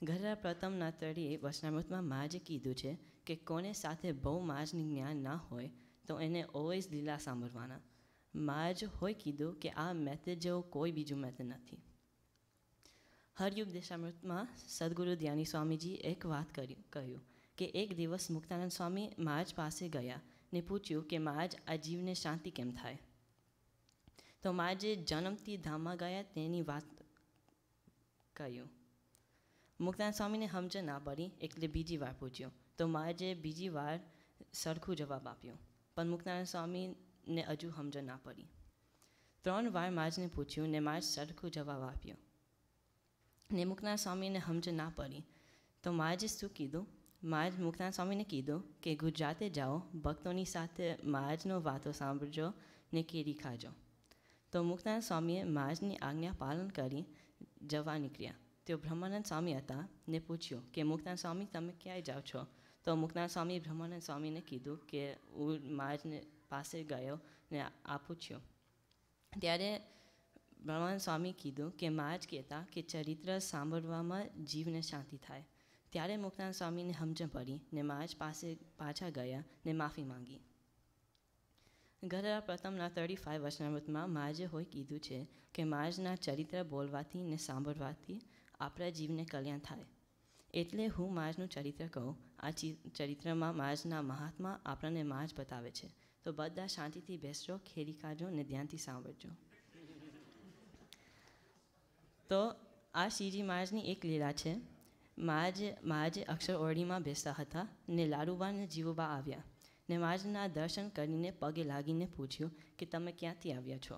ઘરના પ્રથમના તળિયે વચનામૃતમાં માજે કીધું છે કે કોને સાથે બહુ માજની જ્ઞાન ના હોય તો એને ઓવેઝ લીલા સાંભળવાના. માજ હોય કીધું કે આ મેથડ જેવો કોઈ બીજું મેથડ નથી. હરયુગ દેશામૃતમાં સદગુરુ ધ્યાની સ્વામીજી એક વાત કહ્યું કે એક દિવસ મુક્તાનંદ સ્વામી માજ પાસે ગયા ને પૂછ્યું કે માજ આ જીવને શાંતિ કેમ થાય. તો માજે જન્મથી ધામમાં ગયા તેની વાત કહ્યું. મુક્તાનંદ સ્વામીને સમજ ના પડી એટલે બીજી વાર પૂછ્યો તો માજે બીજી વાર સરખું જવાબ આપ્યો પણ મુક્તાનંદ સ્વામીને હજુ સમજ ના પડી. 3 વાર માજને પૂછ્યું ને માજ સરખું જવાબ આપ્યો ને મુક્તાનંદ સ્વામીને સમજ ના પડી તો માજે શું કીધું. માજ મુક્તાનંદ સ્વામીને કીધું કે ગુજરાતે જાઓ, ભક્તોની સાથે માજનો વાતો સાંભળજો ને કેરી ખાજો. તો મુક્તાનંદ સ્વામીએ માજની આજ્ઞા પાલન કરી જવા નીકળ્યા. તેઓ બ્રહ્માનંદ સ્વામી હતા ને પૂછ્યું કે મુક્તાનંદ સ્વામી તમે ક્યાંય જાઓ છો. તો મુક્તાનંદ સ્વામીએ બ્રહ્માનંદ સ્વામીને કીધું કે હું માજને પાસે ગયો ને આ પૂછ્યો. ત્યારે બ્રહ્માનંદ સ્વામી કીધું કે માજ કહેતા કે ચરિત્ર સાંભળવામાં જીવને શાંતિ થાય. ત્યારે મુક્તાનંદ સ્વામીને સમજ પડી ને માજ પાસે પાછા ગયા ને માફી માંગી. ઘરના પ્રથમના 35 વચનામૃતમાં માજે હોય કીધું છે કે માજના ચરિત્ર બોલવાથી ને સાંભળવાથી આપણા જીવને કલ્યાણ થાય. એટલે હું માજનું ચરિત્ર કહું. આ ચરિત્રમાં માજના મહાત્મા આપણને માજ બતાવે છે. તો બધા શાંતિથી બેસજો, ખેરી ખાજો ને ધ્યાનથી સાંભળજો. તો આ શ્રીજી મહારાજની એક લીલા છે. માજે અક્ષર ઓરડીમાં બેસતા હતા ને લાડુબા ને જીવુબા આવ્યા ને માજના દર્શન કરીને પગે લાગીને પૂછ્યું કે તમે ક્યાંથી આવ્યા છો.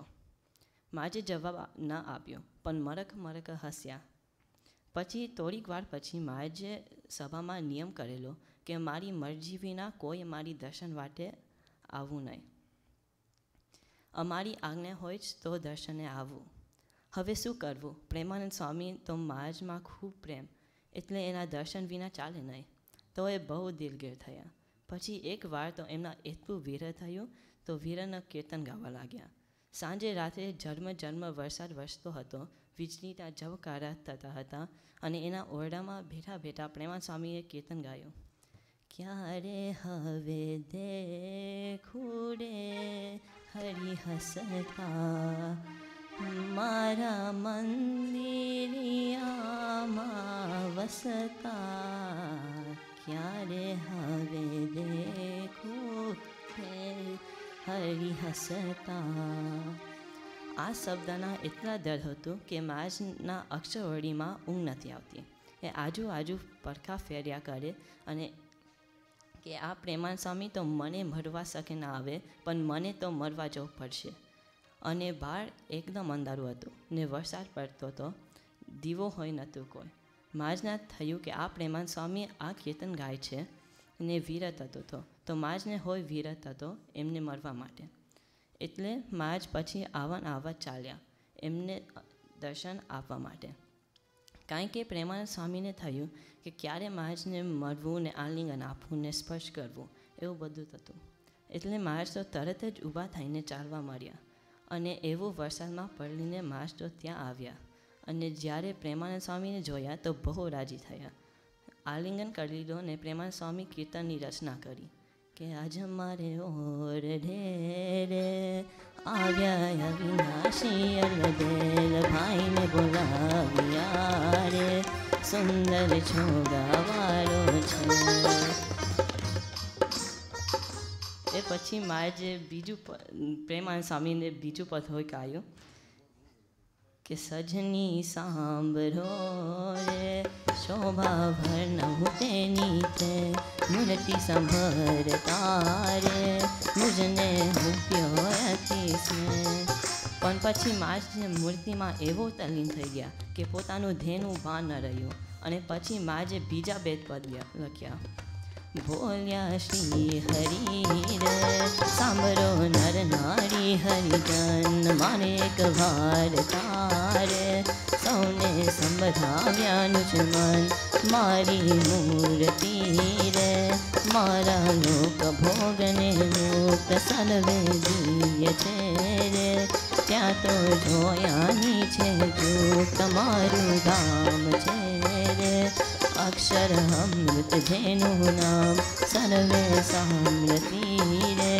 માજે જવાબ ન આપ્યો પણ મરક હસ્યા. પછી થોડીક વાર પછી માજે સભામાં નિયમ કરેલો કે મારી મરજી વિના કોઈ મારી દર્શન વાટે આવવું નહીં. અમારી આજ્ઞા હોય જ તો દર્શને આવવું. હવે શું કરવું. પ્રેમાનંદ સ્વામી તો માજમાં ખૂબ પ્રેમ એટલે એના દર્શન વિના ચાલે નહીં. તો એ બહુ દિલગીર થયા. પછી એક વાર તો એમના એટલું વીર થયું તો વીરના કીર્તન ગાવા લાગ્યા. સાંજે રાત્રે ઝરમર વરસાદ વરસતો હતો. વીજળીના ઝબકારા થતા હતા અને એના ઓરડામાં બેઠા બેઠા પ્રેમાનંદ સ્વામીએ કીર્તન ગાયું. ક્યારે હવે દેખું રે હરિ હસતા મારા મંદિરિયામાં વસતા. ક્યારે હવે દેખું હરિ હસતા. આ શબ્દના એટલા દર્દ હતું કે માજના અક્ષરવડીમાં ઊંઘ નથી આવતી. એ આજુબાજુ પડખા ફેર્યા કરે અને કે આ પ્રેમાનંદ સ્વામી તો મને મરવા શકે ના આવે પણ મને તો મરવા જવું પડશે. અને બહાર એકદમ અંધારું હતું ને વરસાદ પડતો હતો. દીવો હોય નહોતું કોઈ. માજના થયું કે આ પ્રેમાનંદ સ્વામી આ કીર્તન ગાય છે ને વિરત હતો તો માજને હોય વિરત હતો એમને મરવા માટે. એટલે માજ પછી આવવા ચાલ્યા એમને દર્શન આપવા માટે. કારણ કે પ્રેમાનંદ સ્વામીને થયું કે ક્યારે માજને મળવું ને આલિંગન આપવું ને સ્પર્શ કરવું એવું બધું થતું. એટલે માજ તો તરત જ ઊભા થઈને ચાલવા મળ્યા અને એવું વરસાદમાં પડીને માજ તો ત્યાં આવ્યા. અને જ્યારે પ્રેમાનંદ સ્વામીને જોયા તો બહુ રાજી થયા. આલિંગન કરી લીધો ને પ્રેમાનંદ સ્વામી કીર્તનની રચના કરી કે આજ મારે ઓર રે આવ્યા અવિનાશી અલબેલ ભાઈને બોલાવ્યા રે સુંદર છોગાવાળો છે. એ પછી મારે બીજું પ્રેમાનંદ સ્વામીને બીજું પદ હોય ગાયું કે સજની સાંભળો રે શોભા ભરનહુ તેની તે મૂર્તિ સંભરતા રે મુજને હુપ્યો અતિશય. પણ પછી માજને મૂર્તિમાં એવો તલ્લીન થઈ ગયા કે પોતાનું ધ્યેયનું ભાન ન રહ્યું અને પછી માજે બીજા બે પદ લખ્યા. બોલ્યા શ્રી હરિ રે સાંભળો નર નારી હરિજન માને એક વાર તારે સૌને સંભળાવ્યાનું જ મન મારી મૂર્તિ રે મારા લોક ભોગને મુક્ત સર્વે દિવ્ય છે રે ત્યાં તો જોયાની છે જો તમારું ધામ છે રે अक्षर अमृत धेनु नाम सर्वे समृति रे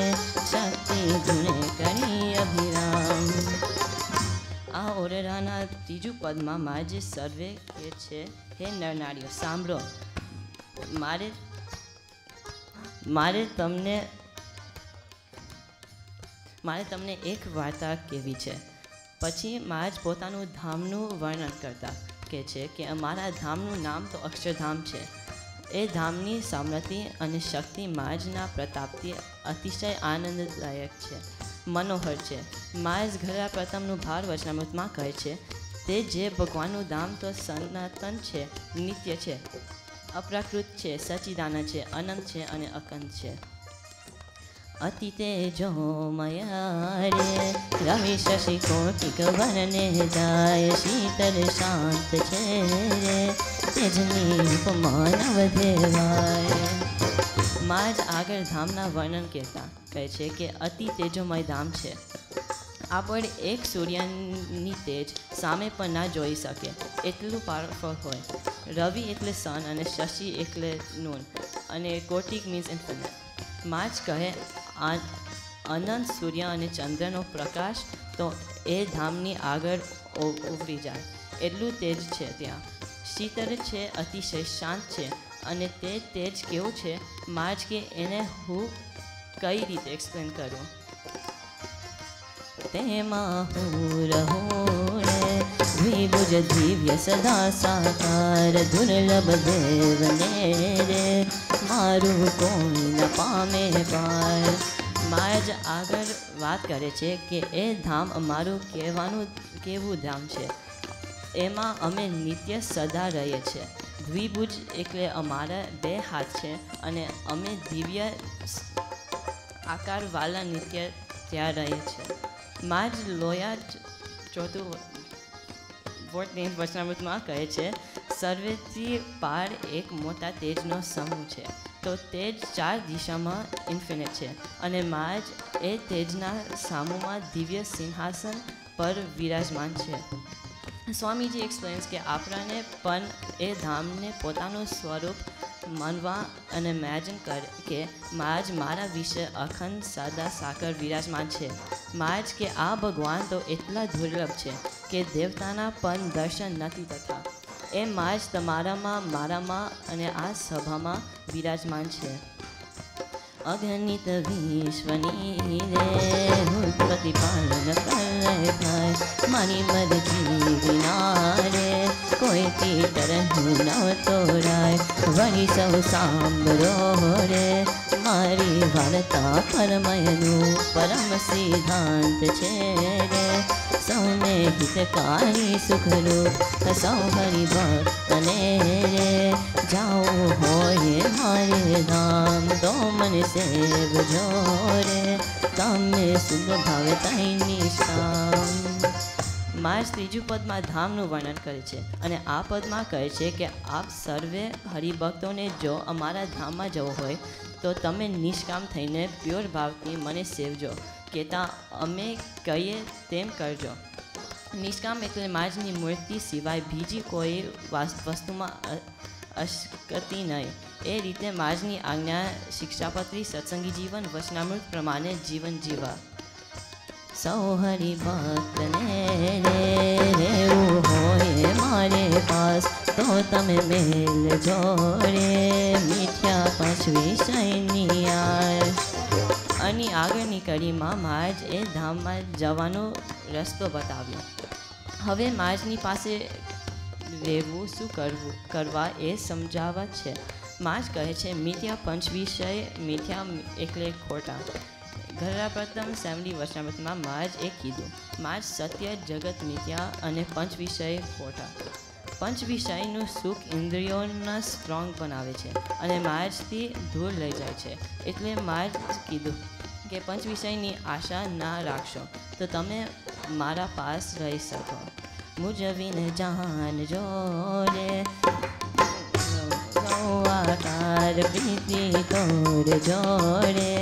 शक्ति गुणे करी अभिराम। आ ઓરડાના ત્રીજું પદમાં માજી સર્વે કહે છે, હે નરનારીઓ સાંભળો, મારે તમને એક વાર્તા કહેવી છે। પછી માજ પોતાનું ધામનું વર્ણન કરતા કહે છે કે અમારા ધામનું નામ તો અક્ષરધામ છે। એ ધામની સમૃદ્ધિ અને શક્તિ માજના પ્રતાપથી અતિશય આનંદદાયક છે, મનોહર છે। માજ ઘરા પ્રથમનું ભાર વચનામૃતમાં કહે છે, તે જે ભગવાનનું ધામ તો સનાતન છે, નિત્ય છે, અપ્રાકૃત છે, સચ્ચિદાનંદ છે, અનંત છે અને અકંત છે। અતિ તેજોમય રે રવિ શશિ કોટિક વર્ણે જાય, શીતળ શાંત છે રે તેજની ઉપમા નવ દેવાય। માજ આગળ ધામના વર્ણન કહેતા કહે છે કે અતિ તેજોમય ધામ છે। આપણે એક સૂર્યની તેજ સામે પણ ના જોઈ શકે એટલું પાવરફુલ હોય। રવિ એટલે સન અને શશિ એટલે નૂન અને કોટિક મીન્સ ઇન્ફિનિટ। માજ કહે અનંત સૂર્ય અને ચંદ્રનો પ્રકાશ તો એ ધામની આગળ ઉભરી જાય એટલું તેજ છે ત્યાં। શીતળ છે, અતિશય શાંત છે અને તે તેજ કેવું છે માજ કે એને હું કઈ રીતે એક્સપ્લેન કરું। તેમાં હું રહું રે દ્વિભુજ દિવ્ય સદા સાકાર, દુર્લભ દેવને રે મારું કોઈ ન પામે પાર। માજ આગળ વાત કરે છે કે એ ધામ અમારું કેવું ધામ છે, એમાં અમે નિત્ય સદા રહીએ છીએ। દ્વિભુજ એટલે અમારા બે હાથ છે અને અમે દિવ્ય આકારવાળા નિત્ય ત્યાં રહીએ છીએ। માજ લોયા ચોથું વચનામૃતમાં કહે છે, સર્વેથી પાર એક મોટા તેજનો સમૂહ છે, તો તેજ ચાર દિશામાં ઇન્ફિનિટ છે અને માજ એ તેજના સમૂહમાં દિવ્ય સિંહાસન પર વિરાજમાન છે। સ્વામીજી એક્સપ્લેન્સ કે આપણને પણ એ ધામને પોતાનું સ્વરૂપ માનવા અને ઇમેજિન કે માજ મારા વિશે અખંડ સાદા સાકર વિરાજમાન છે। માજ કે આ ભગવાન તો એટલા દુર્લભ છે કે દેવતાના પણ દર્શન નથી થતા। એ માજ તમારામાં, મારામાં અને આ સભામાં વિરાજમાન છે। અગણિત વિશ્વની રે ઉત્પત્તિ પાલન કરે ભાઈ, મારી મરજી વિના રે કોઈથી તરહું ન તોડાય। વળી સૌ સાંભળો રે મારી વાર્તા પરમયનું પરમ સિદ્ધાંત છે રે, સૌને હિતકારી સુખરૂપ સૌ હરિભક્તને રે જાઓ હોય મારે ધામ તો મને સેવજો રે તમે શુભ ભાવ તઈ નિષ્કામ। માજ ત્રીજું પદમાં ધામનું વર્ણન કરે છે અને આ પદમાં કહે છે કે આપ સર્વે હરિભક્તોને જો અમારા ધામમાં જવું હોય તો તમે નિષ્કામ થઈને પ્યોર ભાવથી મને સેવજો, કહેતા અમે કહીએ તેમ કરજો। નિષ્કામ એટલે માજની મૂર્તિ સિવાય બીજી કોઈ વસ્તુમાં અશક્તિ નહીં। એ રીતે માજની આજ્ઞા શિક્ષાપત્રી સત્સંગી જીવન વચનામૃત પ્રમાણે જીવન જીવા। સૌ હરિભક્તને રેવું હોય મારે પાસ તો તમે મેલ જોડે મીઠ્યા પાંચ વિષયની આશ। અને આગળની કડીમાં માજ એ ધામમાં જવાનો રસ્તો બતાવ્યો। હવે માજની પાસે રહેવું શું કરવા એ સમજાવવા છે। માજ કહે છે મિથ્યા પંચ વિષય, મિથ્યા એટલે ખોટા। ઘરા પ્રથમ 70 વચનામૃતમાં માજ એ કીધું, માજ સત્ય જગત મિથ્યા અને પંચ વિષય ખોટા। પંચ વિષયનું સુખ ઇન્દ્રિયોના સ્ટ્રોંગ બનાવે છે અને માજથી દૂર લઈ જાય છે। એટલે માજ કીધું કે પંચ વિષયની આશા ના રાખશો તો તમે મારા પાસ રહી શકો। મુજ વિન જાનજો રે આકાર પ્રીતિ તોડજો રે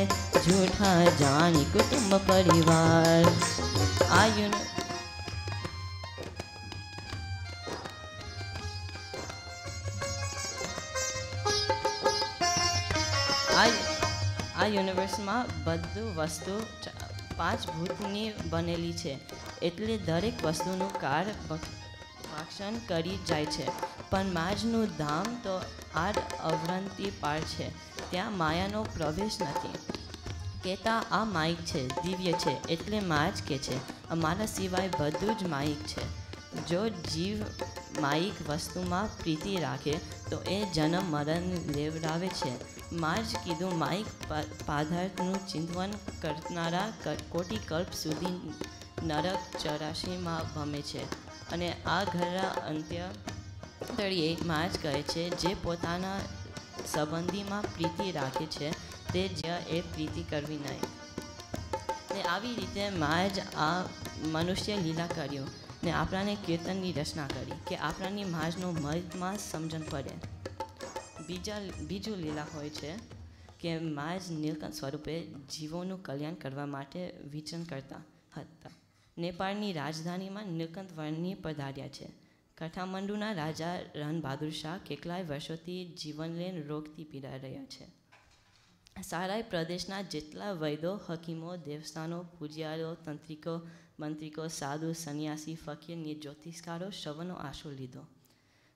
જૂઠા જાણી કુટુંબ પરિવાર। આ યુનિવર્સમાં બધું વસ્તુ 5 ભૂતની બનેલી છે, એટલે દરેક વસ્તુનું ભક્ષણ કરી જાય છે. પણ માજનું ધામ તો આડ અવરંતી પાર છે, ત્યાં માયાનો પ્રવેશ નથી. કહેતા આ માયિક છે, દિવ્ય છે, એટલે માજ કે છે અમારા સિવાય બધું જ માયિક છે. જો જીવ માયિક વસ્તુમાં પ્રીતિ રાખે તો એ જન્મ મરણ લેવડાવે છે. માજ કીધું માયિક પદાર્થનું ચિંતન કરનારા કોટી કલ્પ સુધી નરક 84માં ભમે છે. અને આ ઘરના અંત્ય તળિયે માજ કહે છે, જે પોતાના સંબંધીમાં પ્રીતિ રાખે છે તે જ્યાં એ પ્રીતિ કરવી નહીં. ને આવી રીતે માજ આ મનુષ્ય લીલા કર્યું ને આપણાને કીર્તનની રચના કરી કે આપણાની માજનો મહિમા સમજણ પડે. બીજું લીલા હોય છે કે માજ નીલકંઠ સ્વરૂપે જીવોનું કલ્યાણ કરવા માટે વિચરણ કરતા હતા. નેપાળની રાજધાનીમાં નીલકંઠ વર્ણિ પધાર્યા છે. કાઠમાંડુના રાજા રન બહાદુર શાહ કેટલાય વર્ષોથી જીવનલેણ રોગથી પીડાઈ રહ્યા છે. સારાય પ્રદેશના જેટલા વૈદો, હકીમો, દેવસ્થાનો, પૂજ્યારો, તંત્રિકો, મંત્રિકો, સાધુ, સંન્યાસી, ફકીર ને જ્યોતિષકારો સૌનો આશરો લીધો.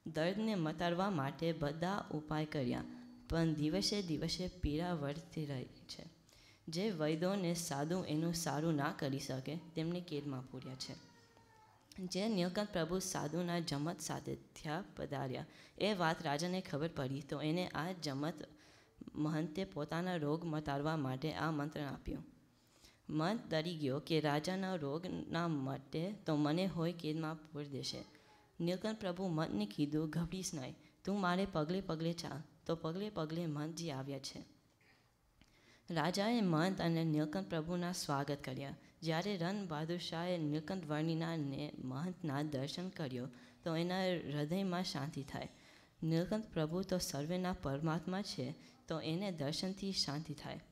દર્દને મટાડવા માટે બધા ઉપાય કર્યા, પણ દિવસે દિવસે પીડા વધતી રહી છે. જે વૈદોને સાધુ એનું સારું ના કરી શકે તેમને કેદમાં પૂર્યા છે. જે નીલકંઠ પ્રભુ સાધુના જમત સાથે ત્યાં પધાર્યા એ વાત રાજાને ખબર પડી તો એને આ જમત મહંતે પોતાના રોગ મટાડવા માટે આ મંત્ર આપ્યું. મન ડરી ગયો કે રાજાના રોગ ના મટે તો મને હોય કેદમાં પૂરી દેશે. નીલકંઠ પ્રભુ મનને કીધું, ગભરીશ નહીં, તું મારે પગલે પગલે ચાલ. તો પગલે પગલે મહંતજી આવ્યા છે. રાજાએ મહંત અને નીલકંઠ પ્રભુના સ્વાગત કર્યા. જ્યારે રન બહાદુર શાહે નીલકંઠ વર્ણિના ને મહંતના દર્શન કર્યો તો એના હૃદયમાં શાંતિ થાય. નીલકંઠ પ્રભુ તો સર્વેના પરમાત્મા છે, તો એને દર્શનથી શાંતિ થાય.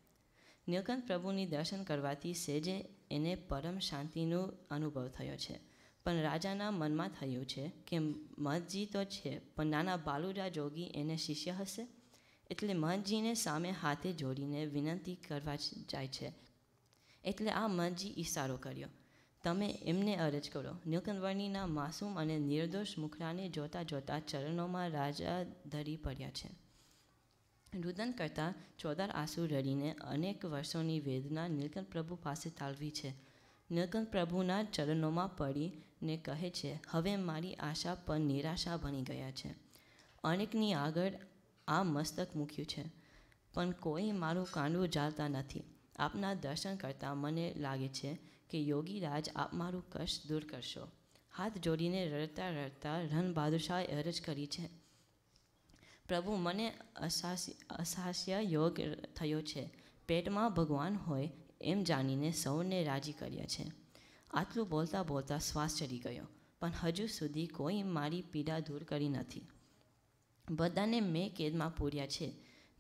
નીલકંઠ પ્રભુની દર્શન કરવાથી સેજે એને પરમ શાંતિનો અનુભવ થયો છે. પણ રાજાના મનમાં થયું છે કે મહંતજી તો છે, પણ નાના બાલુડા જોગી એને શિષ્ય હશે. એટલે મહંતજીને સામે હાથે જોડીને વિનંતી કરવા જાય છે. એટલે આ મહંતજી ઈશારો કર્યો, તમે એમને અરજ કરો. નીલકંઠ વર્ણિના માસૂમ અને નિર્દોષ મુખડાને જોતા જોતા ચરણોમાં રાજા ધરી પડ્યા છે. રુદન કરતાં ચોદર આંસુ રડીને અનેક વર્ષોની વેદના નીલકંઠ પ્રભુ પાસે તાલવી છે. નીલકંઠ પ્રભુના ચરણોમાં પડીને કહે છે, હવે મારી આશા પર નિરાશા બની ગયા છે. અનેકની આગળ આ મસ્તક મૂક્યું છે, પણ કોઈ મારું કાંડું જાળતા નથી. આપના દર્શન કરતાં મને લાગે છે કે યોગીરાજ આપ મારું કષ્ટ દૂર કરશો. હાથ જોડીને રડતા રડતા રન બહાદુર શાહે અરજ કરી છે, પ્રભુ મને અસહ્ય યોગ થયો છે. પેટમાં ભગવાન હોય એમ જાણીને સૌને રાજી કર્યા છે. આટલું બોલતા બોલતા શ્વાસ ચડી ગયો, પણ હજુ સુધી કોઈ મારી પીડા દૂર કરી નથી. બધાને મેં કેદમાં પૂર્યા છે.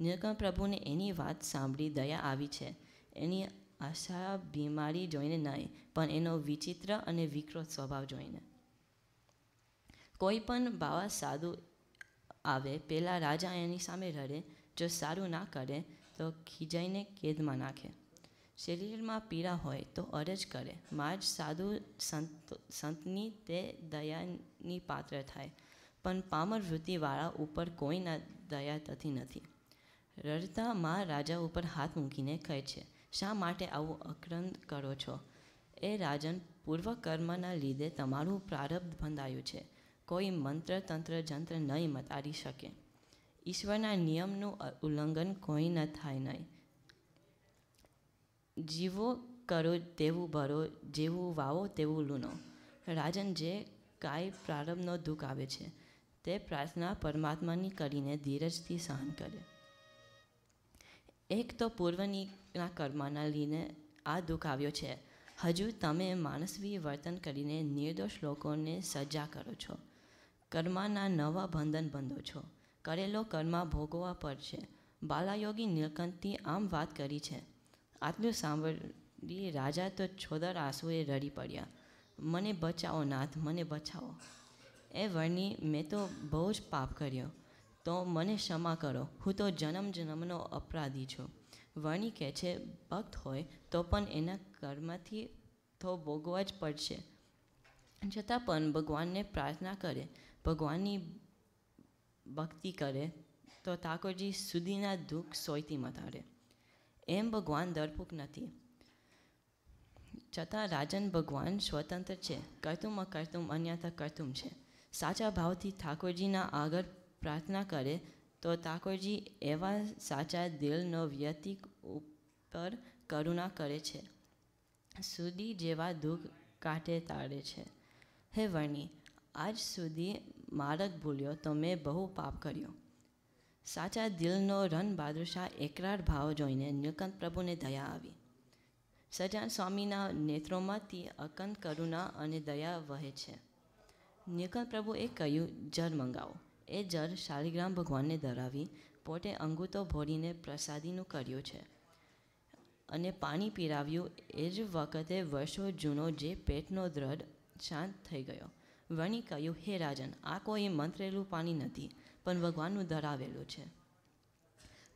નીલકંઠ પ્રભુને એની વાત સાંભળી દયા આવી છે. એની આશા બીમારી જોઈને નહીં, પણ એનો વિચિત્ર અને વિકૃત સ્વભાવ જોઈને. કોઈ પણ બાવા સાધુ આવે પહેલાં રાજા એની સામે રડે, જો સારું ના કરે તો ખીજાઈને કેદમાં નાખે. શરીરમાં પીડા હોય તો અરજ કરે. માજ સાધુ સંતની તે દયાની પાત્ર થાય, પણ પામર વૃત્તિવાળા ઉપર કોઈના દયા થતી નથી. રડતા માં રાજા ઉપર હાથ મૂકીને કહે છે, શા માટે આવું આક્રંદ કરો છો? એ રાજન, પૂર્વકર્મના લીધે તમારું પ્રારબ્ધ બંધાયું છે. કોઈ મંત્ર તંત્ર જંત્ર નહીં મટાડી શકે. ઈશ્વરના નિયમનું ઉલ્લંઘન કોઈ ન થાય નહીં. જીવો કરો તેવું ભરો, જેવું વાવો તેવું લૂનો. રાજન, જે કાંઈ પ્રારબ્ધનો દુઃખ આવે છે તે પ્રાર્થના પરમાત્માની કરીને ધીરજથી સહન કરે. એક તો પૂર્વના કર્મના લીધે આ દુઃખ આવ્યો છે. હજુ તમે માનસવી વર્તન કરીને નિર્દોષ લોકોને સજા કરો છો. કર્મના નવા બંધન બંધો છો. કરેલો કર્મ ભોગવવા પડશે. બાલાયોગી નીલકંઠથી આમ વાત કરી છે. આટલું સાંભળી રાજા તો છોદર આંસુએ રડી પડ્યા. મને બચાવો નાથ, મને બચાવો. એ વર્ણિ, મેં તો બહુ જ પાપ કર્યો. તો મને ક્ષમા કરો, હું તો જન્મ જન્મનો અપરાધી છું. વર્ણિ કહે છે ભક્ત હોય તો પણ એના કર્મથી તો ભોગવવા જ પડશે. છતાં પણ ભગવાનને પ્રાર્થના કરે, ભગવાનની ભક્તિ કરે તો ઠાકોરજી સુધીના દુઃખ સોયથી મટાડે. એમ ભગવાન ડરપોક નથી. છતાં રાજન ભગવાન સ્વતંત્ર છે, કરતુમ અકર્તુમ અન્યથા કરતુમ છે. સાચા ભાવથી ઠાકોરજીના આગળ પ્રાર્થના કરે તો ઠાકોરજી એવા સાચા દિલનો વ્યક્તિ ઉપર કરુણા કરે છે, સુધી જેવા દુઃખ કાઢે તારે છે. હે વર્ણિ, આજ સુધી માર્ગ ભૂલ્યો તો મેં બહુ પાપ કર્યો. સાચા દિલનો રન બહાદુર એકરાર ભાવ જોઈને નીલકંઠ પ્રભુને દયા આવી. સજાન સ્વામીના નેત્રોમાંથી અકંત કરુણા અને દયા વહે છે. નીલકંઠ પ્રભુએ કહ્યું, જળ મંગાવો. એ જળ શાલિગ્રામ ભગવાનને ધરાવી પોતે અંગૂઠો ભરીને પ્રસાદીનું કર્યું છે અને પાણી પીરાવ્યું. એ જ વખતે વર્ષો જૂનો જે પેટનો દ્રઢ શાંત થઈ ગયો. વર્ણિ કહ્યું, હે રાજન, આ કોઈ મંત્રેલું પાણી નથી, પણ ભગવાનનું ધરાવેલું છે.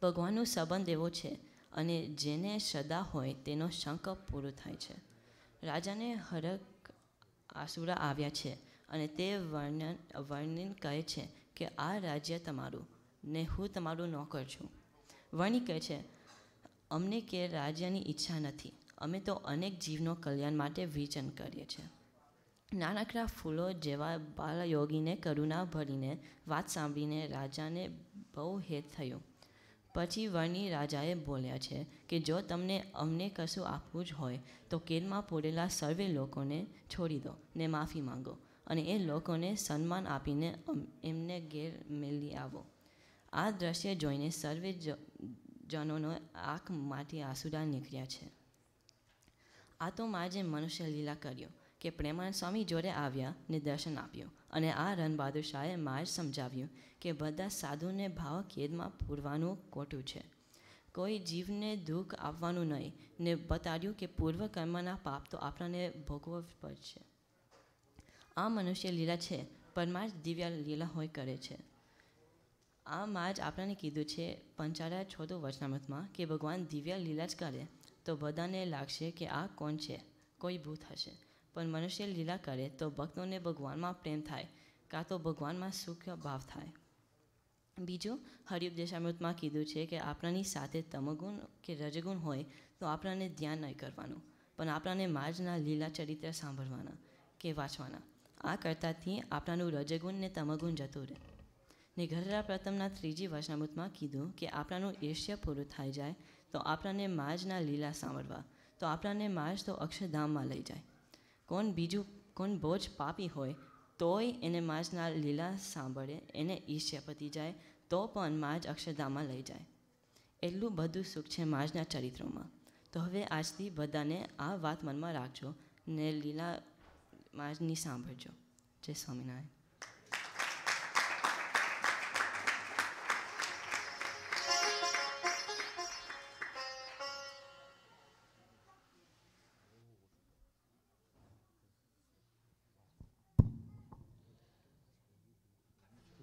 ભગવાનનો સંબંધ એવો છે અને જેને શ્રદ્ધા હોય તેનો શંખ પૂરો થાય છે. રાજાને હરખ આસુરા આવ્યા છે અને તે વર્ણિન કહે છે કે આ રાજ્ય તમારું ને હું તમારું નોકર છું. વર્ણિ કહે છે, અમને કે રાજ્યની ઈચ્છા નથી, અમે તો અનેક જીવનો કલ્યાણ માટે વિચન કરીએ છીએ. નાનકડા ફૂલો જેવા બાલયોગીને કરુણા ભરીને વાત સાંભળીને રાજાને બહુ હેત થયું. પછી વર્ણિ રાજાએ બોલ્યા છે કે જો તમને અમને કશું આપવું જ હોય તો કેદમાં પૂરેલા સર્વે લોકોને છોડી દો ને માફી માંગો અને એ લોકોને સન્માન આપીને એમને ઘેર મેળવી આવો. આ દ્રશ્ય જોઈને સર્વે જનોનો આંખમાંથી આંસુડા નીકળ્યા છે. આ તો માં જે મનુષ્ય લીલા કર્યો કે પ્રેમાનંદ સ્વામી જોડે આવ્યા ને દર્શન આપ્યું અને આ રન બહાદુર શાહે માં જ સમજાવ્યું કે બધા સાધુને ભાવ કેદમાં પૂરવાનું ખોટું છે, કોઈ જીવને દુઃખ આપવાનું નહીં, ને બતાડ્યું કે પૂર્વ કર્મના પાપ તો આપણને ભોગવવા પડશે. આ મનુષ્ય લીલા છે, પરમાર્થ દિવ્ય લીલા હોય કરે છે. આ માં જ આપણને કીધું છે પંચાળા છોટું વચનામૃતમાં કે ભગવાન દિવ્ય લીલા જ કરે તો બધાને લાગશે કે આ કોણ છે, કોઈ ભૂત હશે. પણ મનુષ્ય લીલા કરે તો ભક્તોને ભગવાનમાં પ્રેમ થાય, કાં તો ભગવાનમાં સુખ ભાવ થાય. બીજું હરિઉપદેશામૃતમાં કીધું છે કે આપણાની સાથે તમગુણ કે રજગુણ હોય તો આપણને ધ્યાન નહીં કરવાનું, પણ આપણને માર્જના લીલા ચરિત્ર સાંભળવાના કે વાંચવાના. આ કરતાથી આપણાનું રજગુણ ને તમગુણ જતું રહે. ને ઘરડા પ્રથમના ત્રીજી વચનામૃતમાં કીધું કે આપણાનું ઈર્ષ્ય પૂરું થઈ જાય તો આપણને માર્જના લીલા સાંભળવા, તો આપણને માર્જ તો અક્ષરધામમાં લઈ જાય. કોણ બોજ પાપી હોય તોય એને માર્જના લીલા સાંભળે, એને ઈર્ષ્ય પતી જાય તો પણ માર્જ અક્ષરધામમાં લઈ જાય. એટલું બધું સુખ છે માર્જના ચરિત્રોમાં. તો હવે આજથી બધાને આ વાત મનમાં રાખજો ને લીલા માર્જની સાંભળજો. જય Swaminarayan.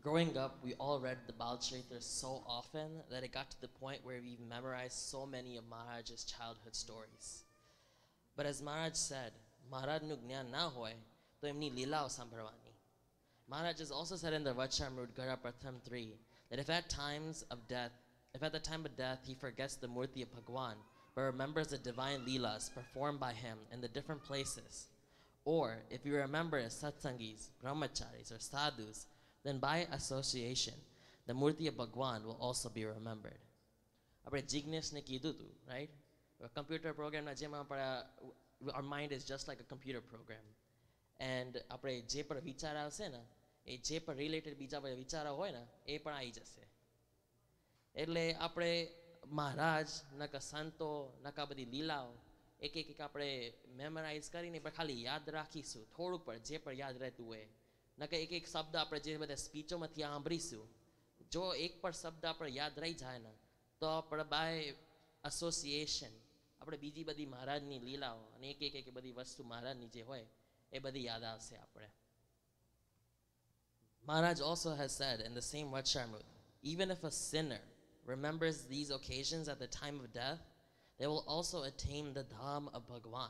Growing up, we all read the Bal Charitra so often that it got to the point where we've memorized so many of Maharaj's childhood stories. But as Maharaj said, Maharajnu Gnan na hoy, to emni leelao sambharwani. Maharaj has also said in the Vachamrut Gara Pratham 3 that if at the time of death he forgets the Murti of Bhagwan, but remembers the divine leelas performed by him in the different places, or if he remembers satsangis, brahmacharis, or sadhus, then by association, the Murti of Bhagwan will also be remembered. આપણે જીગ્નેશને કીધું હતું, right? A computer program ના જેમાં our mind is just like a computer program. And આપણે જે પણ વિચાર આવશે ને, એ જે પણ રિલેટેડ બીજા બધા વિચારો હોય ને, એ પણ આવી જશે. એટલે આપણે મહારાજ નકા સંતો નકા બધી લીલાઓ એક આપણે મેમરાઇઝ કરીને પણ ખાલી યાદ રાખીશું, થોડુંક પણ જે પણ યાદ રહેતું હોય. નકે એક શબ્દ આપણે જે બધા સ્પીચોમાંથી સાંભળીશું, જો એક પણ શબ્દ આપણે યાદ રહી જાય ને તો આપણે બાય એસોસિએશન આપણે બીજી બધી મહારાજની લીલાઓ અને એક બધી વસ્તુ મહારાજની જે હોય એ બધી યાદ આવશે આપણે. Maharaj also has said in the same Vachamrut Even if a sinner remembers these occasions at the time of death, they will also attain the Dham of Bhagwan.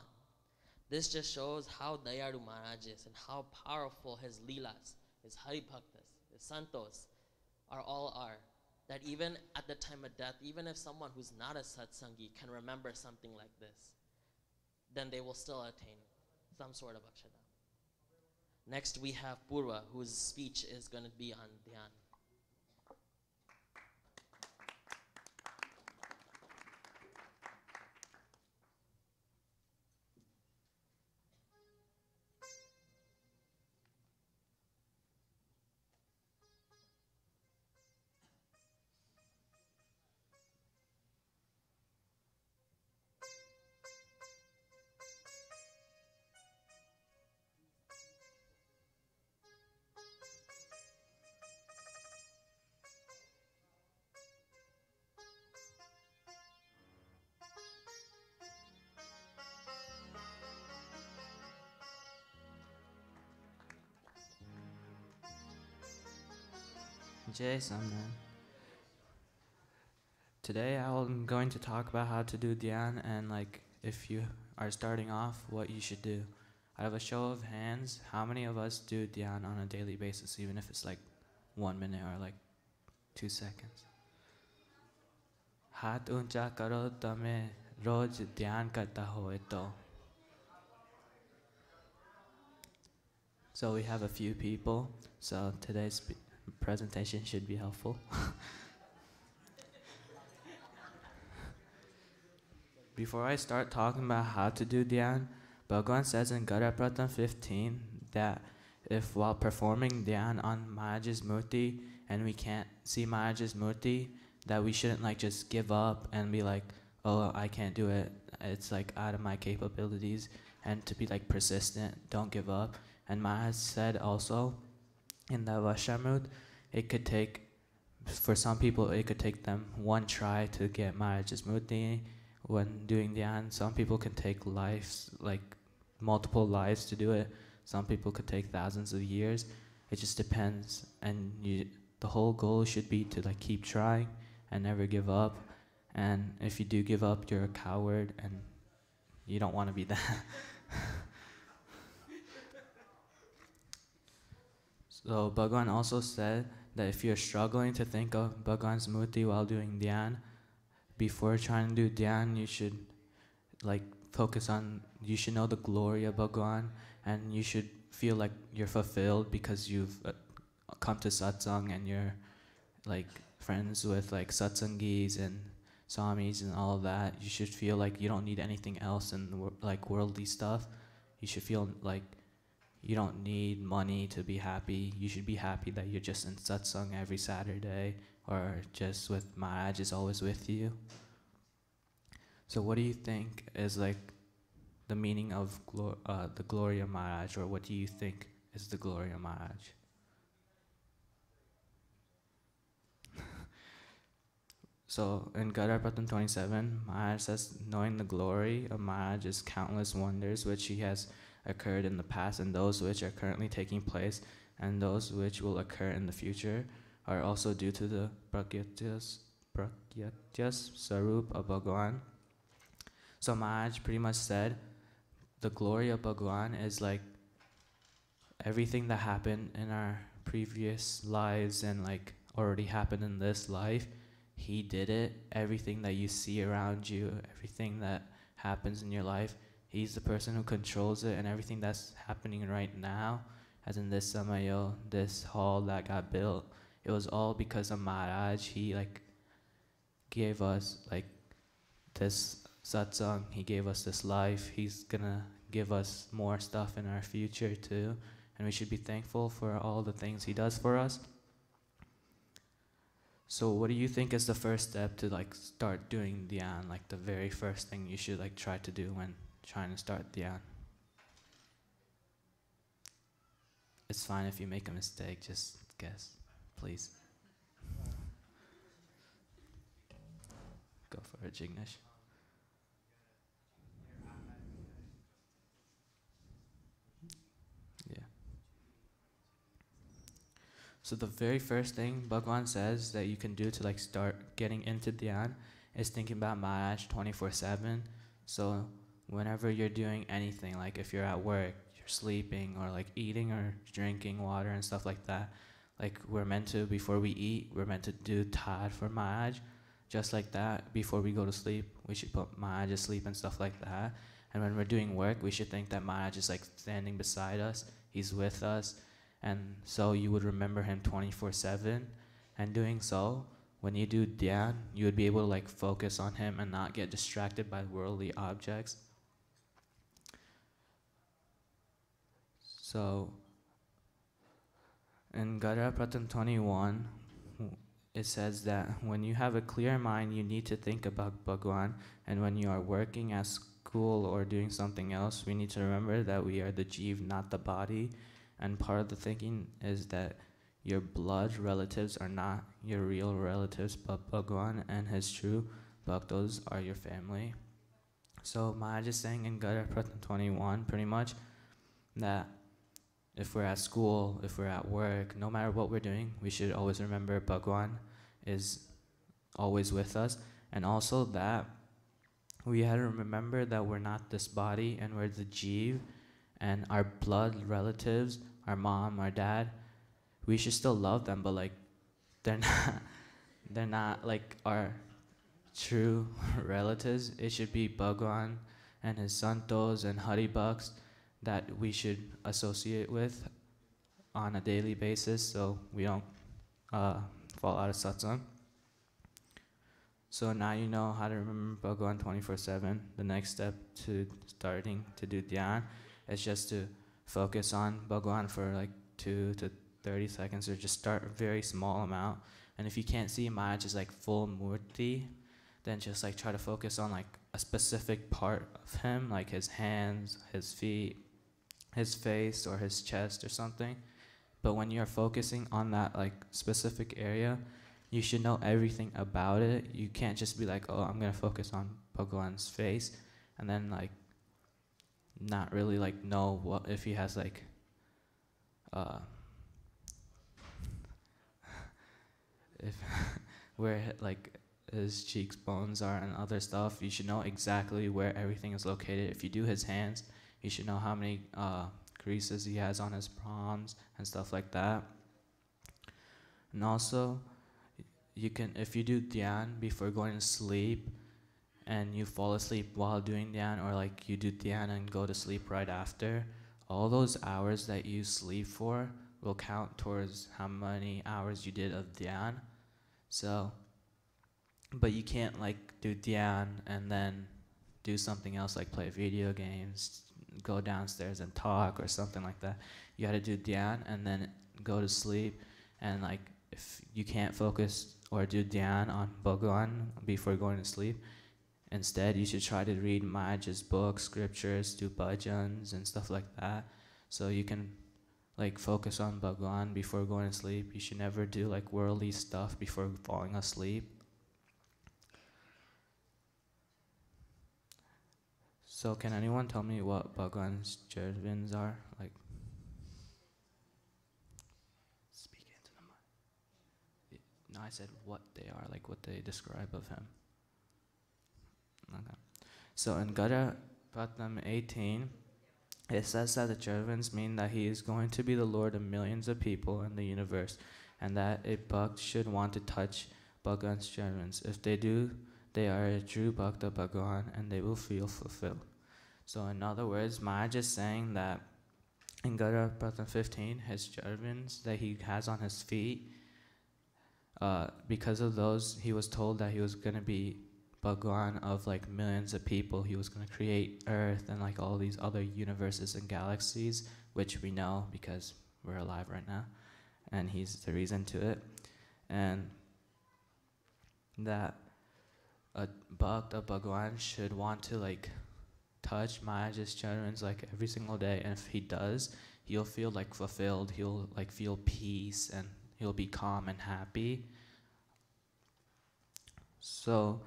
This just shows how Dayalu Maharaj is and how powerful his Leelas, his Haribhaktas, his Santos are. That even at the time of death, even if someone who's not a Satsangi can remember something like this, then they will still attain some sort of Akshara. Next we have Purva, whose speech is going to be on Dhyan. G.M.S.M, man. Today I'm going to talk about how to do dhyan and like if you are starting off, what you should do. I have a show of hands. How many of us do dhyan on a daily basis, even if it's like 1 minute or like 2 seconds? हाथ ऊंचा करो तमे रोज ध्यान करता हो तो. So we have a few people, so today's presentation should be helpful. Before I start talking about how to do dhyan, Bhagwan says in Gadapratam 15 that if while performing dhyan on Maharaj's murti and we can't see Maharaj's murti, that we shouldn't like just give up and be like, oh, I can't do it, it's like out of my capabilities, and to be like persistent, don't give up. And Maharaj said also in the Vashamrut, it could take, for some people it could take them 1 try to get Maharaj's murti when doing dhyan. Some people can take lives, like multiple lives to do it. Some people could take thousands of years. It just depends, and the whole goal should be to like keep trying and never give up. And if you do give up, you're a coward and you don't want to be that. So Bhagwan also said that if you're struggling to think of Bhagwan's murti while doing dhyan, before trying to do dhyan, you should like focus on, you should know the glory of Bhagwan, and you should feel like you're fulfilled because you've come to satsang and you're like friends with like satsangis and swamis and all of that. You should feel like you don't need anything else in like worldly stuff. You should feel like you don't need money to be happy. You should be happy that you're just in satsang every Saturday, or just with Maharaj is always with you. So what do you think is like the meaning of the glory of Maharaj, or what do you think is the glory of Maharaj? So in Gadapratam 27, Maharaj says, knowing the glory of Maharaj is countless wonders which he has occurred in the past, and those which are currently taking place, and those which will occur in the future, are also due to the Prakyatyas Sarup of Bhagwan. So Maharaj pretty much said the glory of Bhagwan is like everything that happened in our previous lives and like already happened in this life. He did it. Everything that you see around you, everything that happens in your life, he's the person who controls it, and everything that's happening right now, as in this samayo, this hall that got built, it was all because of Maharaj. He like gave us like this satsang, he gave us this life, he's gonna give us more stuff in our future too, and we should be thankful for all the things he does for us. So what do you think is the first step to like start doing dhyan, like the very first thing you should like try to do when trying to start dhyan? It's fine if you make a mistake, just guess, please. Go for it, Jignesh. Yeah. So the very first thing Bhagwan says that you can do to like start getting into dhyan is thinking about Maharaj 24/7. So whenever you're doing anything, like if you're at work, you're sleeping, or like eating or drinking water and stuff like that, like we're meant to, before we eat, we're meant to do tad for Maharaj. Just like that, before we go to sleep, we should put Maharaj to sleep and stuff like that. And when we're doing work, we should think that Maharaj is like standing beside us, he's with us, and so you would remember him 24/7. And doing so, when you do dhyan, you would be able to like focus on him and not get distracted by worldly objects. So in Gada Pratam 21, it says that when you have a clear mind, you need to think about Bhagwan, and when you are working at school or doing something else, we need to remember that we are the Jeev, not the body. And part of the thinking is that your blood relatives are not your real relatives, but Bhagwan and his true Bhaktos are your family. So Maharaj is saying in Gada Pratam 21 pretty much that if we're at school, if we're at work, no matter what we're doing, we should always remember Bhagwan is always with us. And also that we had to remember that we're not this body and we're the Jeev, and our blood relatives, our mom, our dad, we should still love them, but like they're not like our true relatives. It should be Bhagwan and his santos and Hari Bhakts that we should associate with on a daily basis, so we don't fall out of satsang. So now you know how to remember Bhagwan 24/7. The next step to starting to do dhyan is just to focus on Bhagwan for like 2 to 30 seconds, or just start a very small amount. And if you can't see Maharaj's like full murti, then just like try to focus on like a specific part of him, like his hands, his feet, his face, or his chest or something. But when you're focusing on that like specific area, you should know everything about it. You can't just be like, oh, I'm gonna focus on Bhagwan's face, and then like not really like know what if he has like if where like his cheekbones are and other stuff. You should know exactly where everything is located. If you do his hands, you should know how many creases he has on his palms and stuff like that. And also, you can, if you do dhyan before going to sleep and you fall asleep while doing dhyan, or like you do dhyan and go to sleep right after, all those hours that you sleep for will count towards how many hours you did of dhyan. So, but you can't like do dhyan and then do something else like play video games, go downstairs and talk or something like that. You gotta do dhyan and then go to sleep. And like if you can't focus or do dhyan on Bhagwan before going to sleep, instead you should try to read Maharaj's books, scriptures, do bhajans and stuff like that, so you can like focus on Bhagwan before going to sleep. You should never do like worldly stuff before falling asleep. So can anyone tell me what Bhagwan's Jervins are? Like, speak into the mic. No, I said what they are, like what they describe of him. Okay. So in Gada Pratam 18, it says that the Jervins mean that he is going to be the Lord of millions of people in the universe, and that a Bhakt should want to touch Bhagwan's Jervins. If they do, they are a true Bhakt of Bhagwan, and they will feel fulfilled. So in other words, Maharaj is saying that in Gada Pratam 15, his Jervins that he has on his feet, because of those, he was told that he was going to be Bhagwan of like millions of people. He was going to create Earth and like all these other universes and galaxies, which we know because we're alive right now, and he's the reason to it. And that a Bhakt of Bhagwan should want to like touch Maharaj's Charans like every single day, and if he does, he'll feel like fulfilled, he'll like feel peace, and he'll be calm and happy. So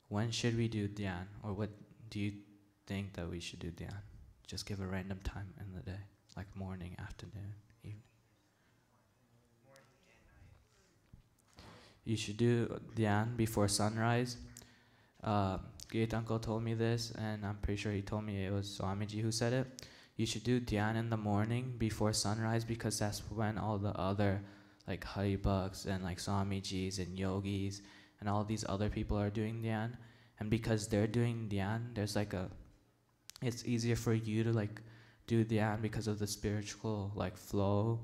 when should we do dhyan, or what do you think that we should do dhyan? Just give a random time in the day, like morning, afternoon, evening. you should do dhyan before sunrise. Uh, Great uncle told me this, and I'm pretty sure he told me it was Swamiji who said it. You should do dhyan in the morning before sunrise because that's when all the other like Haribhaks and like Swamijis and yogis and all these other people are doing dhyan. And because they're doing dhyan, there's like it's easier for you to like do dhyan because of the spiritual like flow,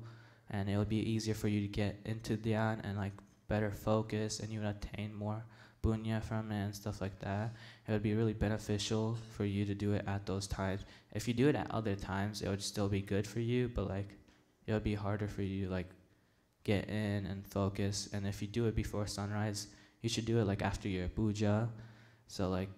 and it'll be easier for you to get into dhyan and like better focus, and you would attain more punya from it and stuff like that. It would be really beneficial for you to do it at those times. If you do it at other times, it would still be good for you, but like it would be harder for you to like get in and focus. And if you do it before sunrise, you should do it like after your puja. So like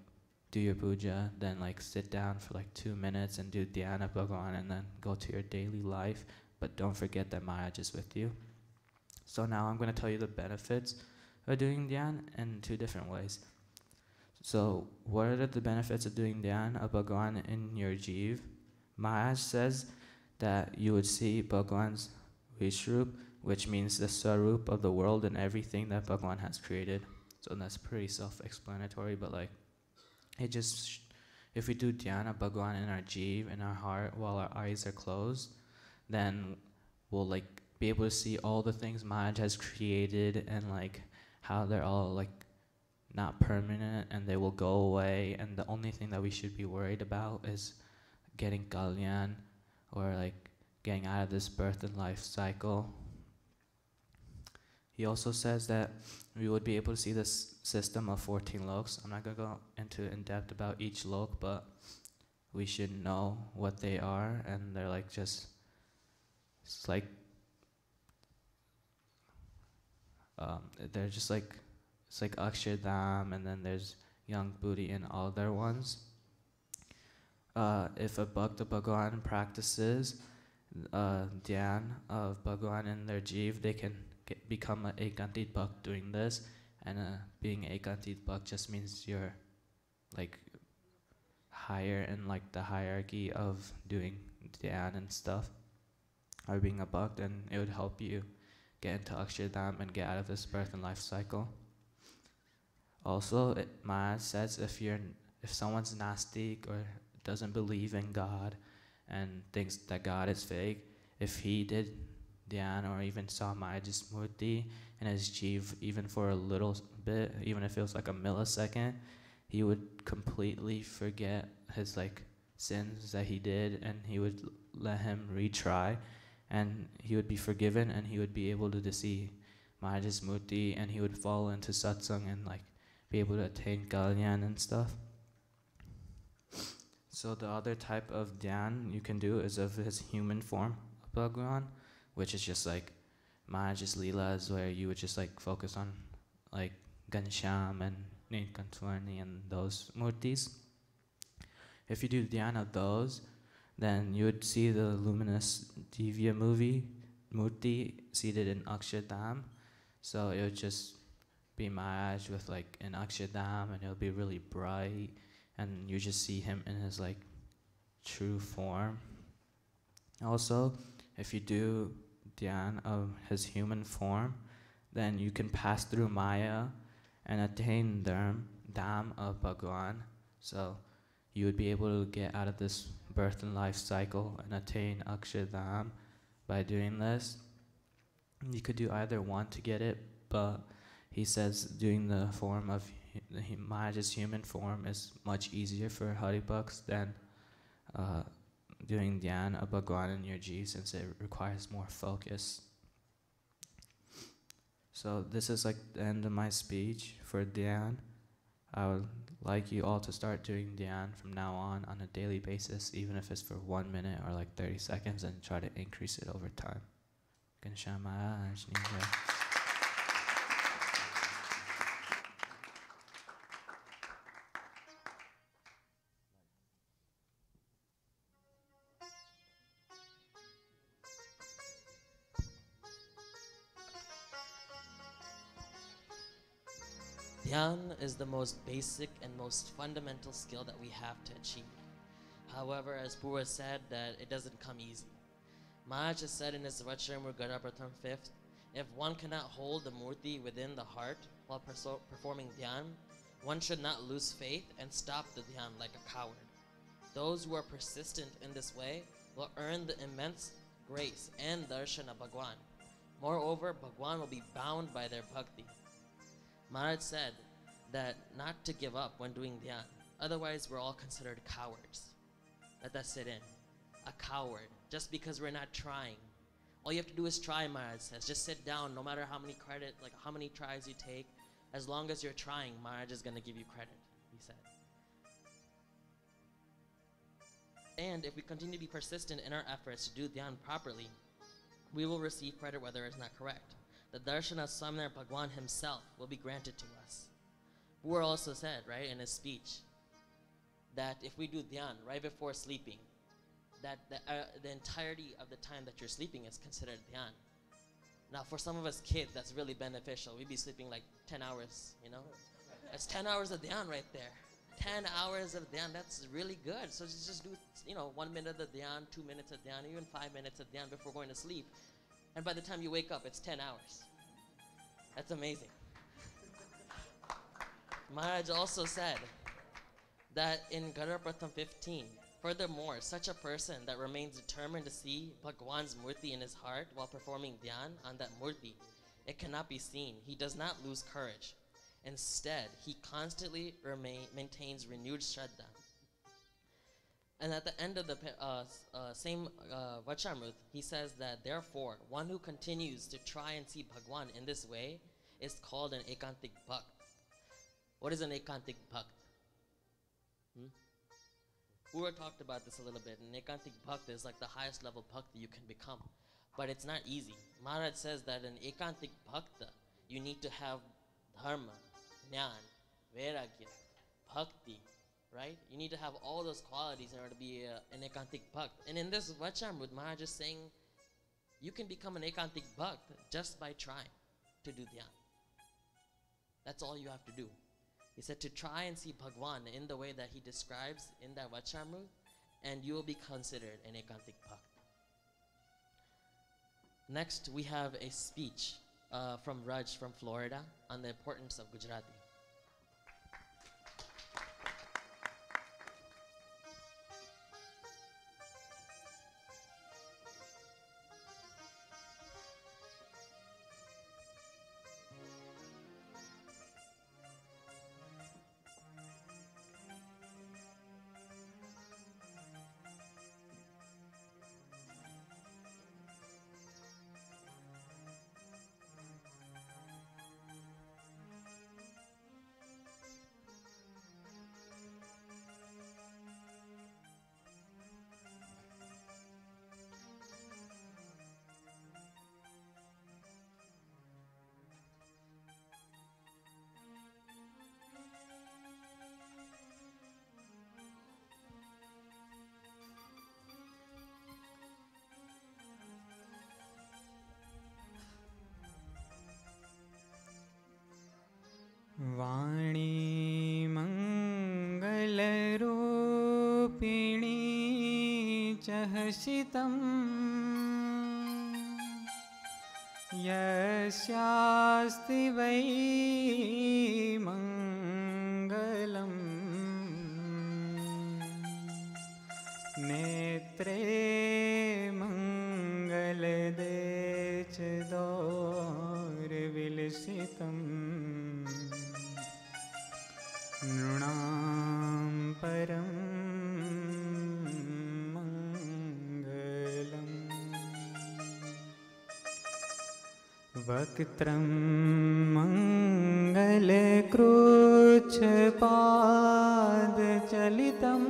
do your puja, then like sit down for like 2 minutes and do dhyana bhagavan, and then go to your daily life. But don't forget that Maharaj is with you. So now I'm going to tell you the benefits of doing dhyan in 2 different ways. So what are the benefits of doing dhyana bhagavan in your jeev? Maharaj says that you would see Bhagavan's Vishrup, which means the Sarup of the world and everything that Bhagavan has created. So that's pretty self-explanatory, but like it just, if we do dhyana bhagavan in our jeev, in our heart, while our eyes are closed, then we'll like be able to see all the things Maharaj has created and like how they're all like not permanent and they will go away, and the only thing that we should be worried about is getting kalyan, or like getting out of this birth and life cycle. He also says that we would be able to see this system of 14 loks. I'm not going to go into in depth about each lok, but we should know what they are, and they're like just, it's like, they're just like, it's like Akshardham, and then there's Young Booty and other ones. If a Bhakta Bhagavan practices dhyan of Bhagavan in their jeev, they can become an Ekantit Bhakt doing this. And being Ekantit Bhakt just means you're like higher in like the hierarchy of doing dhyan and stuff, or being a Bhakt, and it would help you get into Akshardham and get out of this birth and life cycle. Also, Maharaj says if someone's nastic or doesn't believe in God and thinks that God is fake, if he did dhyan or even saw Maharaj's murti in his jeev even for a little bit, even if it was like a millisecond, he would completely forget his like sins that he did, and he would let him retry, and he would be forgiven, and he would be able to see Maharaj's murti, and he would fall into satsang and like be able to attain kalyan and stuff. So the other type of dhyan you can do is of his human form of Bhagavan, which is just like Maharaj's Leelas, where you would just like focus on like Ghanshyam and Nilkantwarni and those murtis. If you do dhyan of those, then you would see the luminous Divya murti seated in Akshardham. So it would just be Maharaj with like an Akshardham, and it'll be really bright, and you just see him in his like true form. Also, if you do dhyan of his human form, then you can pass through Maya and attain dham of Bhagavan. So you would be able to get out of this birth and life cycle and attain Akshardham by doing this. You could do either one to get it, but he says doing the form of Maharaj's human form is much easier for Haribhaks than doing dhyan of Bhagavan in your jeev, since it requires more focus. So this is like the end of my speech for dhyan. I would like you all to start doing dhyan from now on a daily basis, even if it's for 1 minute or like 30 seconds, and try to increase it over time. Ghanshyam Maharaj Ni Jai. Dhyan is the most basic and most fundamental skill that we have to achieve. However, as Purva said, that it doesn't come easy. Maharaj has said in his Vachramur Gada Pratham 5th, If one cannot hold the murti within the heart while performing dhyan, one should not lose faith and stop the dhyan like a coward. Those who are persistent in this way will earn the immense grace and darshan of Bhagwan. Moreover, Bhagwan will be bound by their bhakti. Maharaj said that not to give up when doing dhyan, otherwise we're all considered cowards. Let that sit in. A coward, just because we're not trying. All you have to do is try, Maharaj says. Just sit down, no matter how many how many tries you take. As long as you're trying, Maharaj is going to give you credit, he said. And if we continue to be persistent in our efforts to do dhyan properly, we will receive credit whether it's not correct. The darshan of Swamnar Bhagwan himself will be granted to us. Boer also said, right, in his speech, that if we do dhyan right before sleeping, that the entirety of the time that you're sleeping is considered dhyan. Now, for some of us kids, that's really beneficial. We'd be sleeping like 10 hours, you know? That's 10 hours of dhyan right there. 10 hours of dhyan, that's really good. So just do, 1 minute of dhyan, 2 minutes of dhyan, even 5 minutes of dhyan before going to sleep. And by the time you wake up, it's 10 hours. That's amazing. Maharaj also said that in Garapratham 15, furthermore, such a person that remains determined to see Bhagwan's murti in his heart while performing dhyan on that murti, it cannot be seen. He does not lose courage. Instead, he constantly maintains renewed shraddha. And at the end of the same Vachamrut, he says that therefore, one who continues to try and see Bhagwan in this way is called an ekantik bhakt. What is an ekantik bhakt? Pura talked about this a little bit. An ekantik bhakta is like the highest level bhakta you can become. But it's not easy. Maharaj says that an ekantik bhakta, you need to have dharma, jnana, vairagya, bhakti, right? You need to have all those qualities in order to be an ekantik bhakt. And in this Vachamrut, Maharaj is saying, you can become an ekantik bhakt just by trying to do dhyan. That's all you have to do. He said to try and see Bhagwan in the way that he describes in that Vachamrut, and you will be considered an ekantik bhakt. Next, we have a speech from Raj from Florida on the importance of Gujarati. वाणी मंगलरूपिणी चहसितं यस्यास्ति वै मंगलं नेत्रे मंगलदे च दौर्विलसितम् नृणां परं मङ्गलम् वक्त्रं मङ्गलकृच्छपादचलितं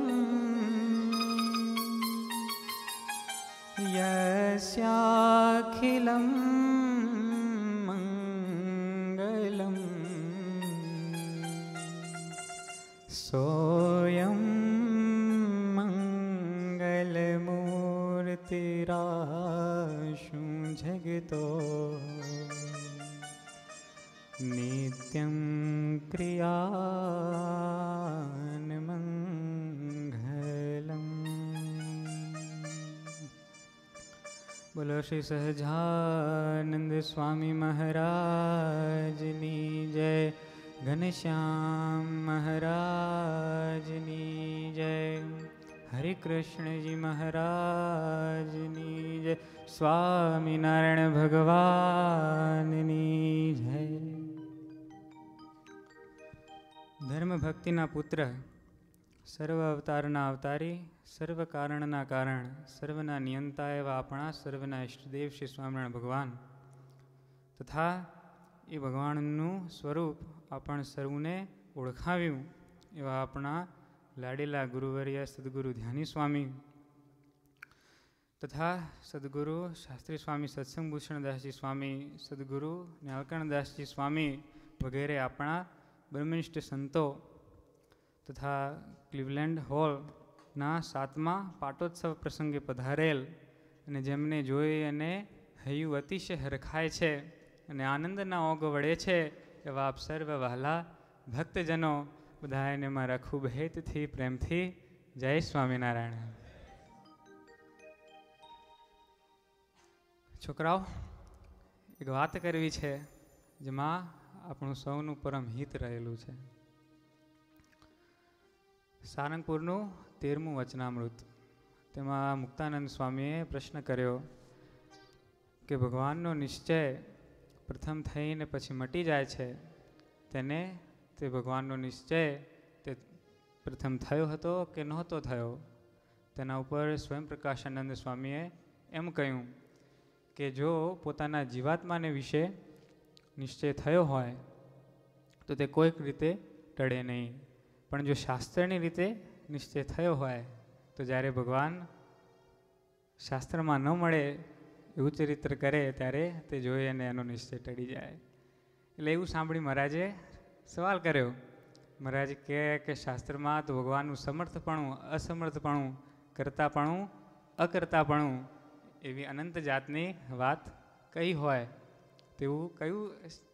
यस्याखिलं मङ्गलम् सोऽयं मङ्गलमूर्तिराशु जगतो नित्यं क्रियान्मङ्गलम्। बोलो શ્રી સહજાનંદ સ્વામી મહારાજની જય. ઘનશ્યામ મહારાજની જય. હરે કૃષ્ણજી મહારાજની જય. સ્વામિનારાયણ ભગવાનની જય. ધર્મ ભક્તિના પુત્ર, સર્વ અવતારના અવતારી, સર્વ કારણના કારણ, સર્વના નિયંતા એવા આપણા સર્વના ઇષ્ટદેવ શ્રી સ્વામિનારાયણ ભગવાન તથા એ ભગવાનનું સ્વરૂપ આપણ સર્વને ઓળખાવ્યું એવા આપણા લાડેલા ગુરુવર્ય સદગુરુ ધ્યાની સ્વામી તથા સદગુરુ શાસ્ત્રી સ્વામી સત્સંગભૂષણદાસજી સ્વામી, સદગુરુ ન્યાલકણદાસજી સ્વામી વગેરે આપણા બ્રહ્મનિષ્ઠ સંતો તથા ક્લિવલેન્ડ હોલના 7મા પાટોત્સવ પ્રસંગે પધારેલ અને જેમને જોઈ અને હૈયું અતિશય હરખાય છે અને આનંદના ઓગ વળે છે એવા આપ સર્વ વહાલા ભક્તજનો બધા એને મારા ખૂબ હેતથી પ્રેમથી જય સ્વામિનારાયણ. છોકરાઓ, એક વાત કરવી છે જેમાં આપણું સૌનું પરમ હિત રહેલું છે. સારંગપુરનું 13મું વચનામૃત, તેમાં મુક્તાનંદ સ્વામીએ પ્રશ્ન કર્યો કે ભગવાનનો નિશ્ચય પ્રથમ થઈને પછી મટી જાય છે, તેને તે ભગવાનનો નિશ્ચય તે પ્રથમ થયો હતો કે નહોતો થયો? તેના ઉપર સ્વયં પ્રકાશાનંદ સ્વામીએ એમ કહ્યું કે જો પોતાના જીવાત્માને વિશે નિશ્ચય થયો હોય તો તે કોઈક રીતે ટળે નહીં, પણ જો શાસ્ત્રની રીતે નિશ્ચય થયો હોય તો જ્યારે ભગવાન શાસ્ત્રમાં ન મળે એવું ચરિત્ર કરે ત્યારે તે જોઈ અને એનો નિશ્ચય ટળી જાય. એટલે એવું સાંભળી મહારાજે સવાલ કર્યો. મહારાજ કહે કે શાસ્ત્રમાં તો ભગવાનનું સમર્થપણું, અસમર્થપણું, કરતાપણું, અકર્તાપણું એવી અનંત જાતની વાત કઈ હોય તેવું કયું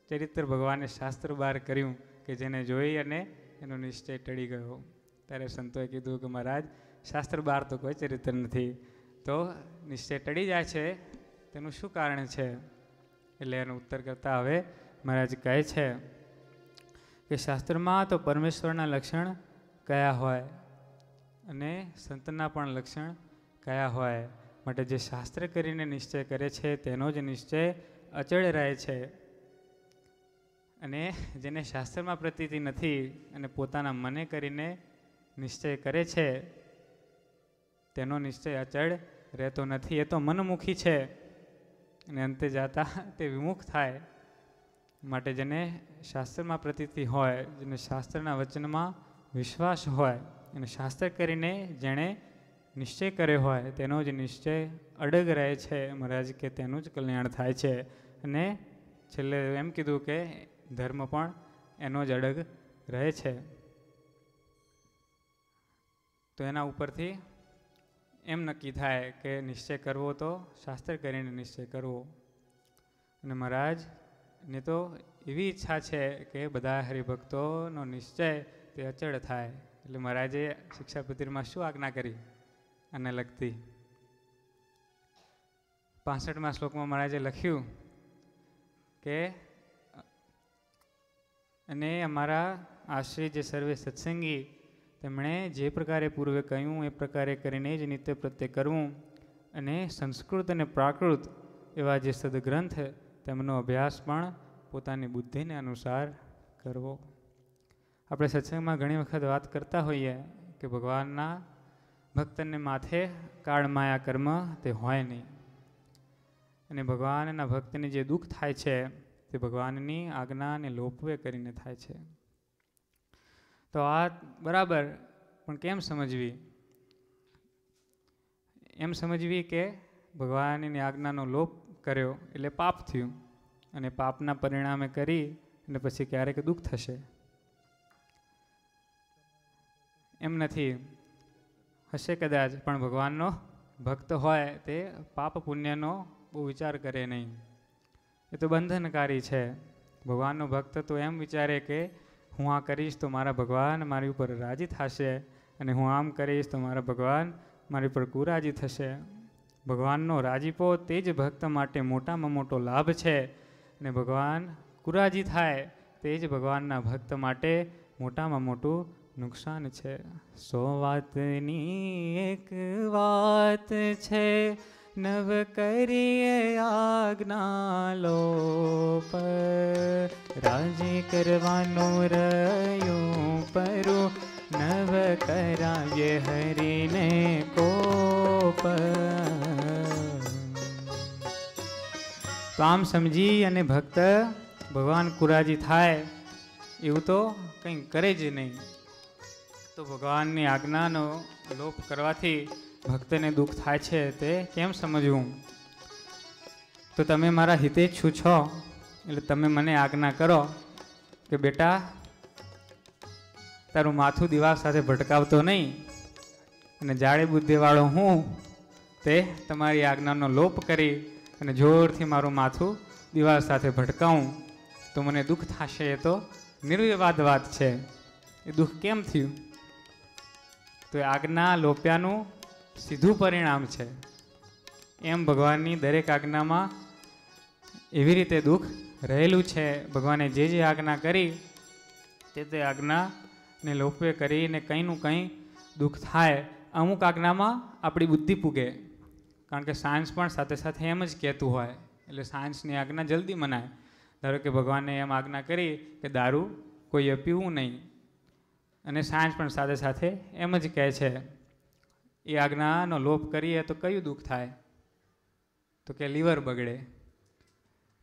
ચરિત્ર ભગવાને શાસ્ત્ર બહાર કર્યું કે જેને જોઈ અને એનો નિશ્ચય ટળી ગયો? ત્યારે સંતોએ કીધું કે મહારાજ શાસ્ત્ર બહાર તો કોઈ ચરિત્ર નથી, તો નિશ્ચય ટળી જાય છે તેનું શું કારણ છે? એટલે એનો ઉત્તર કરતા હવે મહારાજ કહે છે કે શાસ્ત્રમાં તો પરમેશ્વરના લક્ષણ કયા હોય અને સંતના પણ લક્ષણ કયા હોય, માટે જે શાસ્ત્ર કરીને નિશ્ચય કરે છે તેનો જ નિશ્ચય અચળ રહે છે, અને જેને શાસ્ત્રમાં પ્રતીતિ નથી અને પોતાના મને કરીને નિશ્ચય કરે છે તેનો નિશ્ચય અચળ રહેતો નથી. એ તો મનમુખી છે અને અંતે જાતા તે વિમુખ થાય. માટે જેને શાસ્ત્રમાં પ્રતીતિ હોય, જેને શાસ્ત્રના વચનમાં વિશ્વાસ હોય અને શાસ્ત્ર કરીને જેણે નિશ્ચય કર્યો હોય તેનો જ નિશ્ચય અડગ રહે છે. મહારાજ કે તેનું જ કલ્યાણ થાય છે. અને છેલ્લે એમ કીધું કે ધર્મ પણ એનો જ અડગ રહે છે. તો એના ઉપરથી એમ નક્કી થાય કે નિશ્ચય કરવો તો શાસ્ત્ર કરીને નિશ્ચય કરવો. અને મહારાજને તો એવી ઈચ્છા છે કે બધા હરિભક્તોનો નિશ્ચય તે અચળ થાય. એટલે મહારાજે શિક્ષાપત્રીમાં શું આજ્ઞા કરી આને લગતી? 65મા શ્લોકમાં મહારાજે લખ્યું કે અને અમારા આશ્રિત જે સર્વે સત્સંગી તેમણે જે પ્રકારે પૂર્વે કહ્યું એ પ્રકારે કરીને જ નિત્ય પ્રત્યે કરવું, અને સંસ્કૃત અને પ્રાકૃત એવા જે સદગ્રંથ તેમનો અભ્યાસ પણ પોતાની બુદ્ધિને અનુસાર કરવો. આપણે સત્સંગમાં ઘણી વખત વાત કરતા હોઈએ કે ભગવાનના ભક્તને માથે કાળ માયા કર્મ તે હોય નહીં, અને ભગવાનના ભક્તને જે દુઃખ થાય છે તે ભગવાનની આજ્ઞાને લોપવે કરીને થાય છે. તો આ બરાબર, પણ કેમ સમજવી? એમ સમજવી કે ભગવાનની આજ્ઞાનો લોપ કર્યો એટલે પાપ થયું, અને પાપના પરિણામે કરી અને પછી ક્યારેક દુઃખ થશે એમ નથી. હશે કદાચ, પણ ભગવાનનો ભક્ત હોય તે પાપ પુણ્યનો બહુ વિચાર કરે નહીં. એ તો બંધનકારી છે. ભગવાનનો ભક્ત તો એમ વિચારે કે હું આ કરીશ તો મારા ભગવાન મારી ઉપર રાજી થશે, અને હું આમ કરીશ તો મારા ભગવાન મારી ઉપર કુરાજી થશે. ભગવાનનો રાજીપો તે જ ભક્ત માટે મોટામાં મોટો લાભ છે, અને ભગવાન કુરાજી થાય તે જ ભગવાનના ભક્ત માટે મોટામાં મોટું નુકસાન છે. 100 વાતની એક વાત છે, નવ કરીએ આજ્ઞા લોપ, રાજી કરવાનું રહ્યું પરું, નવ કરાવ્યે હરિને કોપ. તો આમ સમજી અને ભક્ત ભગવાન કુરાજી થાય એવું તો કંઈ કરે જ નહીં. તો ભગવાનની આજ્ઞાનો લોપ કરવાથી ભક્તને દુઃખ થાય છે તે કેમ સમજવું? તો તમે મારા હિતેચ્છુ છો, એટલે તમે મને આજ્ઞા કરો કે બેટા તારું માથું દિવાલ સાથે ભટકાવતો નહીં, અને જાડી બુદ્ધિવાળો હું તે તમારી આજ્ઞાનો લોપ કરી અને જોરથી મારું માથું દિવાલ સાથે ભટકાવું તો મને દુઃખ થશે. એ તો નિર્વિવાદ વાત છે. એ દુઃખ કેમ થયું? તો એ આજ્ઞા લોપ્યાનું સીધું પરિણામ છે. એમ ભગવાનની દરેક આજ્ઞામાં એવી રીતે દુઃખ રહેલું છે. ભગવાને જે આજ્ઞા કરી તે આજ્ઞાને લોપે કરીને કંઈનું કંઈ દુઃખ થાય. અમુક આજ્ઞામાં આપણી બુદ્ધિ પૂગે, કારણ કે સાયન્સ પણ સાથે સાથે એમ જ કહેતું હોય, એટલે સાયન્સની આજ્ઞા જલ્દી મનાય. ધારો કે ભગવાને એમ આજ્ઞા કરી કે દારૂ કોઈએ પીવું નહીં, અને સાયન્સ પણ સાથે સાથે એમ જ કહે છે. એ આજ્ઞાનો લોપ કરીએ તો કયું દુઃખ થાય? તો કે લીવર બગડે.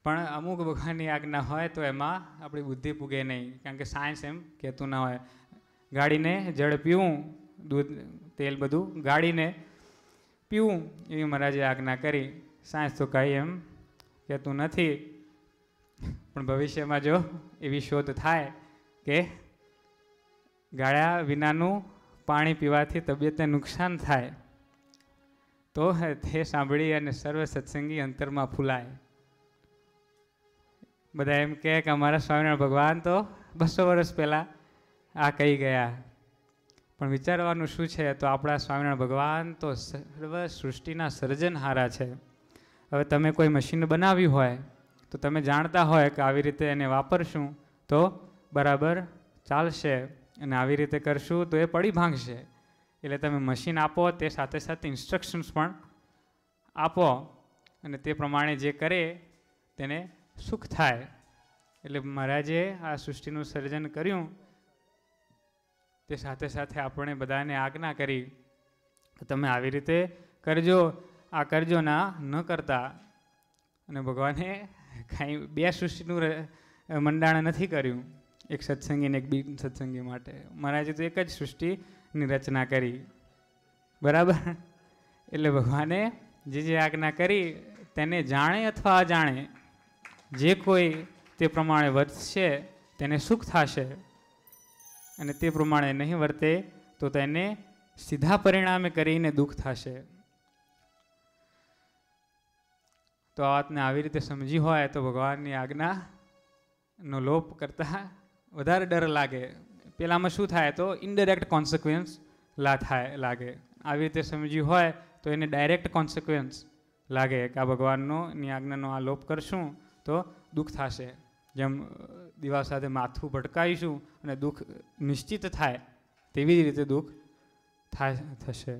પણ અમુક ભગવાનની આજ્ઞા હોય તો એમાં આપણી બુદ્ધિ પૂગે નહીં, કારણ કે સાયન્સ એમ કહેતું ના હોય. ગાડીને જળ પીવું, દૂધ તેલ બધું ગાળીને પીવું એવી મહારાજે આજ્ઞા કરી. સાયન્સ તો કાંઈ એમ કહેતું નથી. પણ ભવિષ્યમાં જો એવી શોધ થાય કે ગાળ્યા વિનાનું પાણી પીવાથી તબિયતને નુકસાન થાય, તો તે સાંભળી અને સર્વ સત્સંગી અંતરમાં ફૂલાય. બધા એમ કહે કે અમારા સ્વામિનારાયણ ભગવાન તો 200 વર્ષ પહેલાં આ કહી ગયા. પણ વિચારવાનું શું છે? તો આપણા સ્વામિનારાયણ ભગવાન તો સર્વ સૃષ્ટિના સર્જનહારા છે. હવે તમે કોઈ મશીન બનાવ્યું હોય તો તમે જાણતા હોય કે આવી રીતે એને વાપરશું તો બરાબર ચાલશે, અને આવી રીતે કરશું તો એ પડી ભાંગશે. એટલે તમે મશીન આપો, તે સાથે સાથે ઇન્સ્ટ્રક્શન્સ પણ આપો, અને તે પ્રમાણે જે કરે તેને સુખ થાય. એટલે મહારાજે આ સૃષ્ટિનું સર્જન કર્યું, તે સાથે સાથે આપણે બધાને આજ્ઞા કરી કે તમે આવી રીતે કરજો, આ કરજો, ના ન કરતા. અને ભગવાને કાંઈ 2 સૃષ્ટિનું મંડાણ નથી કર્યું, એક સત્સંગી ને એક બિન સત્સંગી માટે. મહારાજે તો એક જ સૃષ્ટિની રચના કરી, બરાબર? એટલે ભગવાને જે આજ્ઞા કરી તેને જાણે અથવા અજાણે જે કોઈ તે પ્રમાણે વર્તશે તેને સુખ થશે, અને તે પ્રમાણે નહીં વર્તે તો તેને સીધા પરિણામે કરીને દુઃખ થશે. તો આ વાતને આવી રીતે સમજી હોય તો ભગવાનની આજ્ઞાનો લોપ કરતાં વધારે ડર લાગે. પેલામાં શું થાય? તો ઇનડાયરેક્ટ કોન્સિક્વન્સ લાગે. આવી રીતે સમજ્યું હોય તો એને ડાયરેક્ટ કોન્સિક્વન્સ લાગે કે આ ભગવાનની આજ્ઞાનો આ લોપ કરશું તો દુઃખ થશે. જેમ દિવાલ સાથે માથું ભટકાવીશું અને દુઃખ નિશ્ચિત થાય, તેવી જ રીતે દુઃખ થશે.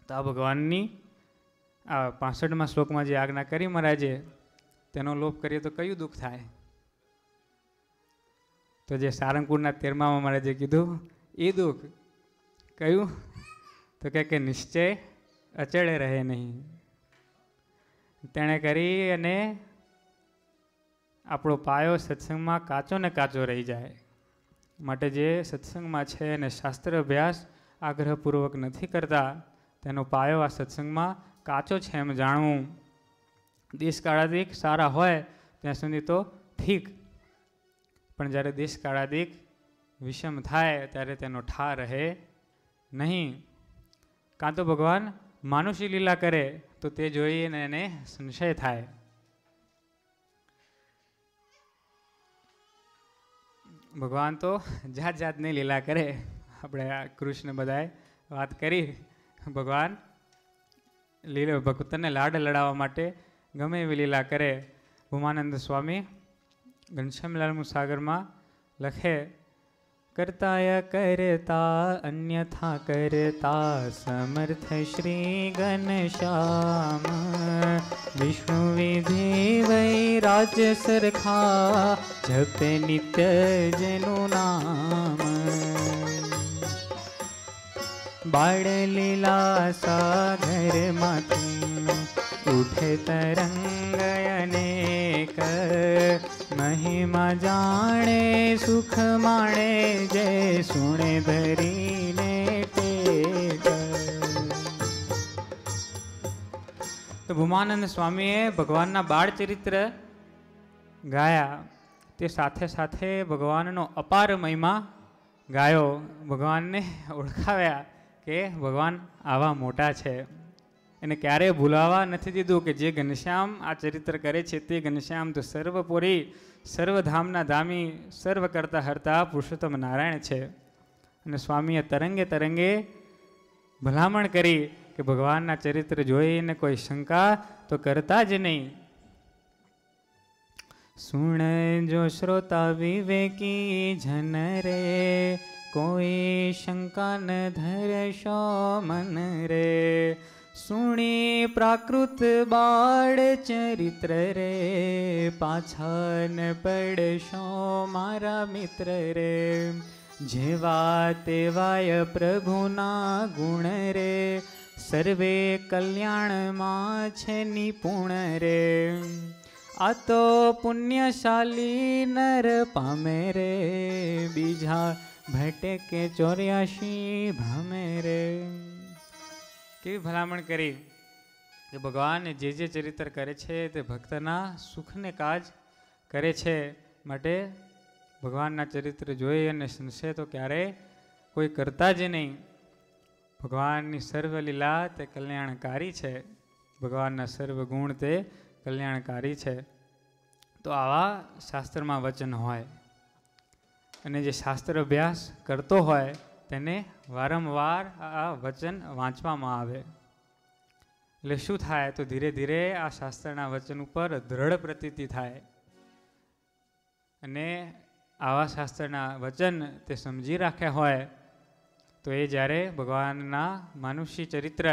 તો આ ભગવાનની આ 65મા શ્લોકમાં જે આજ્ઞા કરી મહારાજે, તેનો લોપ કરીએ તો કયું દુઃખ થાય? તો જે સારંગપુરના 13માં મહારાજે કીધું એ દુઃખ કયું? તો કે નિશ્ચય અચળે રહે નહીં. તેણે કરી અને આપણો પાયો સત્સંગમાં કાચો ને કાચો રહી જાય. માટે જે સત્સંગમાં છે અને શાસ્ત્ર અભ્યાસ આગ્રહપૂર્વક નથી કરતા, તેનો પાયો આ સત્સંગમાં કાચો છે એમ જાણવું. દેશકાળાદિક સારા હોય ત્યાં સુધી તો ઠીક, પણ જ્યારે દેશકાળાદિક વિષમ થાય ત્યારે તેનો ઠાર રહે નહીં. કાં તો ભગવાન માનુષી લીલા કરે તો તે જોઈને એને સંશય થાય. ભગવાન તો જાત જાતની લીલા કરે. આપણે આ કૃષ્ણ બધાએ વાત કરી, ભગવાન ભક્તને લાડ લડાવવા માટે ગમે એવી લીલા કરે. ભૂમાનંદ સ્વામી ઘનશ્યામલાલ મુસાગરમાં લખે, કરતાય કરતા અન્યથા કરતા સમર્થ શ્રી ઘનશ્યામ, વિષ્ણુ વિધિ વૈરાજ સરખા જપે નિત્ય જેનું નામ. બાળ લીલા સાગરમાંથી ઉઠે તરંગ અનેક, મહિમા જાણે સુખ માણે જે સુણે ધરીને ટેક. તો ભૂમાનંદ સ્વામીએ ભગવાનના બાળ ચરિત્ર ગાયા, તે સાથે સાથે ભગવાનનો અપાર મહિમા ગાયો, ભગવાનને ઓળખાવ્યા કે ભગવાન આવા મોટા છે. એને ક્યારેય ભૂલાવા નથી દીધું કે જે ઘનશ્યામ આ ચરિત્ર કરે છે તે ઘનશ્યામ તો સર્વપુરી, સર્વધામના ધામી, સર્વ કરતા હરતા પુરુષોત્તમ નારાયણ છે. અને સ્વામીએ તરંગે તરંગે ભલામણ કરી કે ભગવાનના ચરિત્ર જોઈને કોઈ શંકા તો કરતા જ નહીં. સુણ જો શ્રોતા વિવેકી જન રે, કોઈ શંકા ન ધરશો મન રે. સુણી પ્રાકૃત બાળ ચરિત્ર રે, પાછા ન પડશો મારા મિત્ર રે. જેવા તેવાય પ્રભુના ગુણ રે, સર્વે કલ્યાણમાં છે નિપુણ રે. આ તો પુણ્યશાલી નર પામે રે, બીજા ભટકે 84 ભમે રે. કેવી ભલામણ કરી કે ભગવાન જે જે ચરિત્ર કરે છે તે ભક્તના સુખને કાજ કરે છે. માટે ભગવાનના ચરિત્ર જોઈ અને સંશય તો ક્યારેય કોઈ કરતા જ નહીં. ભગવાનની સર્વ લીલા તે કલ્યાણકારી છે, ભગવાનના સર્વ ગુણ તે કલ્યાણકારી છે. તો આવા શાસ્ત્રમાં વચન હોય અને જે શાસ્ત્ર અભ્યાસ કરતો હોય તેને વારંવાર આ વચન વાંચવામાં આવે. એટલે શું થાય તો ધીરે ધીરે આ શાસ્ત્રના વચન ઉપર દ્રઢ પ્રતીતિ થાય અને આવા શાસ્ત્રના વચન તે સમજી રાખ્યા હોય તો એ જ્યારે ભગવાનના માનુષી ચરિત્ર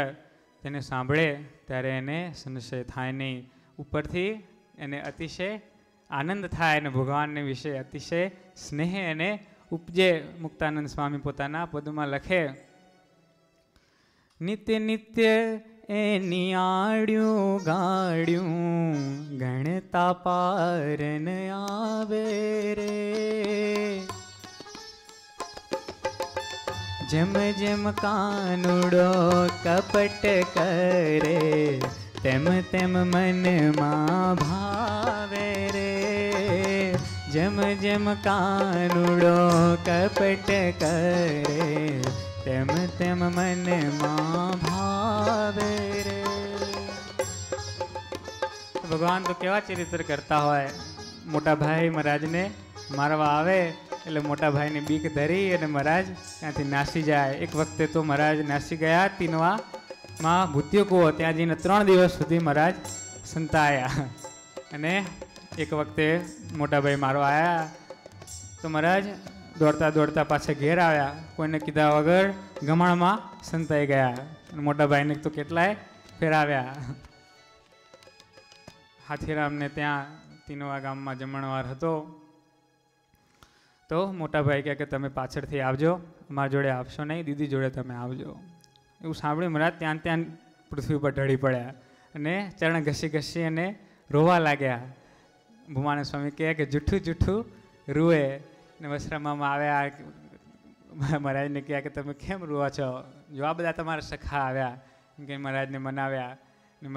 તેને સાંભળે ત્યારે એને સંશય થાય નહીં. ઉપરથી એને અતિશય આનંદ થાય અને ભગવાનને વિશે અતિશય સ્નેહ અને ઉપજે. મુક્તાનંદ સ્વામી પોતાના પદમાં લખે, નિત્ય નિત્ય એ નિયાળ્યું ગાડ્યું, ગણતા પાર ન આવે રે. જેમ જેમ કાનુડો કપટ કરે, તેમ તેમ મનમાં ભાવે રે. જેમ જેમ કાનુડો કપટ કરે, તેમ તેમ મનમાં ભાવે રે. ભગવાન તો કેવા ચરિત્ર કરતા હોય. મોટા ભાઈ મહારાજને મારવા આવે એટલે મોટા ભાઈને બીક ધરી અને મહારાજ ત્યાંથી નાસી જાય. એક વખતે તો મહારાજ નાસી ગયા તીનવામાં ભૂત્યો કૂવો, ત્યાં જઈને 3 દિવસ સુધી મહારાજ સંતાયા. અને એક વખતે મોટાભાઈ મારવા આવ્યા તો મહારાજ દોડતા દોડતા પાછા ઘેર આવ્યા, કોઈને કીધા વગર ગમાણમાં સંતાઈ ગયા. મોટાભાઈને તો કેટલાય ફેરાવ્યા. હાથીરામને ત્યાં તીનવા ગામમાં જમણવાર હતો તો મોટાભાઈ કહે કે તમે પાછળથી આવજો, અમારા જોડે આવશો નહીં, દીદી જોડે તમે આવજો. એવું સાંભળ્યું મહારાજ ત્યાં ત્યાં પૃથ્વી પર ઢળી પડ્યા અને ચરણ ઘસી ઘસી અને રોવા લાગ્યા. ભૂમાનંદ સ્વામી કહે કે જૂઠું જૂઠું રૂએ. ને વસરામામાં આવ્યા, મહારાજને કહ્યા કે તમે કેમ રૂવા છો? જો આ બધા તમારા સખા આવ્યા એમ કે મહારાજને મનાવ્યા. ને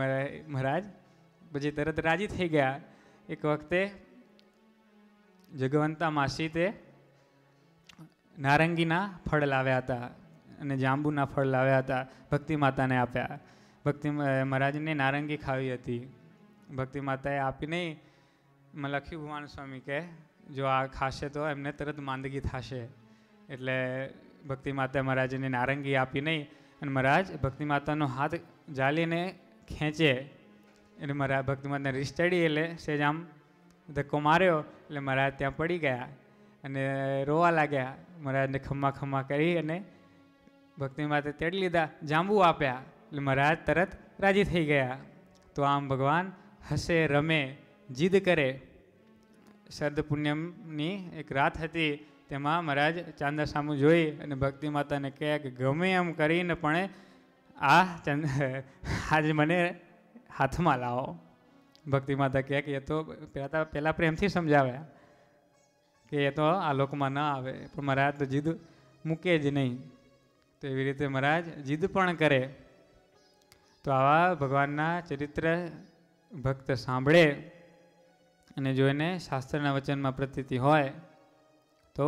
મહારાજ પછી તરત રાજી થઈ ગયા. એક વખતે જગવંતા માસી તે નારંગીના ફળ લાવ્યા હતા અને જાંબુના ફળ લાવ્યા હતા, ભક્તિ માતાને આપ્યા. ભક્તિ મહારાજને નારંગી ખાવી હતી, ભક્તિ માતાએ આપી નહીં. એમાં લખ્યું ભૂમાનંદ સ્વામી કે જો આ ખાશે તો એમને તરત માંદગી થશે, એટલે ભક્તિ માતા મહારાજને નારંગી આપી નહીં. અને મહારાજ ભક્તિ માતાનો હાથ જાલીને ખેંચે એટલે મારા ભક્તિમાતને રીસ્ટડી એટલે સેજ આમ ધક્કો માર્યો એટલે મહારાજ ત્યાં પડી ગયા અને રોવા લાગ્યા. મહારાજને ખમ્મા ખમ્મા કરી અને ભક્તિમાતે તેડી લીધા, જાંબુ આપ્યા એટલે મહારાજ તરત રાજી થઈ ગયા. તો આમ ભગવાન હસે રમે જીદ કરે. શરદ પૂનમની એક રાત હતી, તેમાં મહારાજ ચાંદા સામું જોઈ અને ભક્તિ માતાને કહે કે ગમે એમ કરીને પણ આજે મને હાથમાં લાવો. ભક્તિ માતા કહે કે એ તો પહેલાં પ્રેમથી સમજાવ્યા કે એ તો આ લોકમાં ન આવે, પણ મહારાજ તો જીદ મૂકે જ નહીં. તો એવી રીતે મહારાજ જીદ પણ કરે. તો આવા ભગવાનના ચરિત્ર ભક્ત સાંભળે અને જો એને શાસ્ત્રના વચનમાં પ્રતીતિ હોય તો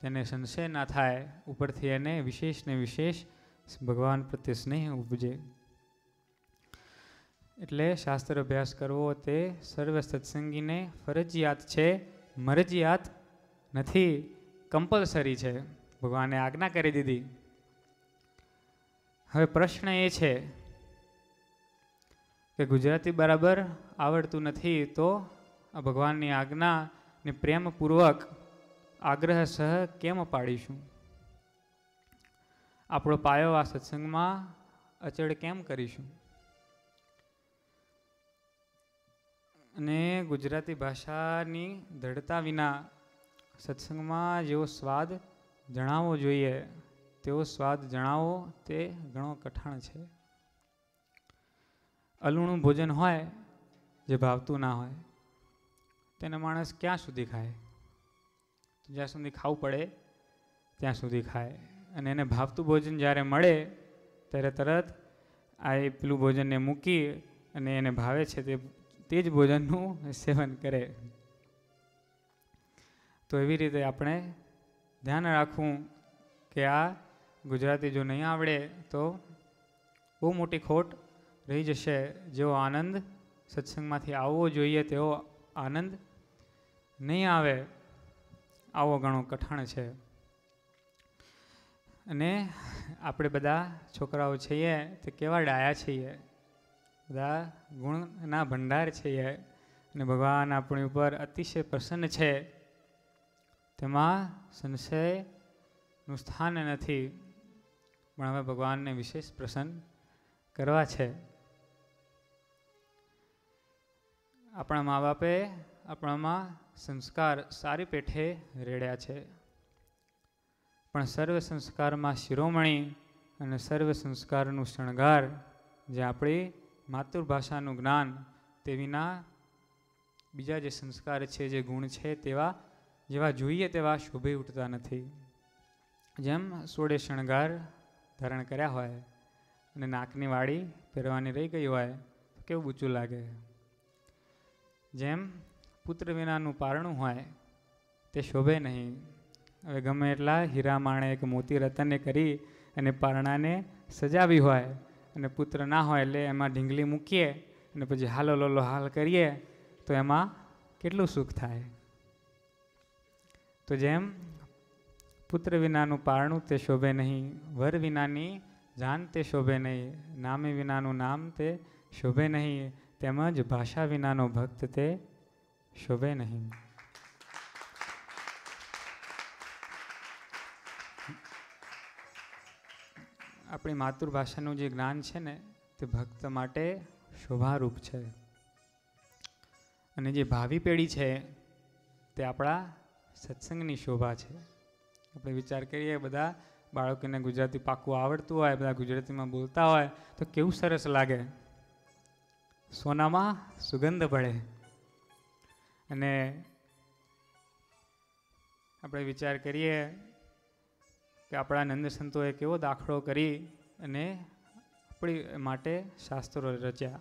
તેને સંશય ના થાય, ઉપરથી એને વિશેષ ને વિશેષ ભગવાન પ્રત્યે સ્નેહ ઉપજે. એટલે શાસ્ત્ર અભ્યાસ કરવો તે સર્વ સત્સંગીને ફરજિયાત છે, મરજિયાત નથી, કમ્પલસરી છે. ભગવાને આજ્ઞા કરી દીધી. હવે પ્રશ્ન એ છે કે ગુજરાતી બરાબર આવડતું નથી તો આ ભગવાનની આજ્ઞાને પ્રેમપૂર્વક આગ્રહ સહ કેમ પાડીશું? આપણો પાયો આ સત્સંગમાં અચળ કેમ કરીશું? અને ગુજરાતી ભાષાની દૃઢતા વિના સત્સંગમાં જેવો સ્વાદ જણાવવો જોઈએ તેવો સ્વાદ જણાવવો તે ઘણો કઠણ છે. અલુણું ભોજન હોય જે ભાવતું ના હોય તેને માણસ ક્યાં સુધી ખાય? જ્યાં સુધી ખાવું પડે ત્યાં સુધી ખાય. અને એને ભાવતું ભોજન જ્યારે મળે ત્યારે તરત આ પેલું ભોજનને મૂકી અને એને ભાવે છે તે જ ભોજનનું સેવન કરે. તો એવી રીતે આપણે ધ્યાન રાખવું કે આ ગુજરાતી જો નહીં આવડે તો બહુ મોટી ખોટ રહી જશે. જેવો આનંદ સત્સંગમાંથી આવવો જોઈએ તેવો આનંદ નહીં આવે, આવો ઘણો કઠણ છે. અને આપણે બધા છોકરાઓ છીએ તે કેવા ડાયા છીએ, બધા ગુણના ભંડાર છીએ અને ભગવાન આપણી ઉપર અતિશય પ્રસન્ન છે, તેમાં સંશયનું સ્થાન નથી. પણ હવે ભગવાનને વિશેષ પ્રસન્ન કરવા છે. આપણા મા બાપે આપણામાં સંસ્કાર સારી પેઠે રેડ્યા છે, પણ સર્વ સંસ્કારમાં શિરોમણી અને સર્વ સંસ્કારનું શણગાર જે આપણી માતૃભાષાનું જ્ઞાન, તે વિના બીજા જે સંસ્કાર છે, જે ગુણ છે, જેવા જોઈએ તેવા શોભે ઉઠતા નથી. જેમ સોળે શણગાર ધારણ કર્યા હોય અને નાકની વાળી પહેરવાની રહી ગઈ હોય તો કેવું ઊંચું લાગે. જેમ પુત્ર વિનાનું પારણું હોય તે શોભે નહીં. હવે ગમે એટલા હીરા માણેક મોતી રતને કરી અને પારણાને સજાવી હોય અને પુત્ર ના હોય એટલે એમાં ઢીંગલી મૂકીએ અને પછી હાલો લોલો હાલ કરીએ તો એમાં કેટલું સુખ થાય. તો જેમ પુત્ર વિનાનું પારણું તે શોભે નહીં, વર વિનાની જાન તે શોભે નહીં, નામે વિનાનું નામ તે શોભે નહીં, તેમજ ભાષા વિનાનો ભક્ત તે શોભે નહીં. આપણી માતૃભાષાનું જે જ્ઞાન છે ને તે ભક્ત માટે શોભારૂપ છે. અને જે ભાવિ પેઢી છે તે આપણા સત્સંગની શોભા છે. આપણે વિચાર કરીએ, બધા બાળકોને ગુજરાતી પાકું આવડતું હોય, બધા ગુજરાતીમાં બોલતા હોય તો કેવું સરસ લાગે, સોનામાં સુગંધ પડે. અને આપણે વિચાર કરીએ કે આપણા નંદ સંતોએ કેવો દાખલો કરી અને આપણી માટે શાસ્ત્રો રચ્યા.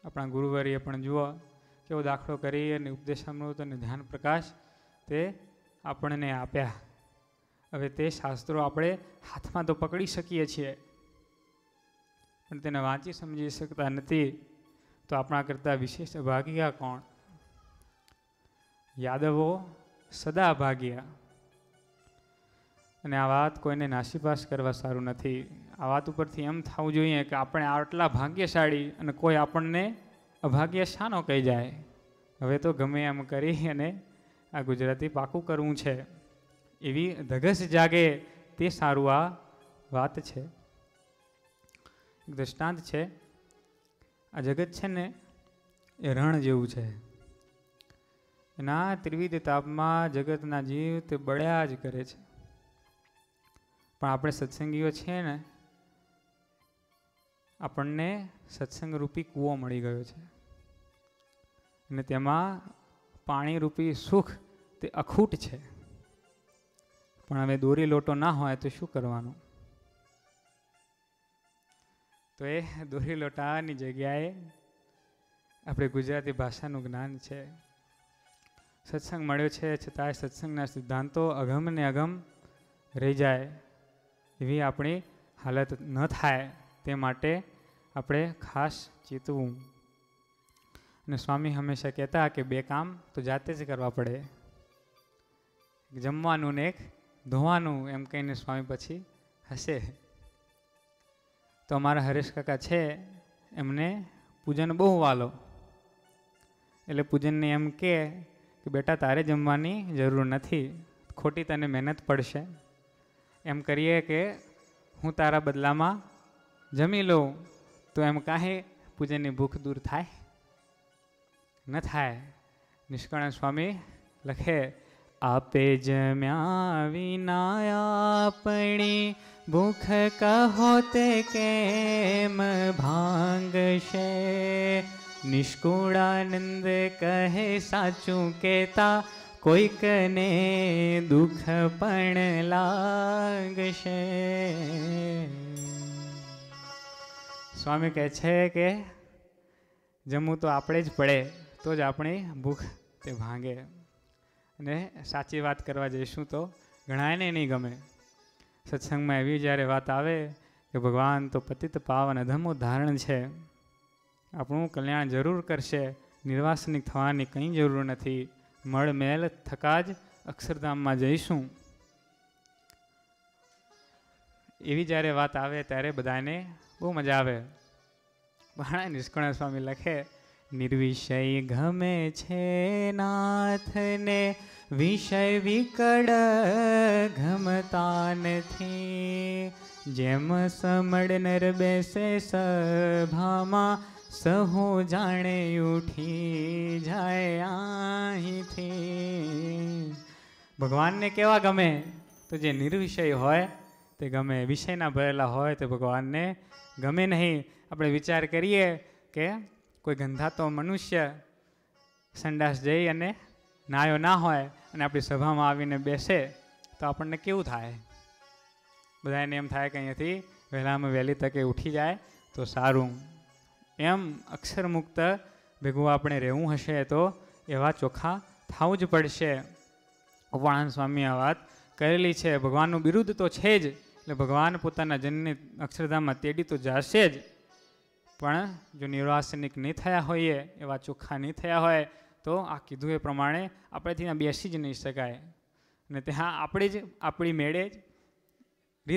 આપણા ગુરુવરીએ પણ જુઓ કેવો દાખલો કરી અને ઉપદેશામૃત અને ધ્યાન પ્રકાશ તે આપણને આપ્યા. હવે તે શાસ્ત્રો આપણે હાથમાં તો પકડી શકીએ છીએ પણ તેને વાંચી સમજી શકતા નથી. તો આપણા કરતાં વિશેષ અભાગિયા કોણ? યાદવો સદા અભાગિયા. અને આ વાત કોઈને નાસીપાસ કરવા સારું નથી. આ વાત ઉપરથી એમ થવું જોઈએ કે આપણે આટલા ભાગ્યશાળી અને કોઈ આપણને અભાગ્ય શાનો કહી જાય. હવે તો ગમે એમ કરી અને આ ગુજરાતી પાકું કરવું છે એવી ધગશ જાગે તે સારું આ વાત છે. એક દ્રષ્ટાંત છે, આ જગત છે ને એ રણ જેવું છે. એના ત્રિવિધ તાપમાં જગતના જીવ તે બળ્યા જ કરે છે. પણ આપણે સત્સંગીઓ છીએ ને, આપણને સત્સંગ રૂપી કૂવો મળી ગયો છે અને તેમાં પાણી રૂપી સુખ તે અખૂટ છે. પણ હવે દોરી લોટો ના હોય તો શું કરવાનું? તો એ દોરી લોટાની જગ્યાએ આપણે ગુજરાતી ભાષાનું જ્ઞાન છે. સત્સંગ મળ્યો છે છતાંય સત્સંગના સિદ્ધાંતો અગમ ને અગમ રહી જાય એવી આપણી હાલત ન થાય તે માટે આપણે ખાસ ચેતવું. અને સ્વામી હંમેશા કહેતા કે બે કામ તો જાતે જ કરવા પડે, જમવાનું ને એક ધોવાનું, એમ કહીને સ્વામી પછી હશે. તો અમારા હરેશ કાકા છે, એમને પૂજન બહુ વાલો. એટલે પૂજનને એમ કે બેટા તારે જમવાની જરૂર નથી, ખોટી તને મહેનત પડશે. એમ કરીએ કે હું તારા બદલામાં જમી લઉં, તો એમ કાંઈ પૂજનની ભૂખ દૂર થાય? ન થાય. નિષ્કાળ સ્વામી લખે, આપે જમ્યા વિના આપણી ભૂખ કહો તે કેમ ભાંગશે. નિષ્કુળાનંદ કહે સાચું કહેતા કોઈકને દુઃખ પણ લાગશે. સ્વામી કહે છે કે જમવું તો આપણે જ પડે, તો જ આપણી ભૂખ તે ભાંગે. અને સાચી વાત કરવા જઈશું તો ઘણાને નહીં ગમે. સત્સંગમાં એવી જ્યારે વાત આવે કે ભગવાન તો પતિત પાવન અધમો ધારણ છે, આપણું કલ્યાણ જરૂર કરશે, નિર્વાસનિક થવાની કંઈ જરૂર નથી, મળ મેલ થકા જ અક્ષરધામમાં જઈશું. એવી જ્યારે વાત આવે ત્યારે બધાને બહુ મજા આવે. પણ નિષ્કળ સ્વામી લખે, નિર્વિષય ગમે છે નાથને, વિષય વિકળ ગમતા નથી. જેમ સમડ નર બેસે સભામાં, સહુ જાણે ઉઠી જાય અહીંથી. ભગવાનને કેવા ગમે? તો જે નિર્વિષય હોય તે ગમે, વિષયના ભરેલા હોય તે ભગવાનને ગમે નહીં. આપણે વિચાર કરીએ કે કોઈ ગંધાતો મનુષ્ય સંડાસ જઈ અને નાયો ના હોય અને આપણી સભામાં આવીને બેસે તો આપણને કેવું થાય? બધાને એમ થાય કે અહીંયાથી વહેલામાં વહેલી તકે ઉઠી જાય તો સારું. એમ અક્ષર મુક્ત ભેગું આપણે રહેવું હશે તો એવા ચોખ્ખા થવું જ પડશે. ઉપાણંદ સ્વામી આ વાત કરેલી છે. ભગવાનનું બિરુદ તો છે જ, એટલે ભગવાન પોતાના જનને અક્ષરધામમાં તેડી તો જશે જ. પણ જો નિર્વાસનિક નહીં થયા હોઈએ, એવા ચોખ્ખા નહીં થયા હોય, તો આ કીધું એ પ્રમાણે આપણે ત્યાં બેસી જ નહીં શકાય. અને ત્યાં આપણે જ આપણી મેળે જ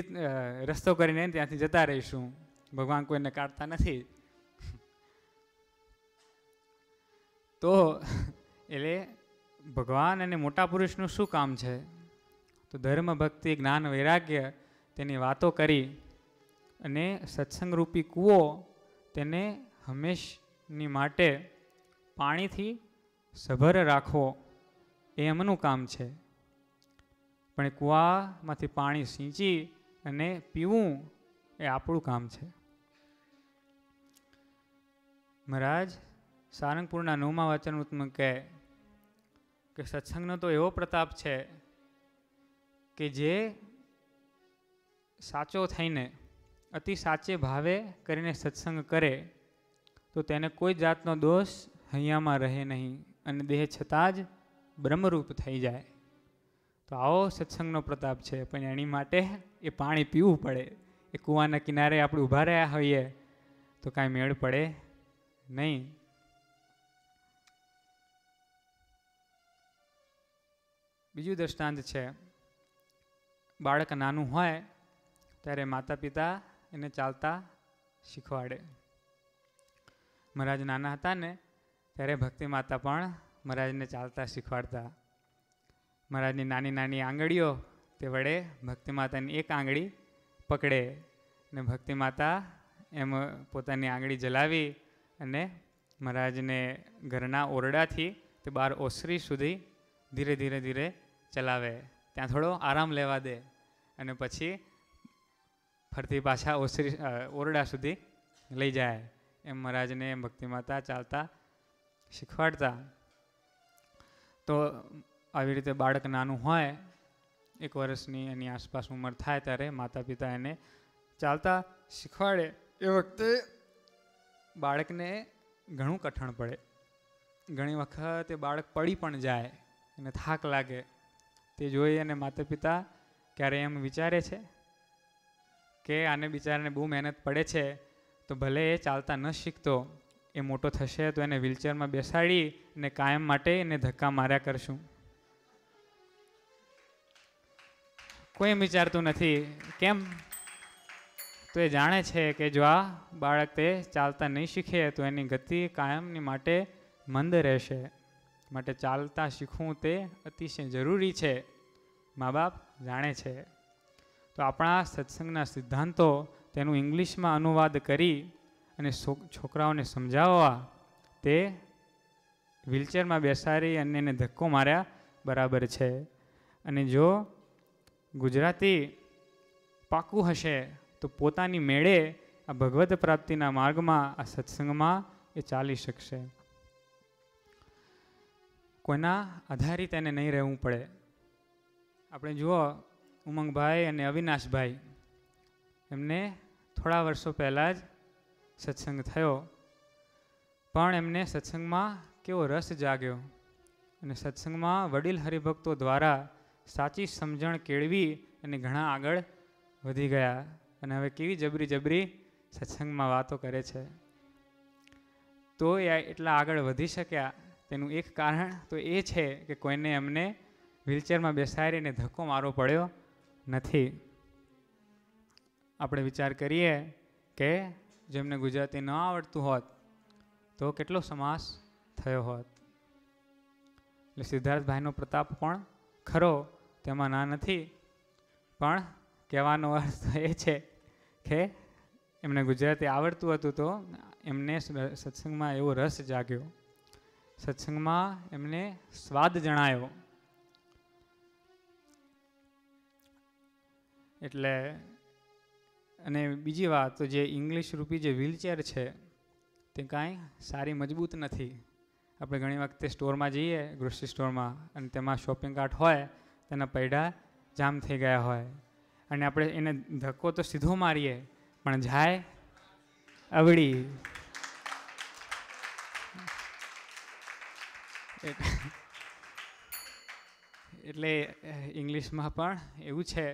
રસ્તો કરીને ત્યાંથી જતા રહીશું. ભગવાન કોઈને કાઢતા નથી. તો એટલે ભગવાન અને મોટા પુરુષનું શું કામ છે? તો ધર્મ, ભક્તિ, જ્ઞાન, વૈરાગ્ય તેની વાતો કરી અને સત્સંગરૂપી કૂવો તેને હંમેશની માટે પાણીથી સભર રાખવો એ એમનું કામ છે. પણ એ કૂવામાંથી પાણી સિંચી અને પીવું એ આપણું કામ છે. મહારાજ સારંગપુરના 9મા વચનામૃતમાં કહે કે સત્સંગનો તો એવો પ્રતાપ છે કે જે સાચો થઈને અતિ સાચે ભાવે કરીને સત્સંગ કરે તો તેને કોઈ જાતનો દોષ હૈયામાં રહે નહીં અને દેહ છતાં જ બ્રહ્મરૂપ થઈ જાય. તો આવો સત્સંગનો પ્રતાપ છે. પણ એની માટે એ પાણી પીવું પડે. એ કૂવાના કિનારે આપણે ઊભા રહ્યા હોઈએ તો કાંઈ મેળ પડે નહીં. બીજું દ્રષ્ટાંત છે. બાળક નાનું હોય ત્યારે માતા પિતા એને ચાલતા શીખવાડે. મહારાજ નાના હતા ને ત્યારે ભક્તિ માતા પણ મહારાજને ચાલતા શીખવાડતા. મહારાજની નાની નાની આંગળીઓ તે વડે ભક્તિ માતાની એક આંગળી પકડે ને ભક્તિ માતા એમ પોતાની આંગળી જલાવી અને મહારાજને ઘરના ઓરડાથી તે બહાર ઓસરી સુધી ધીરે ધીરે ધીરે ચલાવે. ત્યાં થોડો આરામ લેવા દે અને પછી ફરતી પાછા ઓરડા સુધી લઈ જાય. એમ મહારાજને ભક્તિ માતા ચાલતા શીખવાડતા. તો આવી રીતે બાળક નાનું હોય 1 વર્ષની એની આસપાસ ઉંમર થાય ત્યારે માતા પિતા એને ચાલતા શીખવાડે. એ વખતે બાળકને ઘણું કઠણ પડે. ઘણી વખત એ બાળક પડી પણ જાય અને થાક લાગે. તે જોઈ અને માતા પિતા ક્યારે એમ વિચારે છે કે આને બિચારાને બહુ મહેનત પડે છે, તો ભલે એ ચાલતા ન શીખતો, એ મોટો થશે તો એને વ્હીલચેરમાં બેસાડી અને કાયમ માટે એને ધક્કા માર્યા કરશું. કોઈ વિચારતું નથી. કેમ? તો એ જાણે છે કે જો આ બાળક તે ચાલતા નહીં શીખે તો એની ગતિ કાયમની માટે મંદ રહેશે. માટે ચાલતા શીખવું તે અતિશય જરૂરી છે. મા બાપ જાણે છે. તો આપણા સત્સંગના સિદ્ધાંતો તેનું ઇંગ્લિશમાં અનુવાદ કરી અને છોકરાઓને સમજાવવા તે વ્હીલચેરમાં બેસાડી અને એને ધક્કો માર્યા બરાબર છે. અને જો ગુજરાતી પાકું હશે તો પોતાની મેળે આ ભગવત પ્રાપ્તિના માર્ગમાં, આ સત્સંગમાં એ ચાલી શકશે. કોઈના આધારિત એને નહીં રહેવું પડે. આપણે જુઓ ઉમંગભાઈ અને અવિનાશભાઈ, એમને થોડા વર્ષો પહેલાં જ સત્સંગ થયો, પણ એમને સત્સંગમાં કેવો રસ જાગ્યો અને સત્સંગમાં વડીલ હરિભક્તો દ્વારા સાચી સમજણ કેળવી અને ઘણા આગળ વધી ગયા. અને હવે કેવી જબરી જબરી સત્સંગમાં વાતો કરે છે. તો એ એટલા આગળ વધી શક્યા તેનું એક કારણ તો એ છે કે કોઈને એમને વ્હીલચેરમાં બેસાડીને ધક્કો મારવો પડ્યો નથી. આપણે વિચાર કરીએ કે જેમને ગુજરાતી ન આવડતું હોત તો કેટલો સમાસ થયો હોત. એટલે સિદ્ધાર્થભાઈનો પ્રતાપ પણ ખરો, તેમાં ના નથી, પણ કહેવાનો અર્થ એ છે કે એમને ગુજરાતી આવડતું હતું તો એમને સત્સંગમાં એવો રસ જાગ્યો, સત્સંગમાં એમને સ્વાદ જણાયો. એટલે અને બીજી વાત તો જે ઇંગ્લિશ રૂપી જે વ્હીલચેર છે તે કાંઈ સારી મજબૂત નથી. આપણે ઘણી વખતે સ્ટોરમાં જઈએ, ગ્રોસરી સ્ટોરમાં, અને તેમાં શોપિંગ કાર્ટ હોય, તેના પૈડા જામ થઈ ગયા હોય અને આપણે એને ધક્કો તો સીધો મારીએ પણ જાય અવળી. એટલે ઇંગ્લિશમાં પણ એવું છે,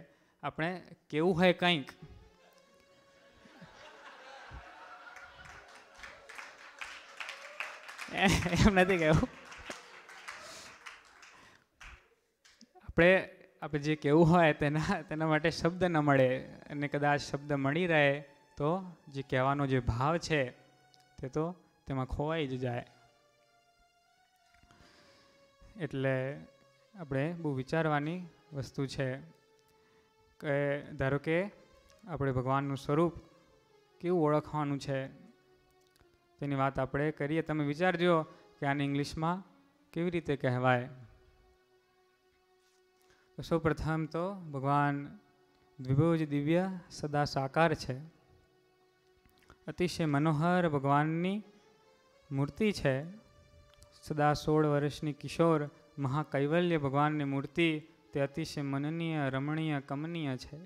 આપણે કેવું હોય કંઈક એમ નથી કહેવું. આપણે જે કહેવું હોય તેના માટે શબ્દ ન મળે અને કદાચ શબ્દ મળી રહે તો જે કહેવાનો જે ભાવ છે તે તો તેમાં ખોવાઈ જ જાય. એટલે આપણે બહુ વિચારવાની વસ્તુ છે કે ધારો કે આપણે ભગવાનનું સ્વરૂપ કેવું ઓળખવાનું છે તેની વાત આપણે કરીએ. તમે વિચારજો કે આને ઇંગ્લિશમાં કેવી રીતે કહેવાય. તો સૌ પ્રથમ તો ભગવાન દ્વિભુજ દિવ્ય સદા સાકાર છે. અતિશય મનોહર ભગવાનની મૂર્તિ છે. સદા 16 વર્ષની કિશોર મહાકૈવલ્ય ભગવાનની મૂર્તિ તે અતિશય મનનીય, રમણીય, કમનીય છે.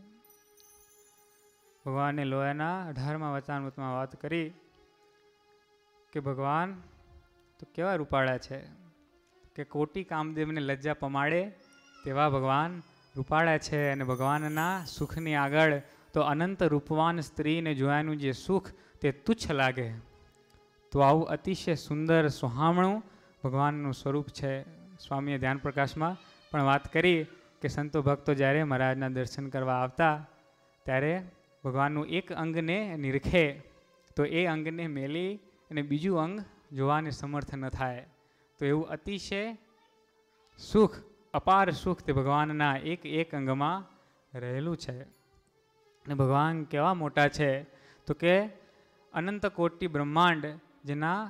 ભગવાને લોયાના 18મા વચનામૃતમાં વાત કરી કે ભગવાન તો કેવા રૂપાળા છે કે કોટી કામદેવને લજ્જા પમાડે તેવા ભગવાન રૂપાળા છે. અને ભગવાનના સુખની આગળ તો અનંત રૂપવાન સ્ત્રીને જોયાનું જે સુખ તે તુચ્છ લાગે. તો આવું અતિશય સુંદર સુહામણું ભગવાનનું સ્વરૂપ છે. સ્વામીએ ધ્યાન પ્રકાશમાં પણ વાત કરી કે સંતો ભક્તો જ્યારે મહારાજના દર્શન કરવા આવતા ત્યારે ભગવાનનું એક અંગને નિરખે તો એ અંગને મેલી અને બીજું અંગ જોવાને સમર્થ ન થાય. તો એવું અતિશય સુખ, અપાર સુખ તે ભગવાનના એક અંગમાં રહેલું છે. અને ભગવાન કેવા મોટા છે તો કે અનંત કોટી બ્રહ્માંડ જેના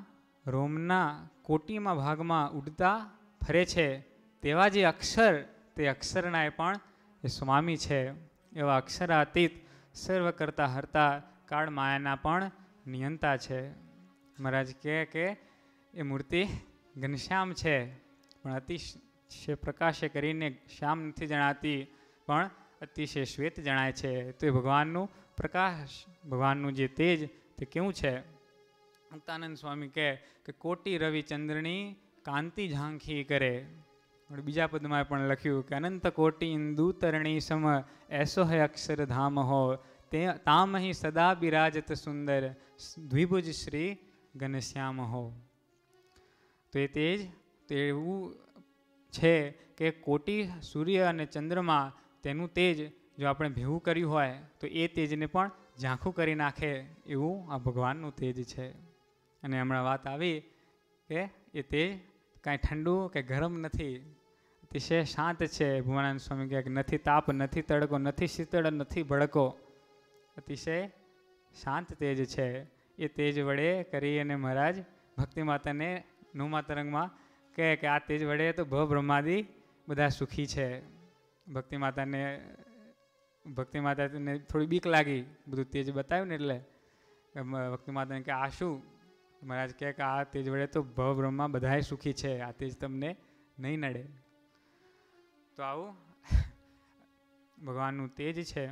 રોમના કોટીમાં ભાગમાં ઉડતા ફરે છે તેવા જે અક્ષર, તે અક્ષરના પણ એ સ્વામી છે. એવા અક્ષરાતીત સર્વ કરતા હરતા કાળ માયાના પણ નિયંતા છે. મહારાજ કહે કે એ મૂર્તિ ઘનશ્યામ છે પણ અતિશય પ્રકાશે કરીને શ્યામ નથી જણાતી પણ અતિશય શ્વેત જણાય છે. તો એ ભગવાનનું પ્રકાશ, ભગવાનનું જે તેજ તે કેવું છે. મુક્તાનંદ સ્વામી કહે કે કોટી રવિચંદ્રની કાંતિ ઝાંખી કરે. બીજા પદમાં પણ લખ્યું કે અનંત કોટી ઇન્દુ તરણી સમ એસો હૈ અક્ષરધામ હો તે તામહી સદા બિરાજત સુંદર દ્વિભુજ શ્રી ઘનશ્યામ હો. તો એ તેજ તો એવું છે કે કોટી સૂર્ય અને ચંદ્રમાં તેનું તેજ જો આપણે ભેગું કર્યું હોય તો એ તેજને પણ ઝાંખું કરી નાખે એવું આ ભગવાનનું તેજ છે. અને હમણાં વાત આવી કે એ તેજ કાંઈ ઠંડુ કે ગરમ નથી, અતિશય શાંત છે. ભુવાનંદ સ્વામી કહે કે નથી તાપ, નથી તડકો, નથી શીતળ, નથી ભડકો, અતિશય શાંત તેજ છે. એ તેજ વડે કરી અને મહારાજ ભક્તિ માતાને નવમા તરંગમાં કહે કે આ તેજ વડે તો ભવ બ્રહ્માદિ બધા સુખી છે. ભક્તિ માતાને થોડી બીક લાગી, બધું તેજ બતાવ્યું ને એટલે ભક્તિ માતાને કે આ શું? મહારાજ કહે કે આ તેજ વડે તો ભવ બ્રહ્મા બધાય સુખી છે, આ તેજ તમને નહીં નડે. તો આવું ભગવાનનું તેજ છે.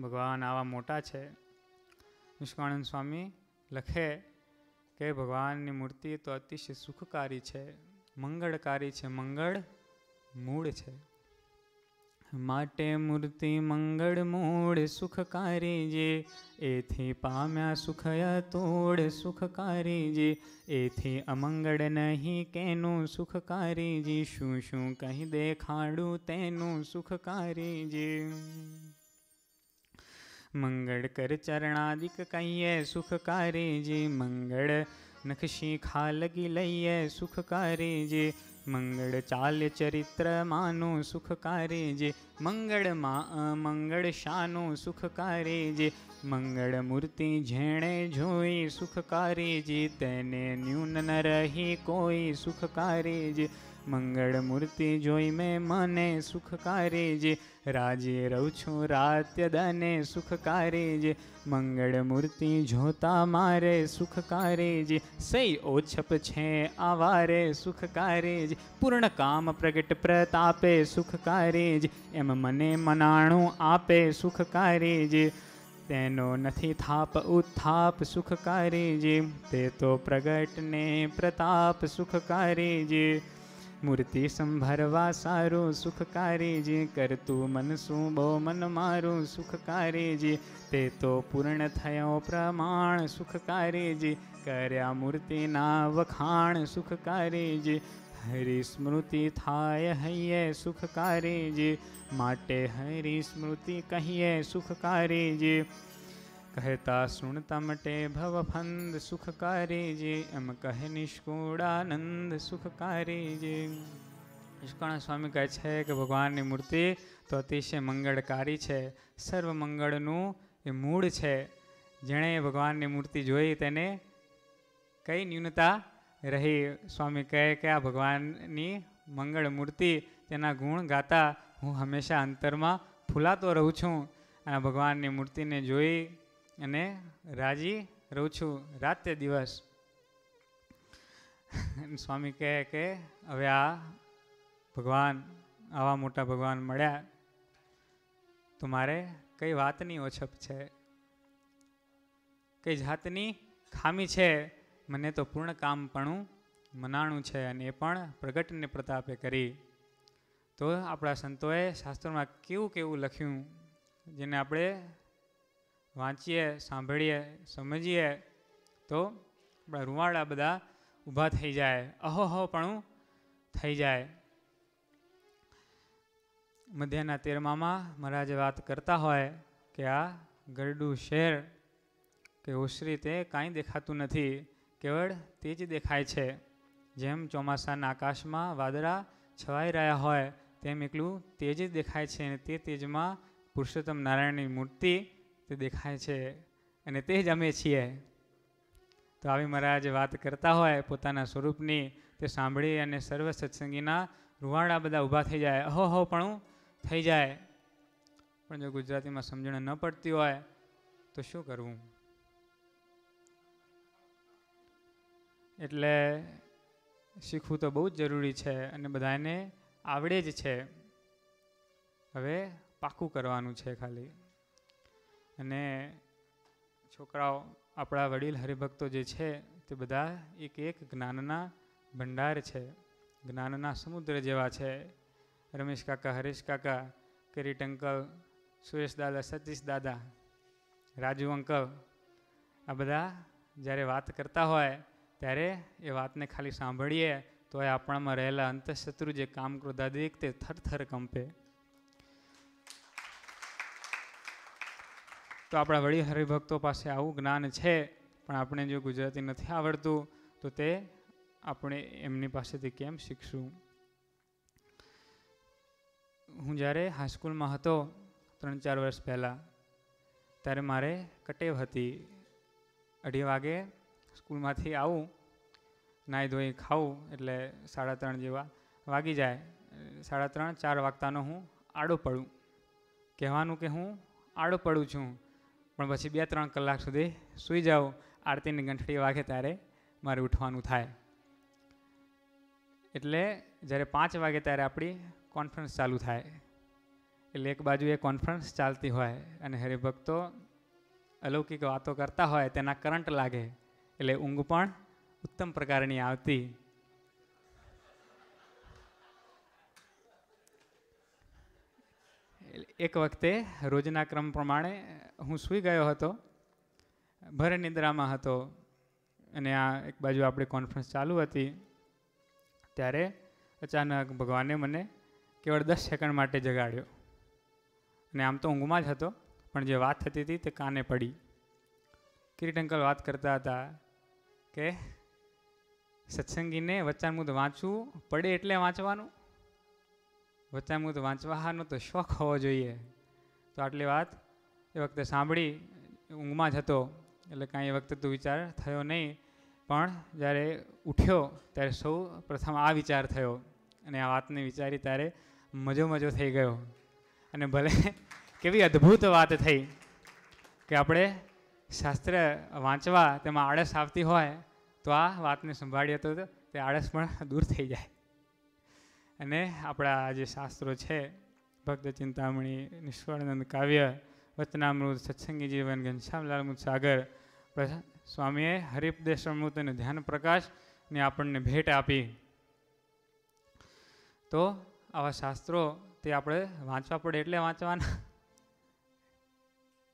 ભગવાન આવા મોટા છે. નિષ્કાનંદ સ્વામી લખે કે ભગવાનની મૂર્તિ તો અતિશય સુખકારી છે, મંગળકારી છે, મંગળ મૂળ છે. માટે મૂર્તિ મંગળ મૂળ સુખકારી જે એથી પામ્યા સુખય તોડ સુખકારી જે એથી અમંગળ નહીં કેનું સુખકારી જે શું શું કહી દેખાડું તેનું સુખકારી જે મંગળ કર ચરણાદિક કહીએ સુખકારી જે મંગળ નખશી ખાલગી લઈએ સુખકારી જે મંગળ ચાલ્ય ચરિત્ર માનું સુખકારી જે મંગળમાં અમંગળ શાનું સુખકારી જે મંગળ મૂર્તિ જેણે જોઈ સુખકારી જે તેને ન્યૂન ન રહી કોઈ સુખકારી જે મંગળ મૂર્તિ જોઈ મેં મને સુખકારી જે રાજે રહું છું રાત્ય દને સુખકારી જે મંગળ મૂર્તિ જોતા મારે સુખકારી જે સઈ ઓછપ છે આવારે સુખકારી જે પૂર્ણ કામ પ્રગટ પ્રતાપે સુખકારી જે એમ મને મનાણું આપે સુખકારી જે તેનો નથી થાપ ઉત્થાપ સુખકારી જે તે તો પ્રગટ ને પ્રતાપ સુખકારી જે મૂર્તિ સંભરવા સારું સુખકારી જે કરતું મનસું બહુ મન મારું સુખકારી જે તે તો પૂર્ણ થયો પ્રમાણ સુખકારી જે કર્યા મૂર્તિના વખાણ સુખકારી જે હરિ સ્મૃતિ થાય હૈયે સુખકારી જે માટે હરિ સ્મૃતિ કહીએ સુખકારી જે કહેતા સુણતા મટે ભવફંદ સુખકારી જે એમ કહે નિષ્કુળાનંદ સુખકારી જે નિષ્કાળ સ્વામી કહે છે કે ભગવાનની મૂર્તિ તો અતિશય મંગળકારી છે, સર્વ મંગળનું એ મૂળ છે. જેણે ભગવાનની મૂર્તિ જોઈ તેને કઈ ન્યૂનતા રહી. સ્વામી કહે કે આ ભગવાનની મંગળ મૂર્તિ તેના ગુણ ગાતા હું હંમેશા અંતરમાં ફૂલાતો રહું છું અને ભગવાનની મૂર્તિને જોઈ અને રાજી રહું છું રાતે દિવસ. સ્વામી કહે કે હવે આ ભગવાન આવા મોટા ભગવાન મળ્યા તો મારે કઈ વાતની ઓછપ છે, કઈ જાતની ખામી છે, મને તો પૂર્ણ કામપણું મનાણું છે અને એ પણ પ્રગટને પ્રતાપે કરી. તો આપણા સંતોએ શાસ્ત્રોમાં કેવું કેવું લખ્યું જેને આપણે વાંચીએ, સાંભળીએ, સમજીએ તો આપણા રૂવાડા બધા ઊભા થઈ જાય, અહોહો પણ થઈ જાય. મધ્યના 13માં મહારાજે વાત કરતા હોય કે આ ગરડું શેર કે ઓસરી તે કાંઈ દેખાતું નથી, કેવળ તે જ દેખાય છે. જેમ ચોમાસાના આકાશમાં વાદળા છવાઈ રહ્યા હોય તેમ એકલું તેજ જ દેખાય છે, અને તે તેજમાં પુરુષોત્તમ નારાયણની મૂર્તિ તે દેખાય છે, અને તે જ અમે છીએ. તો આવી મહારાજ વાત કરતા હોય પોતાના સ્વરૂપની, તે સાંભળી અને સર્વ સત્સંગીના રૂવાડા બધા ઊભા થઈ જાય, અહો પણ થઈ જાય. પણ જો ગુજરાતીમાં સમજણ ન પડતી હોય તો શું કરવું? એટલે શીખવું તો બહુ જ જરૂરી છે, અને બધાને આવડે જ છે. હવે પાકું કરવાનું છે ખાલી. અને છોકરાઓ, આપણા વડીલ હરિભક્તો જે છે તે બધા એક એક જ્ઞાનના ભંડાર છે, જ્ઞાનના સમુદ્ર જેવા છે. રમેશ કાકા, હરેશ કાકા, કિરીટ અંકલ, સુરેશ દાદા, સતીશ દાદા, રાજુ અંકલ, આ બધા જ્યારે વાત કરતા હોય ત્યારે એ વાતને ખાલી સાંભળીએ તો એ આપણામાં રહેલા અંતઃશત્રુ જે કામ ક્રોધાદિક તે થરથર કંપે. તો આપણા વડીલ હરિભક્તો પાસે આવું જ્ઞાન છે, પણ આપણે જો ગુજરાતી નથી આવડતું તો તે આપણે એમની પાસેથી કેમ શીખશું? હું જ્યારે હાઈસ્કૂલમાં હતો 3-4 વર્ષ પહેલાં, ત્યારે મારે કટેવ હતી. 2:30 વાગે સ્કૂલમાંથી આવું, નાહી ધોઈ ખાવું એટલે 3:30 જેવા વાગી જાય. 3:30-4 વાગતાનો હું આડો પડું. કહેવાનું કે હું આડો પડું છું, પણ પછી 2-3 કલાક સુધી સૂઈ જાઉં. આરતીની ઘંટડી વાગે ત્યારે મારે ઉઠવાનું થાય. એટલે જ્યારે 5 વાગે ત્યારે આપણી કોન્ફરન્સ ચાલુ થાય. એટલે એક બાજુ એ કોન્ફરન્સ ચાલતી હોય અને હરિભક્તો અલૌકિક વાતો કરતા હોય, તેના કરંટ લાગે એટલે ઊંઘ પણ ઉત્તમ પ્રકારની આવતી. એક વખતે રોજના ક્રમ પ્રમાણે હું સૂઈ ગયો હતો, ભર નિદ્રામાં હતો, અને આ એક બાજુ આપણી કોન્ફરન્સ ચાલુ હતી. ત્યારે અચાનક ભગવાને મને કેવળ 10 સેકન્ડ માટે જગાડ્યો. અને આમ તો ઊંઘમાં જ હતો, પણ જે વાત થતી હતી તે કાને પડી. કિરીટ અંકલ વાત કરતા હતા કે સત્સંગીને વચનામૃત વાંચવું પડે એટલે વાંચવાનું, વચનામૃત વાંચવાનો તો શોખ હોવો જોઈએ. તો આટલી વાત એ વખતે સાંભળી, ઊંઘમાં જ હતો એટલે કાંઈ એ વખતે તો વિચાર થયો નહીં. પણ જ્યારે ઉઠ્યો ત્યારે સૌ પ્રથમ આ વિચાર થયો, અને આ વાતને વિચારી ત્યારે મજો થઈ ગયો. અને ભલે કેવી અદ્ભુત વાત થઈ કે આપણે શાસ્ત્ર વાંચવા તેમાં આળસ આવતી હોય તો આ વાતને સંભાળીએ તો તે આળસ પણ દૂર થઈ જાય. અને આપણા જે શાસ્ત્રો છે, ભક્ત ચિંતામણી, નિષ્કળાનંદ કાવ્ય, વચનામૃત, સત્સંગી જીવન, ઘનશ્યામલાલ મુત્સાગર, સ્વામીએ હરિપદેશ અમૃત અને ધ્યાન પ્રકાશને આપણને ભેટ આપી. તો આવા શાસ્ત્રો તે આપણે વાંચવા પડે એટલે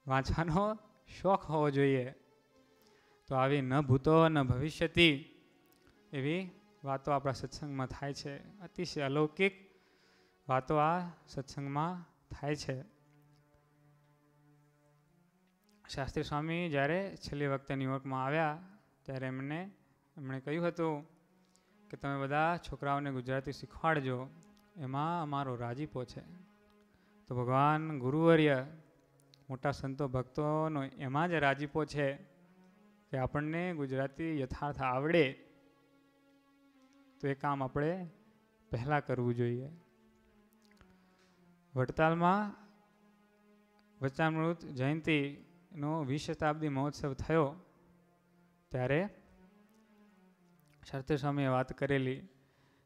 વાંચવાનો શોખ હોવો જોઈએ. તો આવી ન ભૂતો ન ભવિષ્યતી એવી વાતો આપણા સત્સંગમાં થાય છે. અતિશય અલૌકિક વાતો આ સત્સંગમાં થાય છે. શાસ્ત્રી સ્વામી જ્યારે છેલ્લી વખતે ન્યુયોર્કમાં આવ્યા ત્યારે એમણે કહ્યું હતું કે તમે બધા છોકરાઓને ગુજરાતી શીખવાડજો, એમાં અમારો રાજીપો છે. તો ભગવાન ગુરુવર્ય, મોટા સંતો ભક્તોનો એમાં જ રાજીપો છે કે આપણને ગુજરાતી યથાર્થ આવડે. તો એ કામ આપણે પહેલાં કરવું જોઈએ. વડતાલમાં વચનામૃત જયંતિનો 20 શતાબ્દી મહોત્સવ થયો ત્યારે શાસ્ત્રી સ્વામીએ વાત કરેલી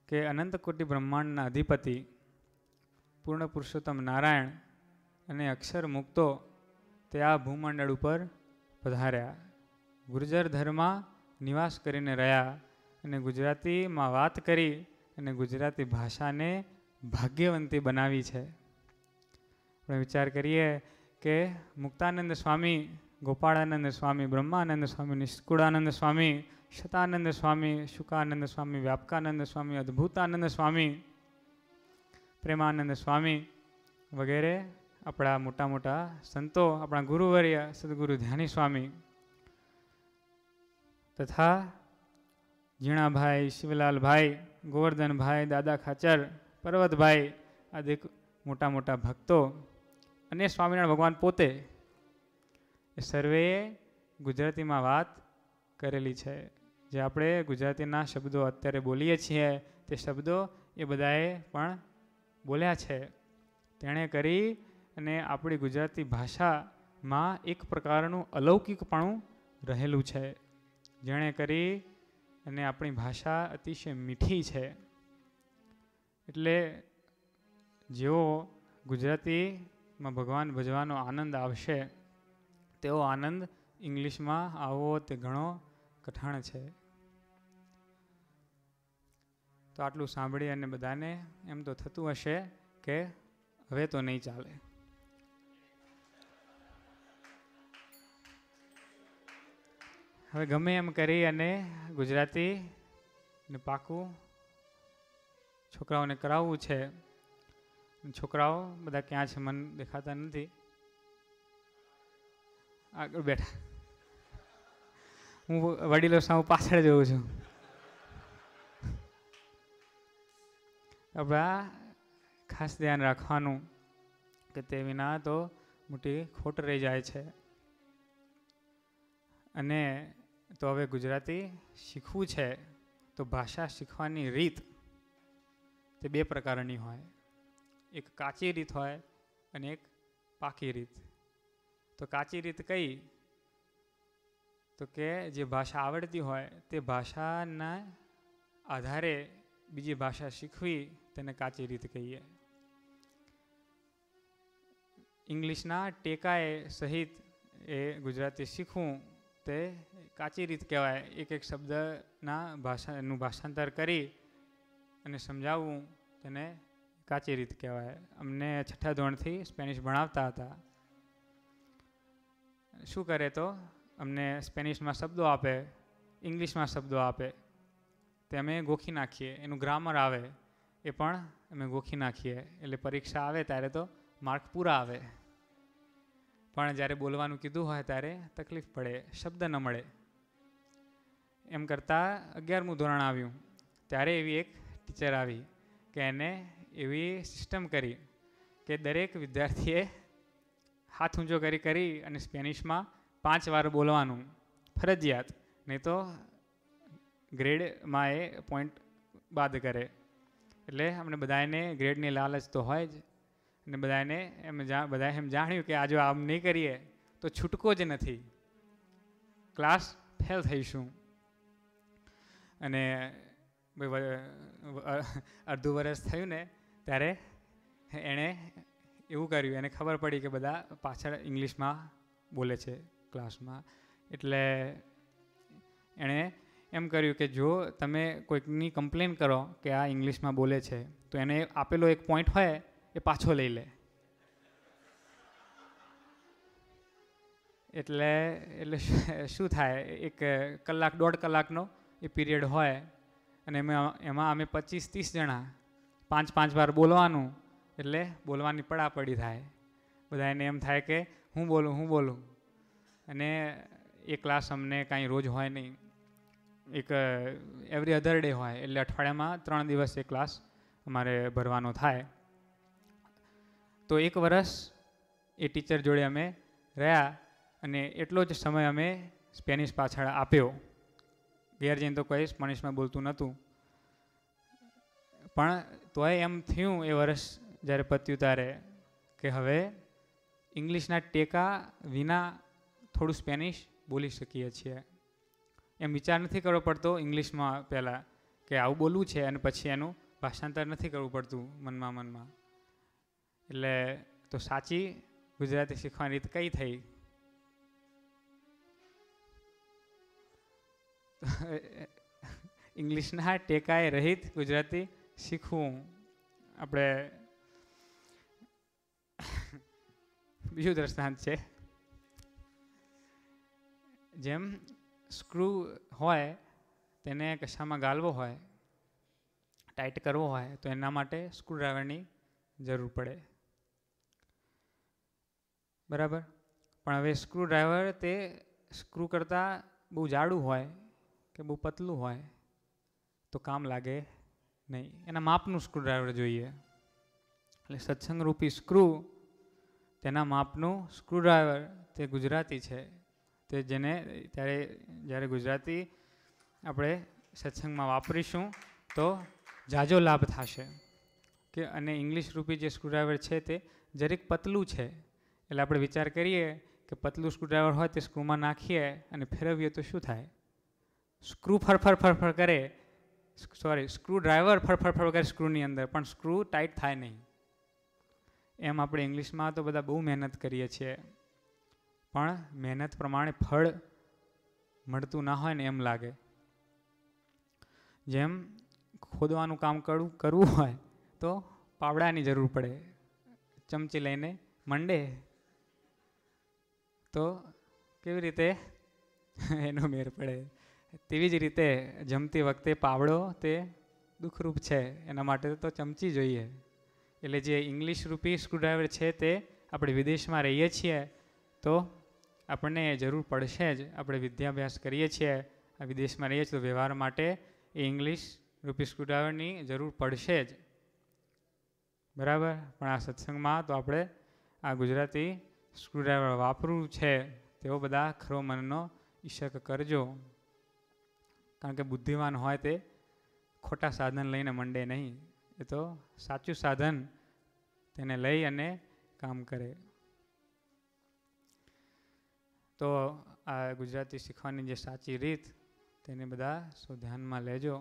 કે અનંત કોટી બ્રહ્માંડના અધિપતિ પૂર્ણ પુરુષોત્તમ નારાયણ અને અક્ષર મુક્તો તે આ ભૂમંડળ ઉપર પધાર્યા, ગુર્જર ધર્મમાં નિવાસ કરીને રહ્યા, અને ગુજરાતીમાં વાત કરી અને ગુજરાતી ભાષાને ભાગ્યવંતી બનાવી છે. આપણે વિચાર કરીએ કે મુક્તાનંદ સ્વામી, ગોપાળાનંદ સ્વામી, બ્રહ્માનંદ સ્વામી, નિષ્કુળાનંદ સ્વામી, શતાનંદ સ્વામી, શુકાનંદ સ્વામી, વ્યાપકાનંદ સ્વામી, અદ્ભુતાનંદ સ્વામી, પ્રેમાનંદ સ્વામી, વગેરે આપણા મોટા મોટા સંતો, આપણા ગુરુવર્ય સદગુરુ ધ્યાની સ્વામી તથા જીણાભાઈ, શિવલાલભાઈ, ગોવર્ધનભાઈ, દાદા ખાચર, પર્વતભાઈ આદિ મોટા મોટા ભક્તો અને સ્વામિનારાયણ ભગવાન પોતે એ સર્વેએ ગુજરાતીમાં વાત કરેલી છે. જે આપણે ગુજરાતીના શબ્દો અત્યારે બોલીએ છીએ તે શબ્દો એ બધાએ પણ બોલ્યા છે. તેણે કરી અને આપણી ગુજરાતી ભાષામાં એક પ્રકારનું અલૌકિકપણું રહેલું છે. જેણે કરી અને આપણી ભાષા અતિશય મીઠી છે. એટલે જેવો ગુજરાતીમાં ભગવાન ભજવાનો આનંદ આવશે તેવો આનંદ ઇંગ્લિશમાં આવવો તે ઘણો કઠણ છે. તો આટલું સાંભળી અને બધાને એમ તો થતું હશે કે હવે તો નહીં ચાલે. હવે ગમે એમ કરી અને ગુજરાતી ને પાકું છોકરાઓને કરાવવું છે. છોકરાઓ બધા ક્યાં છે મને દેખાતા નથી, આગળ બેઠા. હું વડીલો સામે પાછળ જઉં છું. આપણા ખાસ ધ્યાન રાખવાનું કે તે વિના તો મોટી ખોટ રહી જાય છે. અને તો હવે ગુજરાતી શીખવું છે તો ભાષા શીખવાની રીત તે બે પ્રકારની હોય. એક કાચી રીત હોય અને એક પાકી રીત. તો કાચી રીત કઈ? તો કે જે ભાષા આવડતી હોય તે ભાષાના આધારે બીજી ભાષા શીખવી તેને કાચી રીત કહીએ. ઇંગ્લિશના ટેકાએ સહિત એ ગુજરાતી શીખવું તે કાચી રીત કહેવાય. એક એક શબ્દના ભાષાનું ભાષાંતર કરી અને સમજાવવું તેને કાચી રીત કહેવાય. અમને 6ઠા ધોરણથી સ્પેનિશ ભણાવતા હતા. શું કરે તો અમને સ્પેનિશમાં શબ્દો આપે, ઇંગ્લિશમાં શબ્દો આપે, તે અમે ગોખી નાખીએ. એનું ગ્રામર આવે એ પણ અમે ગોખી નાખીએ. એટલે પરીક્ષા આવે ત્યારે તો માર્ક પૂરા આવે. પણ જ્યારે બોલવાનું કીધું હોય ત્યારે તકલીફ પડે, શબ્દ ન મળે. એમ કરતાં 11મું ધોરણ આવ્યું ત્યારે એવી એક ટીચર આવી કે એને એવી સિસ્ટમ કરી કે દરેક વિદ્યાર્થીએ હાથ ઊંચો કરી અને સ્પેનિશમાં 5 વાર બોલવાનું ફરજિયાત, નહીં તો ગ્રેડમાં એ પોઈન્ટ બાદ કરે. એટલે અમને બધાને ગ્રેડની લાલચ તો હોય જ. અને બધાને બધાએ એમ જાણ્યું કે આ જો આમ નહીં કરીએ તો છૂટકો જ નથી, ક્લાસ ફેલ થઈશું. અને અડધું વર્ષ થયું ને ત્યારે એણે એવું કર્યું, એને ખબર પડી કે બધા પાછળ ઇંગ્લિશમાં બોલે છે ક્લાસમાં. એટલે એણે એમ કર્યું કે જો તમે કોઈકની કમ્પ્લેન કરો કે આ ઇંગ્લિશમાં બોલે છે તો એને આપેલો એક પોઈન્ટ હોય એ પાછો લઈ લે. એટલે શું થાય, 1 કલાક 1.5 કલાકનો એ પીરિયડ હોય અને એમાં અમે 25-30 જણા 5-5 વાર બોલવાનું. એટલે બોલવાની પડાપડી થાય. બધા એને એમ થાય કે હું બોલું. અને એ ક્લાસ અમને કાંઈ રોજ હોય નહીં, એક એવરી અધર ડે હોય. એટલે અઠવાડિયામાં 3 દિવસ એ ક્લાસ અમારે ભરવાનો થાય. તો 1 વર્ષ એ ટીચર જોડે અમે રહ્યા અને એટલો જ સમય અમે સ્પેનિશ પાછળ આપ્યો. ઘેર જઈને તો કોઈ સ્પેનિશમાં બોલતું નહોતું. પણ તોય એમ થયું એ વર્ષ જ્યારે પત્યું ત્યારે કે હવે ઇંગ્લિશના ટેકા વિના થોડું સ્પેનિશ બોલી શકીએ છીએ. એમ વિચાર નથી કરવો પડતો ઇંગ્લિશમાં પહેલાં કે આવું બોલવું છે અને પછી એનું ભાષાંતર નથી કરવું પડતું મનમાં. એટલે તો સાચી ગુજરાતી શીખવાની રીત કઈ થઈ? ઇંગ્લિશના ટેકાએ રહિત ગુજરાતી શીખવું. આપણે બીજું દ્રષ્ટાંત છે. જેમ સ્ક્રૂ હોય તેને કશામાં ગાળવો હોય, ટાઈટ કરવો હોય તો એના માટે સ્ક્રૂડ્રાઈવરની જરૂર પડે. બરાબર. પણ હવે સ્ક્રૂ ડ્રાઈવર તે સ્ક્રૂ કરતાં બહુ જાડું હોય કે બહુ પતલું હોય તો કામ લાગે નહીં. એના માપનું સ્ક્રૂ ડ્રાઈવર જોઈએ. એટલે સત્સંગરૂપી સ્ક્રૂ તેના માપનું સ્ક્રૂ ડ્રાઈવર તે ગુજરાતી છે. તે જેને જ્યારે ગુજરાતી આપણે સત્સંગમાં વાપરીશું તો જાજો લાભ થશે. કે અને ઇંગ્લિશ રૂપી જે સ્ક્રૂ ડ્રાઈવર છે તે જરીક પતલું છે. એટલે આપણે વિચાર કરીએ કે પતલું સ્ક્રૂ ડ્રાઈવર હોય તે સ્ક્રૂમાં નાખીએ અને ફેરવીએ તો શું થાય? સ્ક્રૂ ફરફર કરે, સ્ક્રૂ ડ્રાઈવર ફરફર કરે સ્ક્રૂની અંદર, પણ સ્ક્રૂ ટાઈટ થાય નહીં. એમ આપણે ઇંગ્લિશમાં તો બધા બહુ મહેનત કરીએ છીએ, પણ મહેનત પ્રમાણે ફળ મળતું ના હોય ને એમ લાગે. જેમ ખોદવાનું કામ કરવું હોય તો પાવડાની જરૂર પડે. ચમચી લઈને મંડે તો કેવી રીતે એનો મેર પડે. તેવી જ રીતે જમતી વખતે પાવડો તે દુઃખરૂપ છે, એના માટે તો ચમચી જોઈએ. એટલે જે ઇંગ્લિશ રૂપી સ્ક્રૂડ્રાઈવર છે તે આપણે વિદેશમાં રહીએ છીએ તો આપણને જરૂર પડશે જ. આપણે વિદ્યાભ્યાસ કરીએ છીએ, આ વિદેશમાં રહીએ છીએ તો વ્યવહાર માટે એ ઇંગ્લિશ રૂપી સ્ક્રૂડ્રાઈવરની જરૂર પડશે જ. બરાબર. પણ આ સત્સંગમાં તો આપણે આ ગુજરાતી સ્ક્રૂડ્રાઈવર વાપરવું છે. તેઓ બધા ખરો મનનો ઈશક કરજો. કારણ કે બુદ્ધિવાન હોય તે ખોટા સાધન લઈને મંડે નહીં. એ તો સાચું સાધન તેને લઈ અને કામ કરે. તો આ ગુજરાતી શીખવાની જે સાચી રીત તેને બધા ધ્યાનમાં લેજો.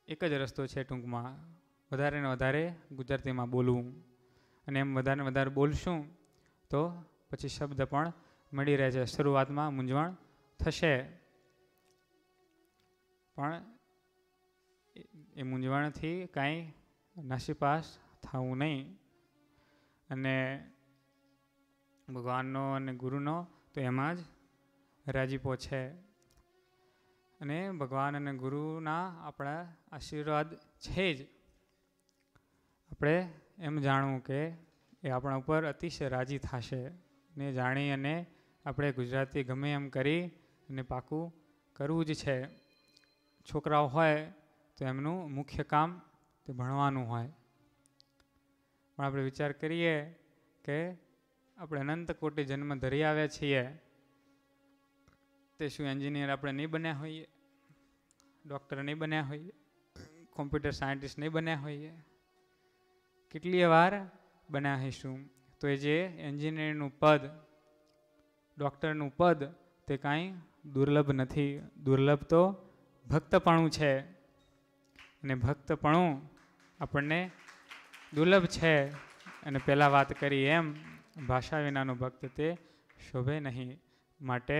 એક જ રસ્તો છે ટૂંકમાં, વધારે ને વધારે ગુજરાતીમાં બોલવું. અને એમ વધારે ને વધારે બોલશું તો પછી શબ્દ પણ મળી રહે છે. શરૂઆતમાં મૂંઝવણ થશે, પણ એ મૂંઝવણથી કાંઈ નાસીપાસ થવું નહીં. અને ભગવાનનો અને ગુરુનો તો એમાં જ રાજીપો છે. અને ભગવાન અને ગુરુના આપણા આશીર્વાદ છે જ. આપણે એમ જાણવું કે એ આપણા ઉપર અતિશય રાજી થશે. ને જાણી અને આપણે ગુજરાતી ગમે એમ કરી અને પાકું કરવું જ છે. છોકરાઓ હોય તો એમનું મુખ્ય કામ તે ભણવાનું હોય. પણ આપણે વિચાર કરીએ કે આપણે અનંત કોટી જન્મ ધરી આવ્યા છીએ તે શું એન્જિનિયર આપણે નહીં બન્યા હોઈએ, ડૉક્ટર નહીં બન્યા હોઈએ, કોમ્પ્યુટર સાયન્ટિસ્ટ નહીં બન્યા હોઈએ, કેટલી વાર બન્યા હોઈશું. તો એ જે એન્જિનિયરનું પદ, ડૉક્ટરનું પદ તે કાંઈ દુર્લભ નથી. દુર્લભ તો ભક્તપણું છે. અને ભક્તપણું આપણને દુર્લભ છે. અને પહેલાં વાત કરી એમ ભાષા વિનાનો ભક્ત તે શોભે નહીં. માટે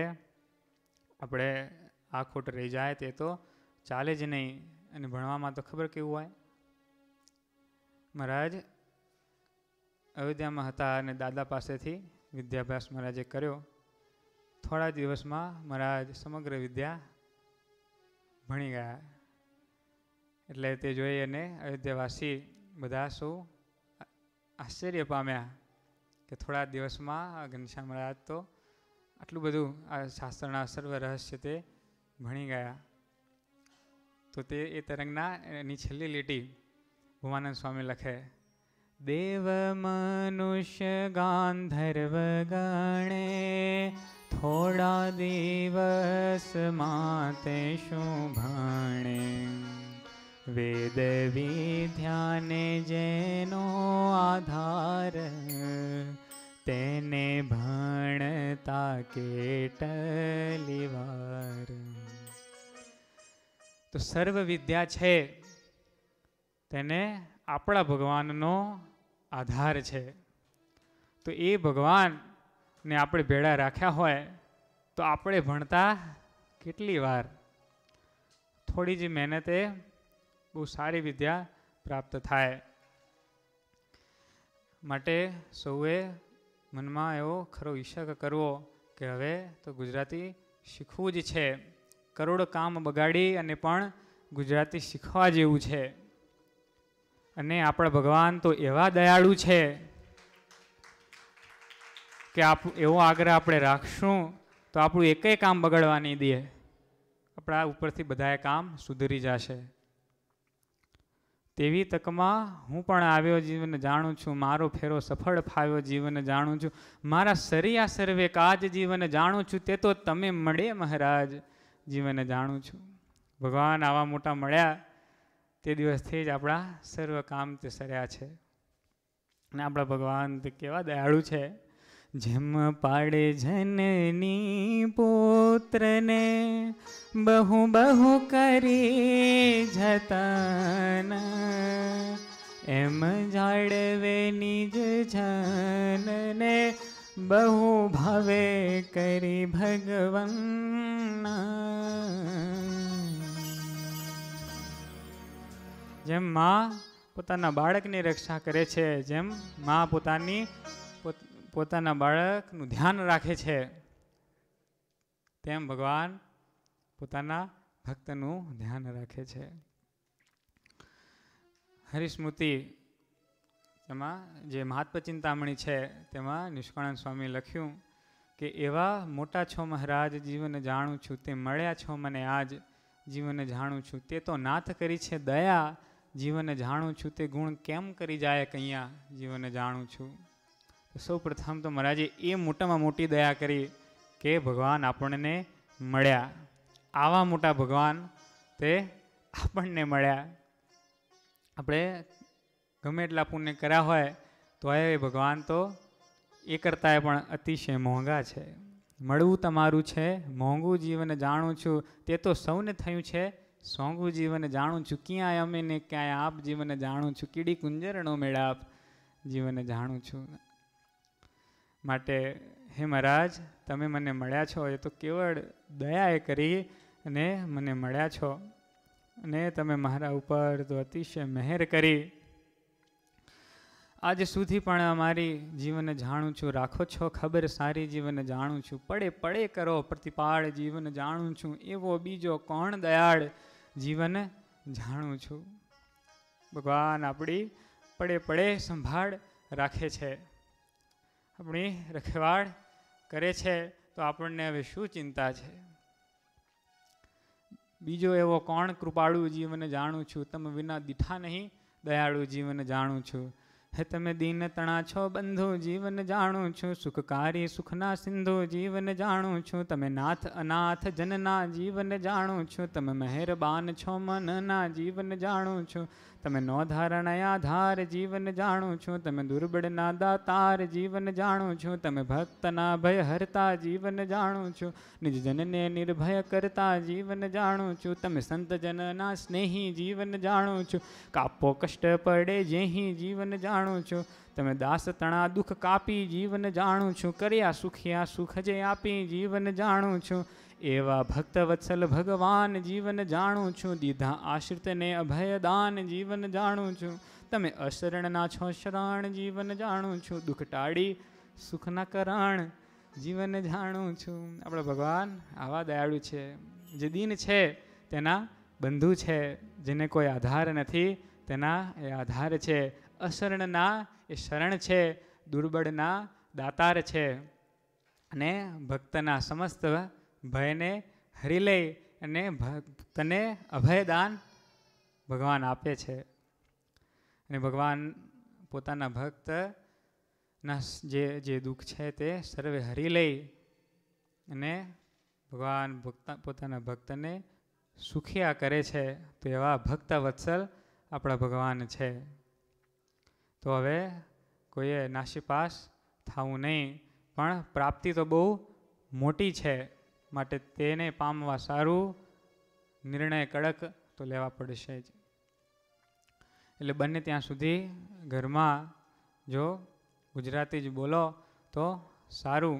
આપણે આ ખોટ રહી જાય તે તો ચાલે જ નહીં. અને ભણવામાં તો ખબર કેવું હોય. મહારાજ અયોધ્યામાં હતા અને દાદા પાસેથી વિદ્યાભ્યાસ મહારાજે કર્યો. થોડા દિવસમાં મહારાજ સમગ્ર વિદ્યા ભણી ગયા. એટલે તે જોઈ અને અયોધ્યાવાસી બધા સૌ આશ્ચર્ય પામ્યા કે થોડા દિવસમાં ઘનશ્યામ મહારાજ તો આટલું બધું આ શાસ્ત્રના સર્વ રહસ્ય તે ભણી ગયા. તો તે એ તરંગના એની છેલ્લી લીટી ભૂમાનંદ સ્વામી લખે, દેવ મનુષ્ય ગાંધર્વ ગણે થોડા દિવસ માતે શું ભણે, વેદ વિદ્યાને જેનો આધાર તેને ભણતા કેટલી વાર. તો સર્વ વિદ્યા છે તેને આપણા ભગવાનનો આધાર છે. તો એ ભગવાનને આપણે ભેળા રાખ્યા હોય તો આપણે ભણતા કેટલી વાર. થોડી જ મહેનતે બહુ સારી વિદ્યા પ્રાપ્ત થાય. માટે સૌએ મનમાં એવો ખરો ઈશક કરવો કે હવે તો ગુજરાતી શીખવું જ છે. કરોડ કામ બગાડી અને પણ ગુજરાતી શીખવા જેવું છે. અને આપણા ભગવાન તો એવા દયાળુ છે કે એવો આગ્રહ આપણે રાખશું તો આપણું એકેય કામ બગડવા નહીં દે, આપણા ઉપરથી બધાએ કામ સુધરી જશે. તેવી તકમાં હું પણ આવ્યો જીવન જાણું છું, મારો ફેરો સફળ ફાવ્યો જીવન જાણું છું, મારા સરિયા સર્વે કાજ જીવન જાણું છું, તે તો તમે મળે મહારાજ જીવન જાણું છું. ભગવાન આવા મોટા મળ્યા તે દિવસથી જ આપણા સર્વ કામ તે સર્યા છે. અને આપણા ભગવાન તે કેવા દયાળુ છે. જેમ પાડે જનની પુત્રને બહુ બહુ કરી જતન, એમ જાળવે નિજ જનને બહુ ભાવે કરી ભગવન. જેમ માં પોતાના બાળકની રક્ષા કરે છે, જેમ માં પોતાના બાળકનું ધ્યાન રાખે છે, તેમ ભગવાન પોતાના ભક્તનું ધ્યાન રાખે છે. હરિસ્મૃતિ એમાં જે મહાત્મ ચિંતામણી છે તેમાં નિષ્કાળાનંદ સ્વામી લખ્યું કે એવા મોટા છો મહારાજ જીવન જાણું છું, તે મળ્યા છો મને આજ જીવન જાણું છું, તે તો નાથ કરી છે દયા જીવન જાણું છું, તે ગુણ કેમ કરી જાય કૈયા જીવન જાણું છું. સૌ પ્રથમ તો મહારાજે એ મોટામાં મોટી દયા કરી કે ભગવાન આપણને મળ્યા. આવા મોટા ભગવાન તે આપણને મળ્યા. આપણે ગમે એટલા પુણ્ય કર્યા હોય તો એ ભગવાન તો એ કરતાં પણ અતિશય મોંઘા છે. મળવું તમારું છે મોંઘું જીવન જાણું છું, તે તો સૌને થયું છે સોંગું જીવન જાણું છું, ક્યાંય અમે ને ક્યાંય આપ જીવન જાણું છું, કીડી કુંજરનો મેળાપ જીવન જાણું છું. માટે હે મહારાજ તમે મને મળ્યા છો એ તો કેવળ દયાએ કરી અને મને મળ્યા છો, અને તમે મારા ઉપર તો અતિશય મહેર કરી. આજ સુધી પણ અમારી જીવન જાણું છું, રાખો છો ખબર સારી જીવન જાણું છું, પડે પડે કરો પ્રતિપાળ જીવન જાણું છું, એવો બીજો કોણ દયાળ જીવન જાણું છું. ભગવાન આપણી પડે પડે સંભાળ રાખે છે, આપણી રખવાળ કરે છે, તો આપણને હવે શું ચિંતા છે. બીજો એવો કોણ કૃપાળુ જીવન જાણું છું, તમે વિના દીઠા નહીં દયાળુ જીવન જાણું છું. હે તમે દીન તણા છો બંધુ જીવન જાણું છું, સુખકારી સુખના સિંધુ જીવન જાણું છું, તમે નાથ અનાથ જનના જીવન જાણું છું, તમે મહેરબાન છો મનના જીવન જાણું છું, તમે નો ધારણયા ધાર જીવન જાણું છું, તમે દુર્બળના દાતાર જીવન જાણું છું, તમે ભક્તના ભય હરતા જીવન જાણું છું, નિજ જનને નિર્ભય કરતા જીવન જાણું છું, તમે સંત જનના સ્નેહી જીવન જાણું છું, કાપો કષ્ટ પડે જેહી જીવન જાણું છું, તમે દાસ તણા દુઃખ કાપી જીવન જાણું છું, કર્યા સુખિયા સુખ જે આપી જીવન જાણું છું, એવા ભક્ત વત્સલ ભગવાન જીવન જાણું છું, દીધા આશ્રિતને અભયદાન જીવન જાણું છું, તમે અશરણના છો શરણ જીવન જાણું છું, દુઃખ ટાળી સુખના કરણ જીવન જાણું છું. આપણા ભગવાન આવા દયાળુ છે, જે દીન છે તેના બંધુ છે, જેને કોઈ આધાર નથી તેના એ આધાર છે, અશરણના એ શરણ છે, દુર્બળના દાતાર છે, અને ભક્તના સમસ્ત ભયને હરી લઈ અને ભક્તને અભયદાન ભગવાન આપે છે. અને ભગવાન પોતાના ભક્તના જે દુઃખ છે તે સર્વે હરી લઈ અને ભગવાન પોતાના ભક્તને સુખિયા કરે છે. તો એવા ભક્ત વત્સલ આપણા ભગવાન છે. તો હવે કોઈએ નાસીપાસ થવું નહીં, પણ પ્રાપ્તિ તો બહુ મોટી છે, માટે તેને પામવા સારું નિર્ણય કડક તો લેવા પડશે જ. એટલે બને ત્યાં સુધી ઘરમાં જો ગુજરાતી જ બોલો તો સારું,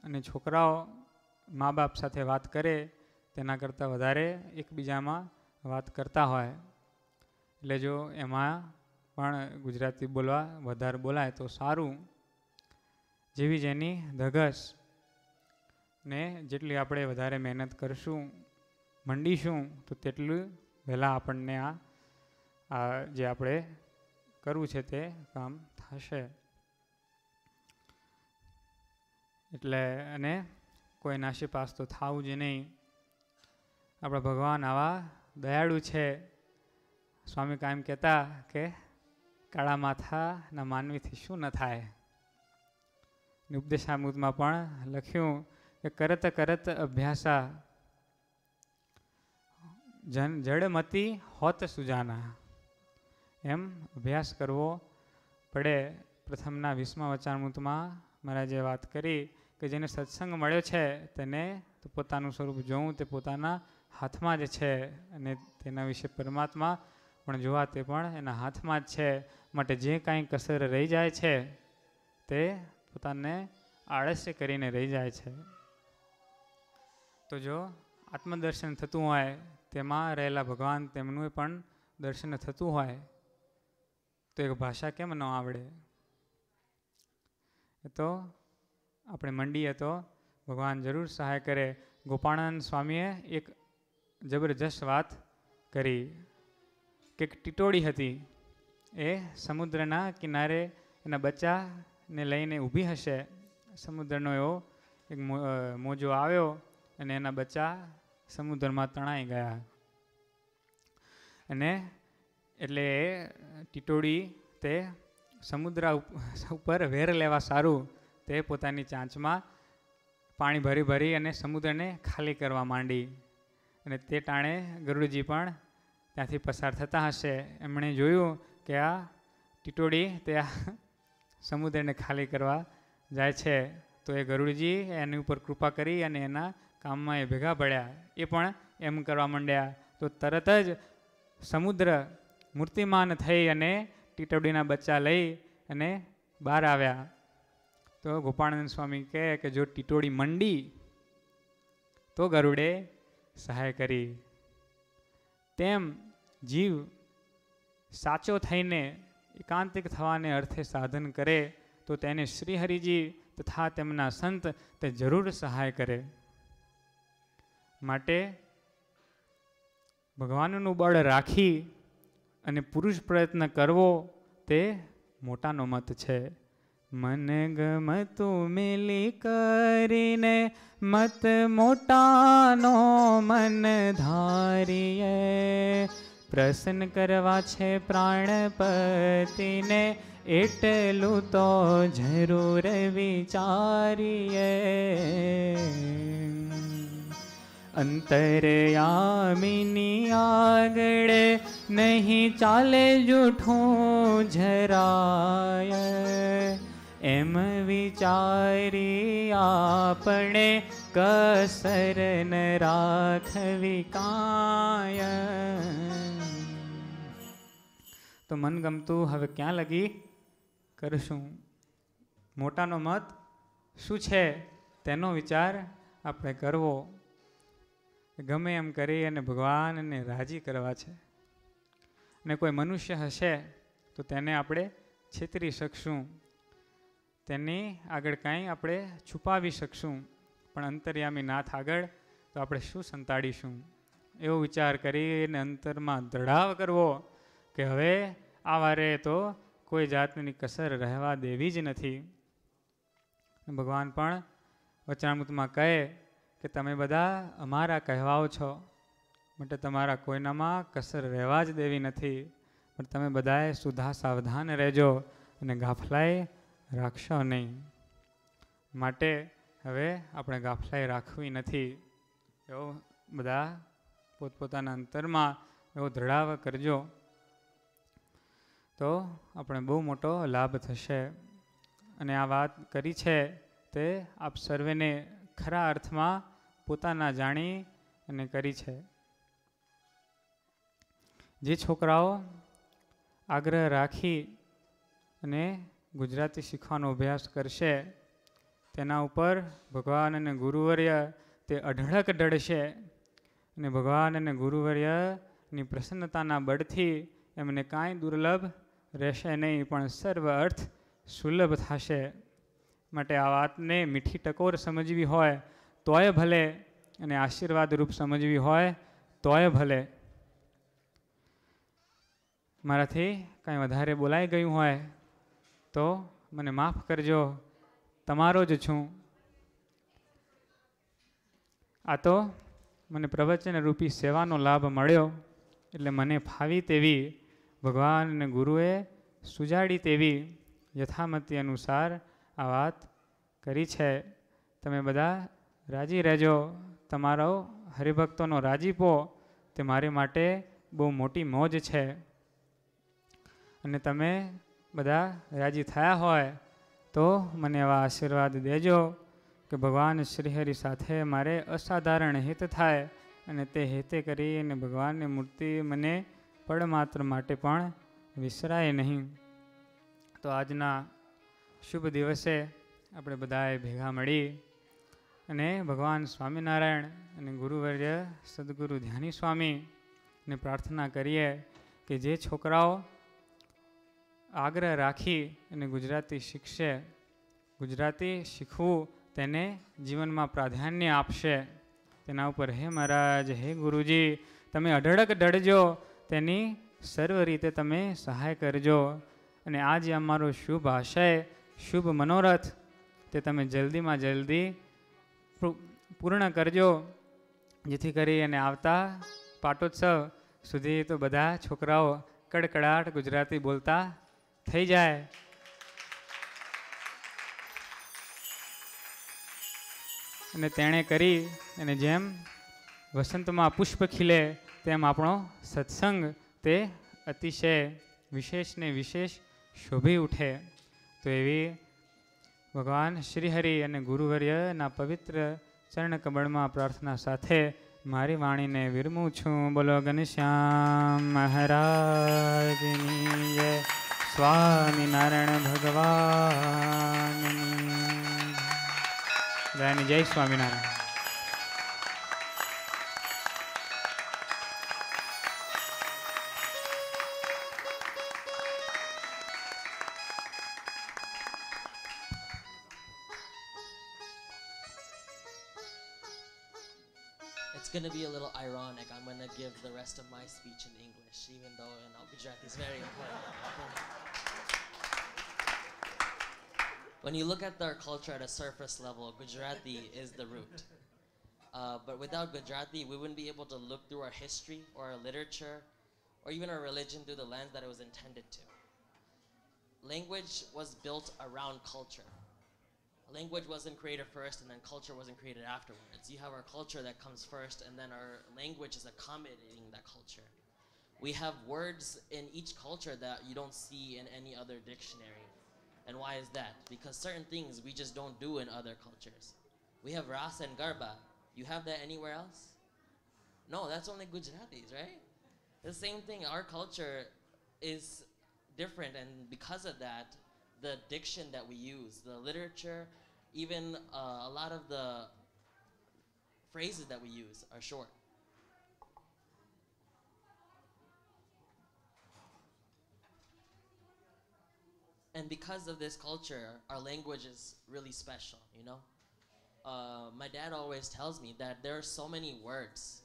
અને છોકરાઓ મા બાપ સાથે વાત કરે તેના કરતાં વધારે એકબીજામાં વાત કરતા હોય, એટલે જો એમાં પણ ગુજરાતી બોલવા વધારે બોલાય તો સારું. જેવી જેની ધગસ ને જેટલી આપણે વધારે મહેનત કરશું મંડીશું તો તેટલું વહેલા આપણને આ જે આપણે કરવું છે તે કામ થશે. એટલે અને કોઈ નાશીપાસ તો થવું જ નહીં. આપણા ભગવાન આવા દયાળુ છે. સ્વામી કાયમ કહેતા કે કાળા માથાના માનવીથી શું ન થાય. ઉપદેશામૃતમાં પણ લખ્યું કે કરત કરત અભ્યાસા જડમતી હોત સુજાના. એમ અભ્યાસ કરવો પડે. પ્રથમના 20મા વચનામૃતમાં મહારાજે વાત કરી કે જેને સત્સંગ મળ્યો છે તેને તો પોતાનું સ્વરૂપ જોવું તે પોતાના હાથમાં જ છે અને તેના વિશે પરમાત્મા પણ જોવા તે પણ એના હાથમાં જ છે. માટે જે કાંઈ કસર રહી જાય છે તે પોતાને આળસ્ય કરીને રહી જાય છે. તો જો આત્મદર્શન થતું હોય તેમાં રહેલા ભગવાન તેમનું પણ દર્શન થતું હોય તો એક ભાષા કેમ ન આવડે. એ તો આપણે મંડીએ તો ભગવાન જરૂર સહાય કરે. ગોપાળાનંદ સ્વામીએ એક જબરજસ્ત વાત કરી કે ટીટોળી હતી એ સમુદ્રના કિનારે એના બચ્ચાને લઈને ઊભી હશે. સમુદ્રનો એવો એક મોજો આવ્યો અને એના બચ્ચા સમુદ્રમાં તણાઈ ગયા. અને એટલે એ ટીટોળી તે સમુદ્ર ઉપર વેર લેવા સારું તે પોતાની ચાંચમાં પાણી ભરી ભરી અને સમુદ્રને ખાલી કરવા માંડી. અને તે ટાણે ગરુડજી પણ ત્યાંથી પસાર થતા હશે. એમણે જોયું કે આ ટીટોળી તે આ સમુદ્રને ખાલી કરવા જાય છે. તો એ ગરુડજી એની ઉપર કૃપા કરી અને એના કામમાં એ ભેગા પડ્યા. એ પણ એમ કરવા માંડ્યા. તો તરત જ સમુદ્ર મૂર્તિમાન થઈ અને ટીટોળીના બચ્ચા લઈ અને બહાર આવ્યા. તો ગોપાળાનંદ સ્વામી કહે કે જો ટીટોળી મંડી તો ગરુડે સહાય કરી. તેમ જીવ સાચો થઈને એકાંતિક થવાને અર્થે સાધન કરે તો તેને શ્રીહરિજી તથા તેમના સંત તે જરૂર સહાય કરે. માટે ભગવાનનું બળ રાખી અને પુરુષ પ્રયત્ન કરવો તે મોટાનો મત છે. મન ગમતું મિલી કરીને મત મોટાનો મન ધારીએ. પ્રસન્ન કરવા છે પ્રાણપતિને એટલું તો જરૂર વિચારીએ. અંતરયામિની આગળ નહીં ચાલે જૂઠું જરાય. એમ વિચારી આપણે કસર ન રાખવી કાય. તો મનગમતું હવે ક્યાં લગી કરશું. મોટાનો મત શું છે તેનો વિચાર આપણે કરવો. ગમે એમ કરી અને ભગવાનને રાજી કરવા છે. ને કોઈ મનુષ્ય હશે તો તેને આપણે છેતરી શકશું. તેની આગળ કાંઈ આપણે છુપાવી શકશું. પણ અંતર્યામી નાથ આગળ તો આપણે શું સંતાડીશું. એવો વિચાર કરીને અંતરમાં દ્રઢાવ કરવો કે હવે આ વારે તો કોઈ જાતની કસર રહેવા દેવી જ નથી. ભગવાન પણ વચનામૃતમાં કહે કે તમે બધા અમારા કહેવાઓ છો માટે તમારા કોઈનામાં કસર રહેવા જ દેવી નથી. પણ તમે બધાએ સુધા સાવધાન રહેજો અને ગાફલાઈ રાખશો નહીં. માટે હવે આપણે ગાફલાઈ રાખવી નથી. એવો બધા પોતપોતાના અંતરમાં એવો દ્રઢાવ કરજો તો આપણે બહુ મોટો લાભ થશે. અને આ વાત કરી છે તે આપ સર્વેને ખરા અર્થમાં પોતાના જાણી અને કરી છે. જે છોકરાઓ આગ્રહ રાખી અને ગુજરાતી શીખવાનો અભ્યાસ કરશે તેના ઉપર ભગવાન અને ગુરુવર્ય તે અઢળક ઢળશે. અને ભગવાન અને ગુરુવર્યની પ્રસન્નતાના બળથી એમને કાંઈ દુર્લભ રહેશે નહીં પણ સર્વ અર્થ સુલભ થશે. માટે આ વાતને મીઠી ટકોર સમજવી હોય તોય ભલે અને આશીર્વાદ રૂપ સમજવી હોય તોય ભલે. મારાથી કાંઈ વધારે બોલાઈ ગયું હોય તો મને માફ કરજો. તમારો જ છું. આ તો મને પ્રવચન રૂપી સેવાનો લાભ મળ્યો, એટલે મને ફાવી તેવી ભગવાન અને ગુરુએ સુજાડી તેવી યથામતી અનુસાર આ વાત કરી છે. તમે બધા રાજી રહેજો. તમારો હરિભક્તોનો રાજીપો તે મારી માટે બહુ મોટી મોજ છે. અને તમે બધા રાજી થયા હોય તો મને એવા આશીર્વાદ દેજો કે ભગવાન શ્રીહરિ સાથે મારે અસાધારણ હિત થાય અને તે હિતે કરી અને ભગવાનની મૂર્તિ મને પળમાત્ર માટે પણ વિસરાય નહીં. તો આજના શુભ દિવસે આપણે બધાએ ભેગા મળી અને ભગવાન સ્વામિનારાયણ અને ગુરુવર્ય સદગુરુ ધ્યાની સ્વામીને પ્રાર્થના કરીએ કે જે છોકરાઓ આગ્રહ રાખી અને ગુજરાતી શીખશે, ગુજરાતી શીખવું તેને જીવનમાં પ્રાધાન્ય આપશે, તેના ઉપર હે મહારાજ, હે ગુરુજી, તમે અઢળક ઢળજો, તેની સર્વ રીતે તમે સહાય કરજો. અને આ જે અમારો શુભ આશય, શુભ મનોરથ તે તમે જલ્દીમાં જલ્દી પૂર્ણ કરજો, જેથી કરી અને આવતા પાટોત્સવ સુધી તો બધા છોકરાઓ કડકડાટ ગુજરાતી બોલતા થઈ જાય. અને તેણે કરી અને જેમ વસંતમાં પુષ્પ ખીલે તેમ આપણો સત્સંગ તે અતિશય વિશેષ ને વિશેષ શોભી ઉઠે. તો એવી ભગવાન શ્રીહરિ અને ગુરુવર્યના પવિત્ર ચરણ કમળમાં પ્રાર્થના સાથે મારી વાણીને વિરમું છું. બોલો ઘનશ્યામ મહારાજની જય. સ્વામિનારાયણ ભગવાનની જય. Swaminarayan. It's going to be a little ironic. I'm going to give the rest of my speech in English, even though Gujarati is very important. When you look at their culture at a surface level, Gujarati is the root. But without Gujarati, we wouldn't be able to look through our history or our literature or even our religion through the lens that it was intended to. Language was built around culture. Language wasn't created first and then culture wasn't created afterwards. You have our culture that comes first and then our language is accommodating that culture. We have words in each culture that you don't see in any other dictionary. And why is that? Because certain things we just don't do in other cultures. We have Rasa and Garba. You have that anywhere else? No, that's only Gujaratis, right? The same thing, our culture is different, and because of that, the diction that we use, the literature, even a lot of the phrases that we use are short. And because of this culture, our language is really special, you know? My dad always tells me that there are so many words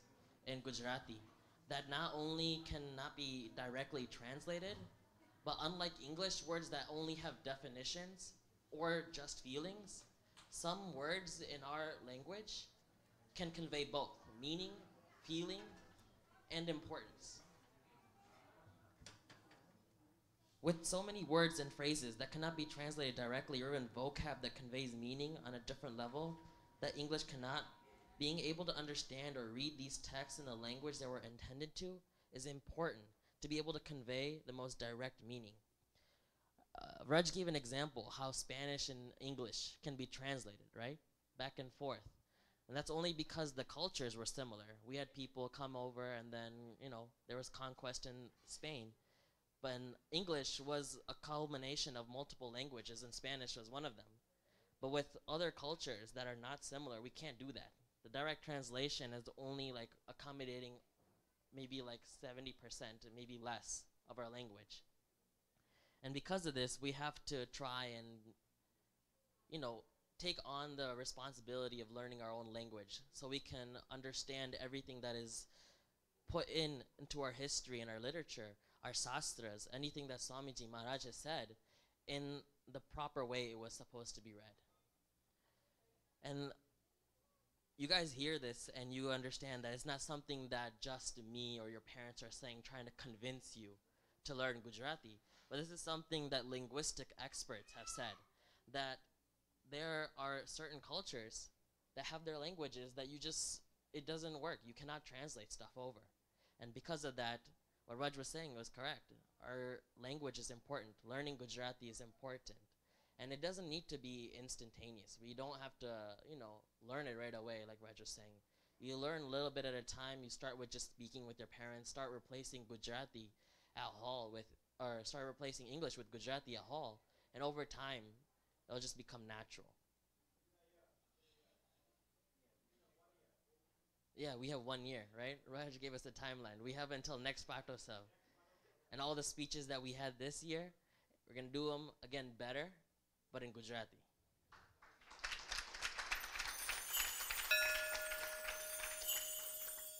in Gujarati that not only cannot be directly translated, but unlike English, words that only have definitions or just feelings, some words in our language can convey both meaning, feeling, and importance. With so many words and phrases that cannot be translated directly or even vocab that conveys meaning on a different level that English cannot, being able to understand or read these texts in the language that we're intended to is important to be able to convey the most direct meaning. Raj gave an example how Spanish and English can be translated, right? Back and forth. And that's only because the cultures were similar. We had people come over and then, there was conquest in Spain. But English was a culmination of multiple languages and Spanish was one of them. But with other cultures that are not similar, we can't do that. The direct translation is only like accommodating maybe like 70%, maybe less of our language. And because of this, we have to try and, take on the responsibility of learning our own language so we can understand everything that is put into our history and our literature, our sastras, anything that Swamiji Maharaj has said in the proper way it was supposed to be read. And, you guys hear this and you understand that it's not something that just me or your parents are saying, trying to convince you to learn Gujarati. But this is something that linguistic experts have said, that there are certain cultures that have their languages that it doesn't work. You cannot translate stuff over. And because of that, what Raj was saying was correct. Our language is important. Learning Gujarati is important. And it doesn't need to be instantaneous. We don't have to, learn it right away, like Raj was saying. You learn a little bit at a time. You start with just speaking with your parents. Start replacing Gujarati at hall or start replacing English with Gujarati at hall. And over time, it'll just become natural. Yeah, we have 1 year, right? Raj gave us a timeline. We have until next Patotsave. And all the speeches that we had this year, we're going to do them again better, but in Gujarati.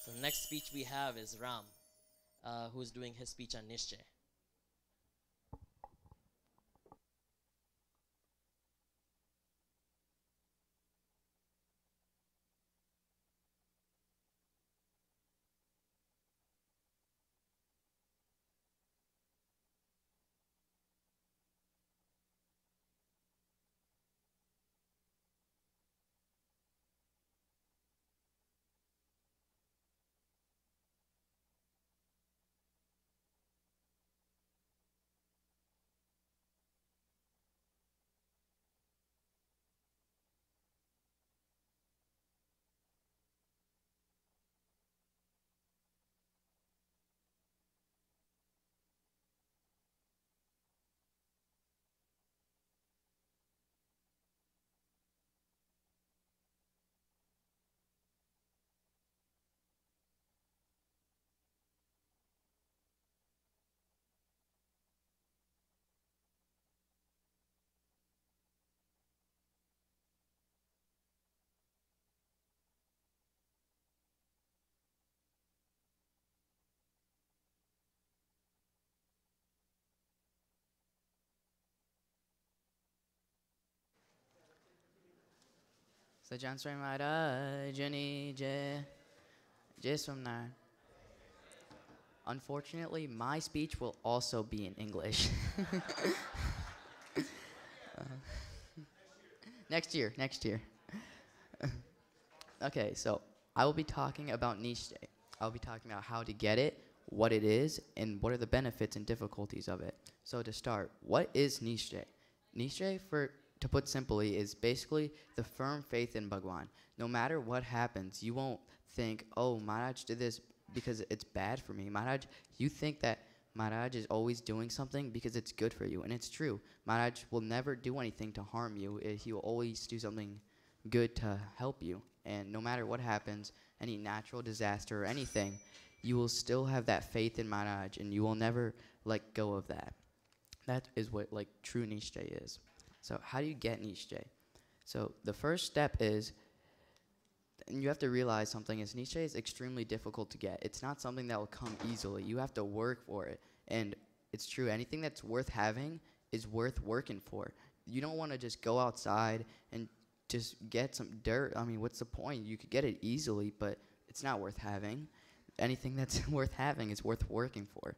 So the next speech we have is Ram, who's doing his speech on Nishchay. Sajan Swami Maharaj, Jani Jai, G.M.S.M. Unfortunately, my speech will also be in English. Next year. Okay, so I will be talking about Niche Day. I'll be talking about how to get it, what it is, and what are the benefits and difficulties of it. So to start, what is Niche Day? Niche Day, to put simply, is basically the firm faith in Bhagwan. No matter what happens, you won't think, oh, Maharaj did this because it's bad for me. Maharaj, you think that Maharaj is always doing something because it's good for you, and it's true. Maharaj will never do anything to harm you. He will always do something good to help you. And no matter what happens, any natural disaster or anything, you will still have that faith in Maharaj, and you will never let go of that. That is what true Nischay is. So how do you get Nischay? So the first step is, and you have to realize something, is Nischay is extremely difficult to get. It's not something that will come easily. You have to work for it. And it's true, anything that's worth having is worth working for. You don't want to just go outside and just get some dirt. I mean, what's the point? You could get it easily, but it's not worth having. Anything that's worth having is worth working for.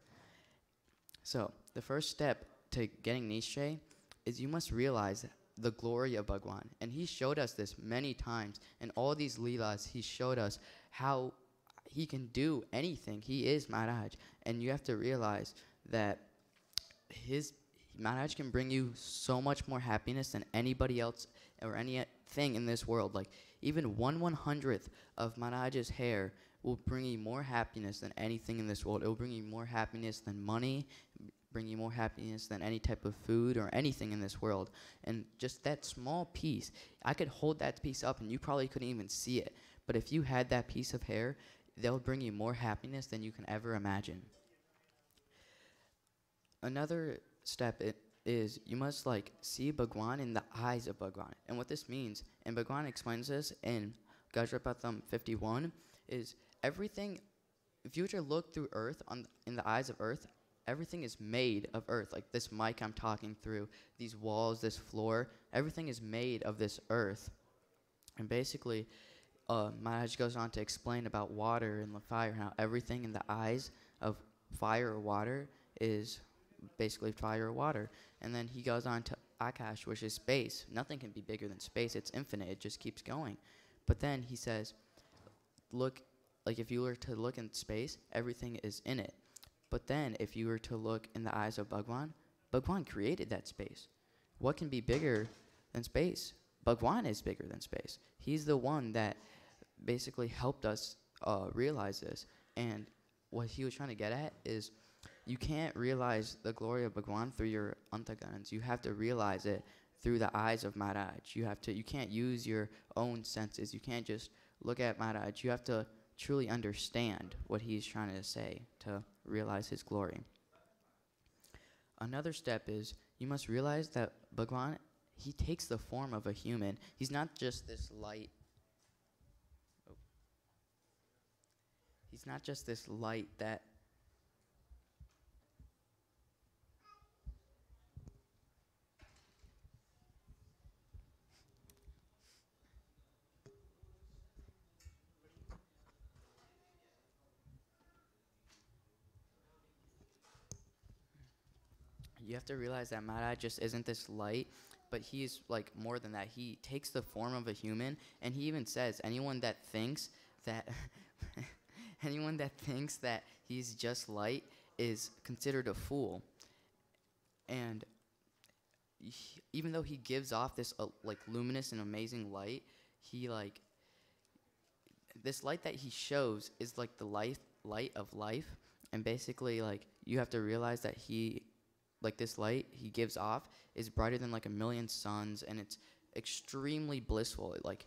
So the first step to getting Nischay is you must realize the glory of Bhagwan. And he showed us this many times. In all these leelas, he showed us how he can do anything. He is Maharaj. And you have to realize that Maharaj can bring you so much more happiness than anybody else or anything in this world. Like even 1/100th of Maharaj's hair will bring you more happiness than anything in this world. It will bring you more happiness than money, bring you more happiness than any type of food or anything in this world. And just that small piece, I could hold that piece up and you probably couldn't even see it. But if you had that piece of hair, they'll bring you more happiness than you can ever imagine. Another step is you must see Bhagwan in the eyes of Bhagwan. And what this means, and Bhagwan explains this in Gajrapatham 51, is everything, if you were to look through earth, in the eyes of earth, everything is made of earth. Like this mic I'm talking through, these walls, this floor, everything is made of this earth. And basically, Maharaj goes on to explain about water and the fire, how everything in the eyes of fire or water is basically fire or water. And then he goes on to Akash, which is space. Nothing can be bigger than space. It's infinite. It just keeps going. But then he says, look, like if you were to look in space, everything is in it. But then if you were to look in the eyes of Bhagwan, Bhagwan created that space. What can be bigger than space? Bhagwan is bigger than space. He's the one that basically helped us realize this. And what he was trying to get at is you can't realize the glory of Bhagwan through your antagans. You have to realize it through the eyes of Maharaj. You can't use your own senses. You can't just look at Maharaj. You have to truly understand what he's trying to say to realize his glory. Another step is you must realize that Bhagwan, he takes the form of a human. He's not just this light. He's not just this light that you have to realize that Maharaj just isn't this light, but he's like more than that. He takes the form of a human, and he even says anyone that thinks that anyone that thinks that he's just light is considered a fool. And even though he gives off this like luminous and amazing light, he like this light that he shows is like the light of life, and basically like you have to realize that he like this light he gives off is brighter than like 1,000,000 suns, and it's extremely blissful. Like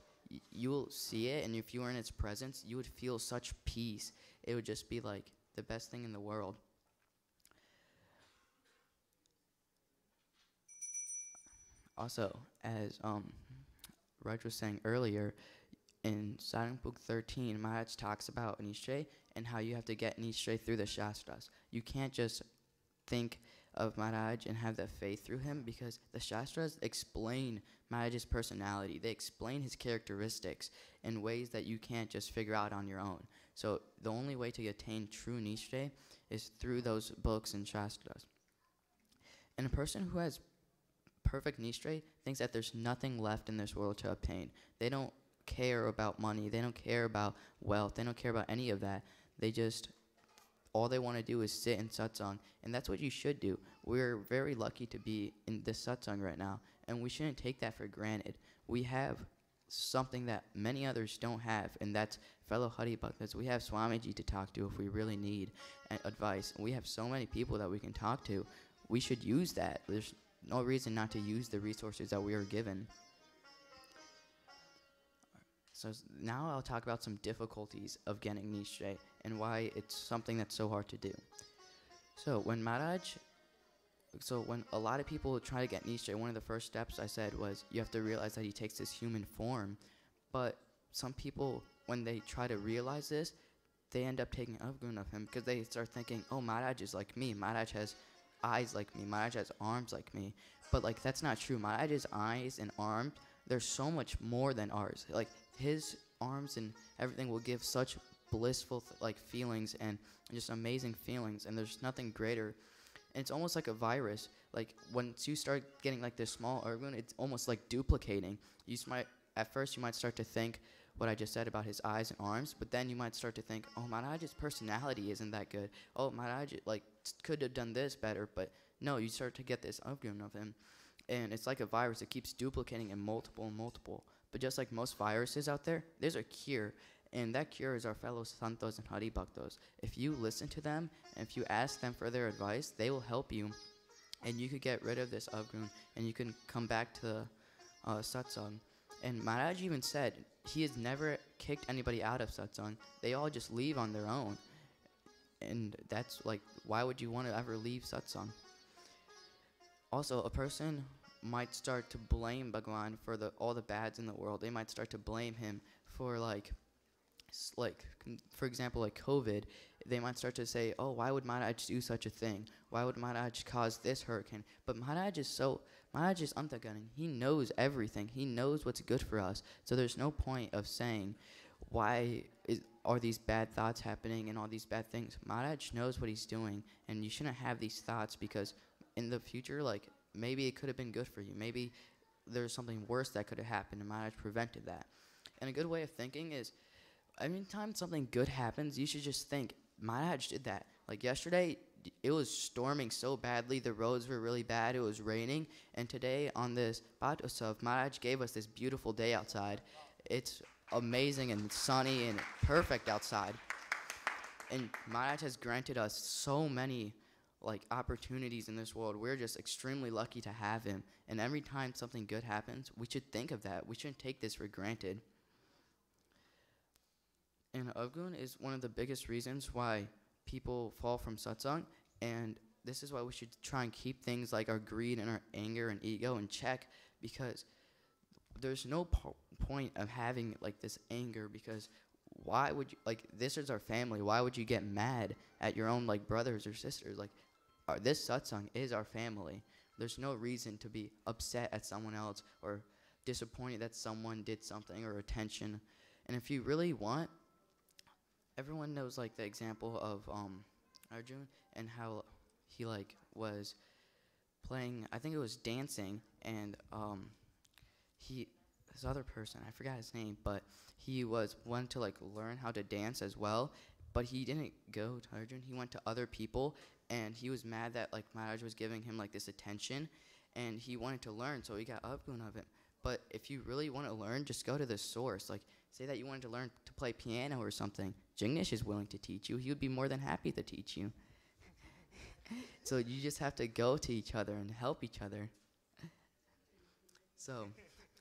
you'll see it, and if you were in its presence, you would feel such peace. It would just be like the best thing in the world. Also, as Raj was saying earlier, in Sarang Book 13, Maharaj talks about Nishray and how you have to get Nishray through the Shastras. You can't just think of Maharaj and have that faith through him, because the Shastras explain Maharaj's personality. They explain his characteristics in ways that you can't just figure out on your own. So the only way to attain true Nishray is through those books and Shastras. And a person who has perfect Nishray thinks that there's nothing left in this world to obtain. They don't care about money. They don't care about wealth. They don't care about any of that. All they want to do is sit in satsang, and that's what you should do. We're very lucky to be in this satsang right now, and we shouldn't take that for granted. We have something that many others don't have, and that's fellow Hari Bhaktas. We have Swamiji to talk to if we really need advice. We have so many people that we can talk to. We should use that. There's no reason not to use the resources that we are given. So now I'll talk about some difficulties of getting Nishray and why it's something that's so hard to do. So when a lot of people try to get Nishray, one of the first steps I said was you have to realize that he takes this human form. But some people, when they try to realize this, they end up taking Avgun of him, because they start thinking, oh, Maharaj is like me. Maharaj has eyes like me. Maharaj has arms like me. But like that's not true. Maharaj's eyes and arms, they're so much more than ours. Like his arms and everything will give such blissful feelings and just amazing feelings, and there's nothing greater. And it's almost like a virus. Like once you start getting like this small organ, it's almost like duplicating. At first you might start to think what I just said about his eyes and arms, but then you might start to think, oh, Maharaj's personality isn't that good. Oh, Maharaj could have done this better. But no, you start to get this upgrade of him, and it's like a virus. It keeps duplicating in multiple and multiple. But just like most viruses out there, there's a cure, and that cure is our fellow Santos and Hari Bhaktos. If you listen to them, and if you ask them for their advice, they will help you, and you could get rid of this Avgun, and you can come back to satsang. And Maharaj even said he has never kicked anybody out of satsang. They all just leave on their own. And that's like, why would you want to ever leave satsang? Also, a person might start to blame Bhagwan for all the bads in the world. They might start to blame him for for example, like COVID. They might start to say, oh, why would Maharaj do such a thing? Why would Maharaj cause this hurricane? But Maharaj is Antaganan. He knows everything. He knows what's good for us. So there's no point of saying, are these bad thoughts happening and all these bad things? Maharaj knows what he's doing, and you shouldn't have these thoughts because in the future, like, maybe it could have been good for you. Maybe there's something worse that could have happened, and Maharaj prevented that. And a good way of thinking is, every time something good happens, you should just think, Maharaj did that. Like yesterday, it was storming so badly, the roads were really bad, it was raining, and today on this Patotsave, Maharaj gave us this beautiful day outside. It's amazing and sunny and perfect outside. And Maharaj has granted us so many opportunities in this world. We're just extremely lucky to have him. And every time something good happens, we should think of that. We shouldn't take this for granted. And Avgun is one of the biggest reasons why people fall from satsang, and this is why we should try and keep things like our greed and our anger and ego in check, because there's no point of having this anger, because why would you, this is our family, why would you get mad at your own brothers or sisters? This satsang is our family. There's no reason to be upset at someone else or disappointed that someone did something or attention. And if you really want, everyone knows the example of Arjun and how he was playing, I think it was dancing, and this other person, I forgot his name, but he wanted to learn how to dance as well, but he didn't go to Arjun. He went to other people, and he was mad that Maharaj was giving him this attention, and he wanted to learn, so he got upgun of it. But if you really want to learn, just go to the source. Say that you wanted to learn to play piano or something. Jignesh is willing to teach you. He would be more than happy to teach you. So you just have to go to each other and help each other. So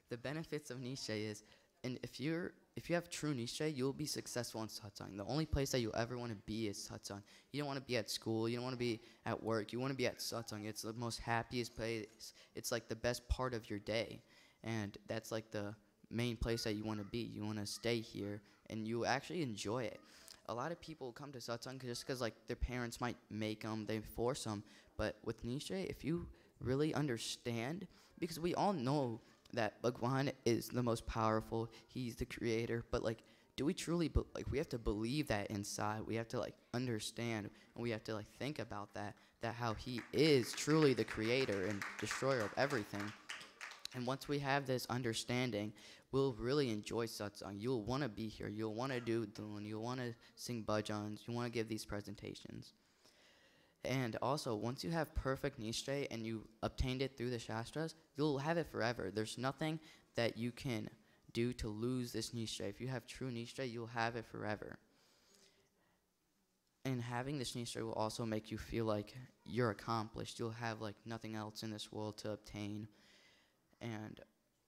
the benefits of Nischay is, and if you have true Nischay, you'll be successful in satsang. The only place that you'll ever want to be is satsang. You don't want to be at school. You don't want to be at work. You want to be at satsang. It's the most happiest place. It's the best part of your day. And that's the main place that you want to be. You want to stay here, and you actually enjoy it. A lot of people come to satsang just because their parents might make them, they force them. But with Nischay, if you really understand, because we all know that Bhagwan is the most powerful, he's the creator, but do we truly, we have to believe that inside. We have to understand, and we have to think about that how he is truly the creator and destroyer of everything. And once we have this understanding, we'll really enjoy satsang. You'll want to be here. You'll want to do dhun. You'll want to sing bhajans. You want to give these presentations. And also, once you have perfect Nischay and you obtained it through the Shastras, you'll have it forever. There's nothing that you can do to lose this Nischay. If you have true Nischay, you'll have it forever. And having this Nischay will also make you feel like you're accomplished. You'll have nothing else in this world to obtain. And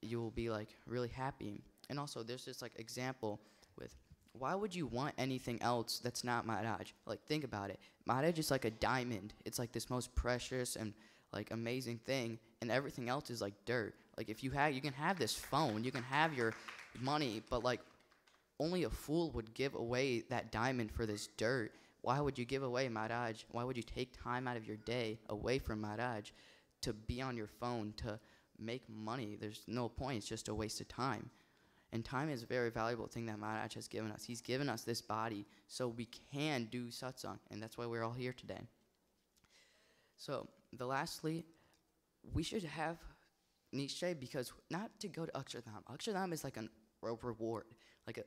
you will be really happy. And also there's this example with, why would you want anything else that's not Maharaj? Think about it. Maharaj is like a diamond. It's this most precious and amazing thing, and everything else is dirt. If you can have this phone, you can have your money, but only a fool would give away that diamond for this dirt. Why would you give away Maharaj? Why would you take time out of your day away from Maharaj to be on your phone, to make money? There's no point. It's just a waste of time. And time is a very valuable thing that Maharaj has given us. He's given us this body so we can do satsang, and that's why we're all here today. So, lastly, we should have Nischay, because not to go to Akshardham. Akshardham is a reward.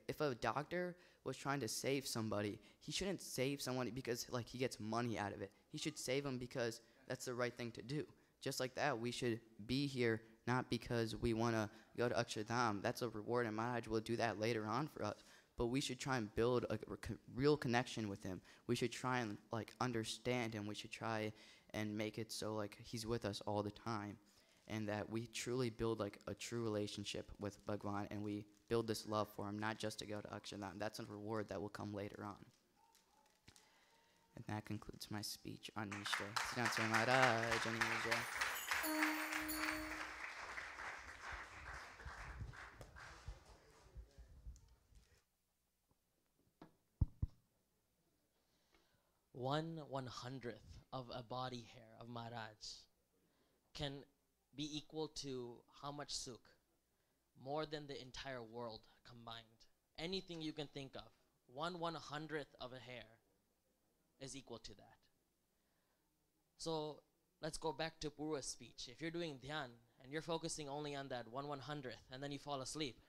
If a doctor was trying to save somebody, he shouldn't save someone because he gets money out of it. He should save them because that's the right thing to do. Just like that, we should be here not because we want to go to Akshardham. That's a reward, and Maharaj will do that later on for us. But we should try and build a real connection with him. We should try and understand him. We should try and make it so he's with us all the time, and that we truly build a true relationship with Bhagwan, and we build this love for him, not just to go to Akshardham. That's a reward that will come later on. And that concludes my speech on Nischay. Srinatha Maharaj, Ani Jai. One 100th of a body hair of Maharaj can be equal to how much sukh? More than the entire world combined. anything you can think of. 1/100th of a hair is equal to that. So let's go back to Purva's speech. If you're doing dhyan and you're focusing only on that 1/100th and then you fall asleep,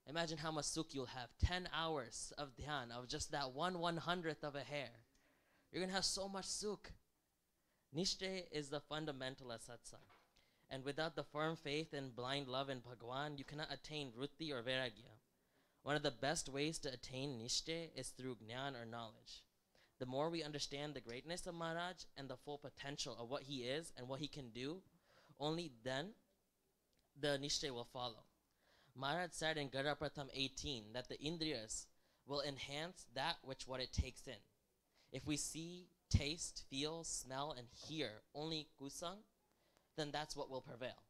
imagine how much sukh you'll have. 10 hours of dhyan of just that 1/100th of a hair. You're going to have so much sukh. Nishtay is the fundamental of satsang. And without the firm faith and blind love in Bhagwan, you cannot attain vritti or vairagya. One of the best ways to attain nishtay is through jnana or knowledge. The more we understand the greatness of Maharaj and the full potential of what he is and what he can do, only then the nishtay will follow. Maharaj said in Gada Pratham 18 that the indriyas will enhance that which what it takes in. If we see, taste, feel, smell, and hear only kusang, then that's what will prevail.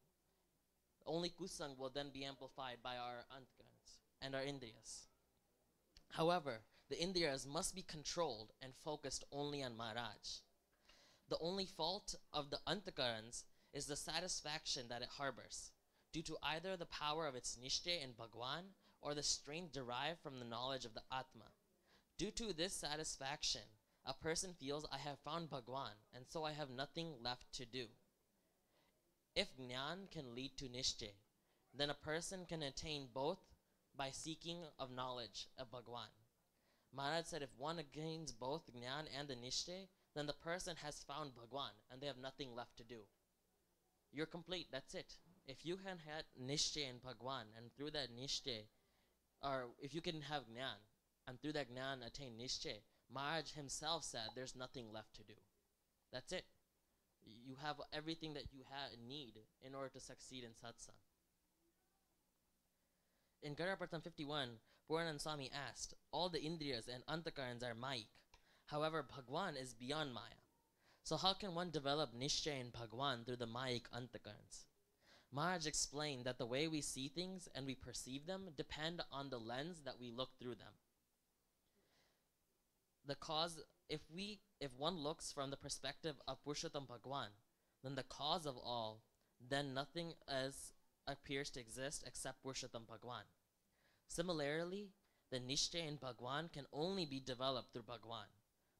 Only kusang will then be amplified by our antkarans and our indriyas. However, the indriyas must be controlled and focused only on Maharaj. The only fault of the antakarans is the satisfaction that it harbors, due to either the power of its nishtay in Bhagwan or the strength derived from the knowledge of the Atma. Due to this satisfaction, a person feels, I have found Bhagwan, and so I have nothing left to do. If jnana can lead to nishtay, then a person can attain both by seeking of knowledge of Bhagwan. Maharaj said if one gains both jnana and the nishtay, then the person has found Bhagwan and they have nothing left to do. You're complete, that's it. If you can have nishtay in Bhagwan and through that nishtay, or if you can have jnana and through that jnana attain nishtay, Maharaj himself said there's nothing left to do. That's it. You have everything that you need in order to succeed in satsang. In Garapratam 51, Puranand Swami asked, all the indriyas and antakarans are mayik. However, Bhagwan is beyond maya. So how can one develop nishtay in Bhagwan through the mayik antakarans? Maharaj explained that the way we see things and we perceive them depend on the lens that we look through them. The cause, if one looks from the perspective of Purushottam Bhagwan, then the cause of all, then nothing else appears to exist except Purushottam Bhagwan. Similarly, the nishtay in Bhagwan can only be developed through Bhagwan,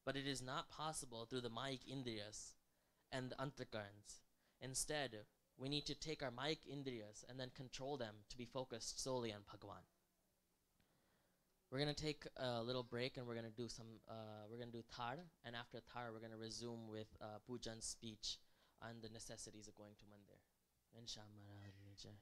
but it is not possible through the mayik indriyas and the antakarans. Instead, we need to take our mayik indriyas and then control them to be focused solely on Bhagwan. We're going to take a little break and we're going to do thar, and after thar we're going to resume with Pujan's speech on the necessities of going to Mandir. Insha Maharaj Jai.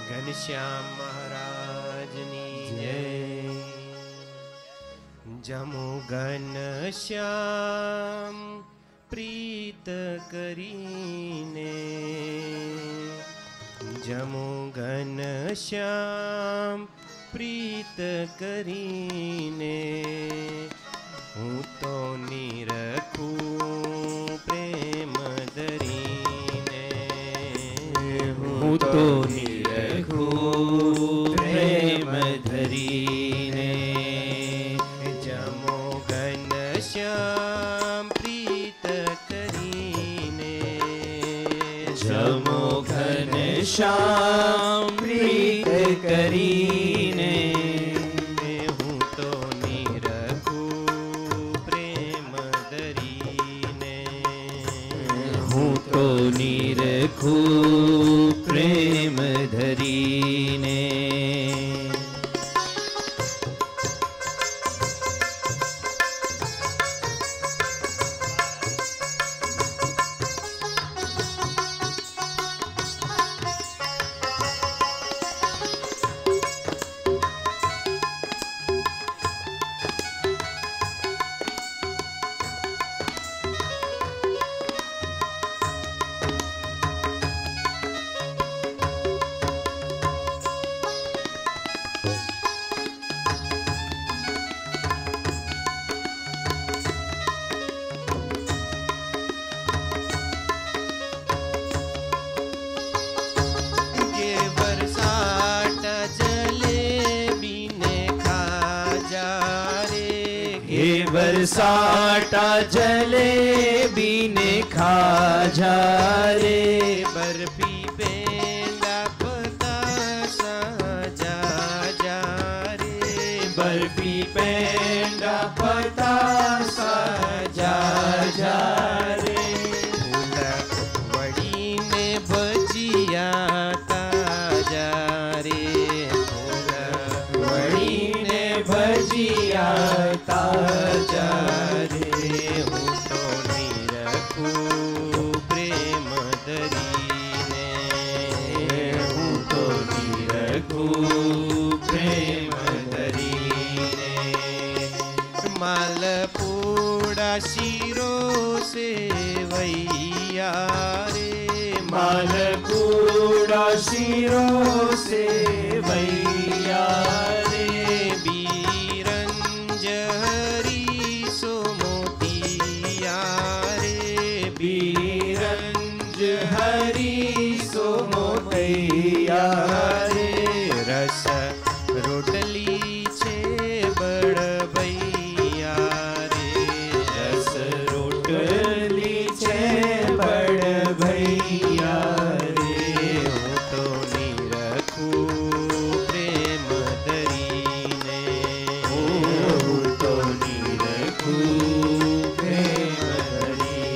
Ghanshyam મહારાજની જય. જમો ઘનશ્યામ પ્રીત કરીને, જમો ઘનશ્યામ પ્રીત કરીને, હું તો નિરખું પ્રેમ ધરીને, હું તો પ્રેમ ધરીને. જમો ઘનશ્યામ પ્રીત કરીને, જમો ઘનશ્યામ પ્રીત કરીને, હું તો નિરખું પ્રેમ ધરીને, હું તો નિરખું પ્રેમ ધરીને. साटा जलेबी ने खा जा रे बर्फी पेंडा पतासा जा जा रे बर्फी पेंडा पतासा जा जा रे वड़ी ने भजिया ताजा रे वड़ी ने भजिया ताजा रे हूँ तो नहीं रखूँ प्रेम दरीने हूँ तो नहीं रखूँ प्रेम दरीने मालपूड़ा शीरो से वैया रे मालपूड़ा शीरो से वैया रे बीरंज हरी सो मोतिया रे बीरंज हरी सो मोतिया रे रस रोटली छे बड़ भैया रे रस रोटली छे बड़ भैया रे हूँ तो नहीं रखूँ प्रेम दरीने हूँ तो नहीं रखूँ प्रेम दरीने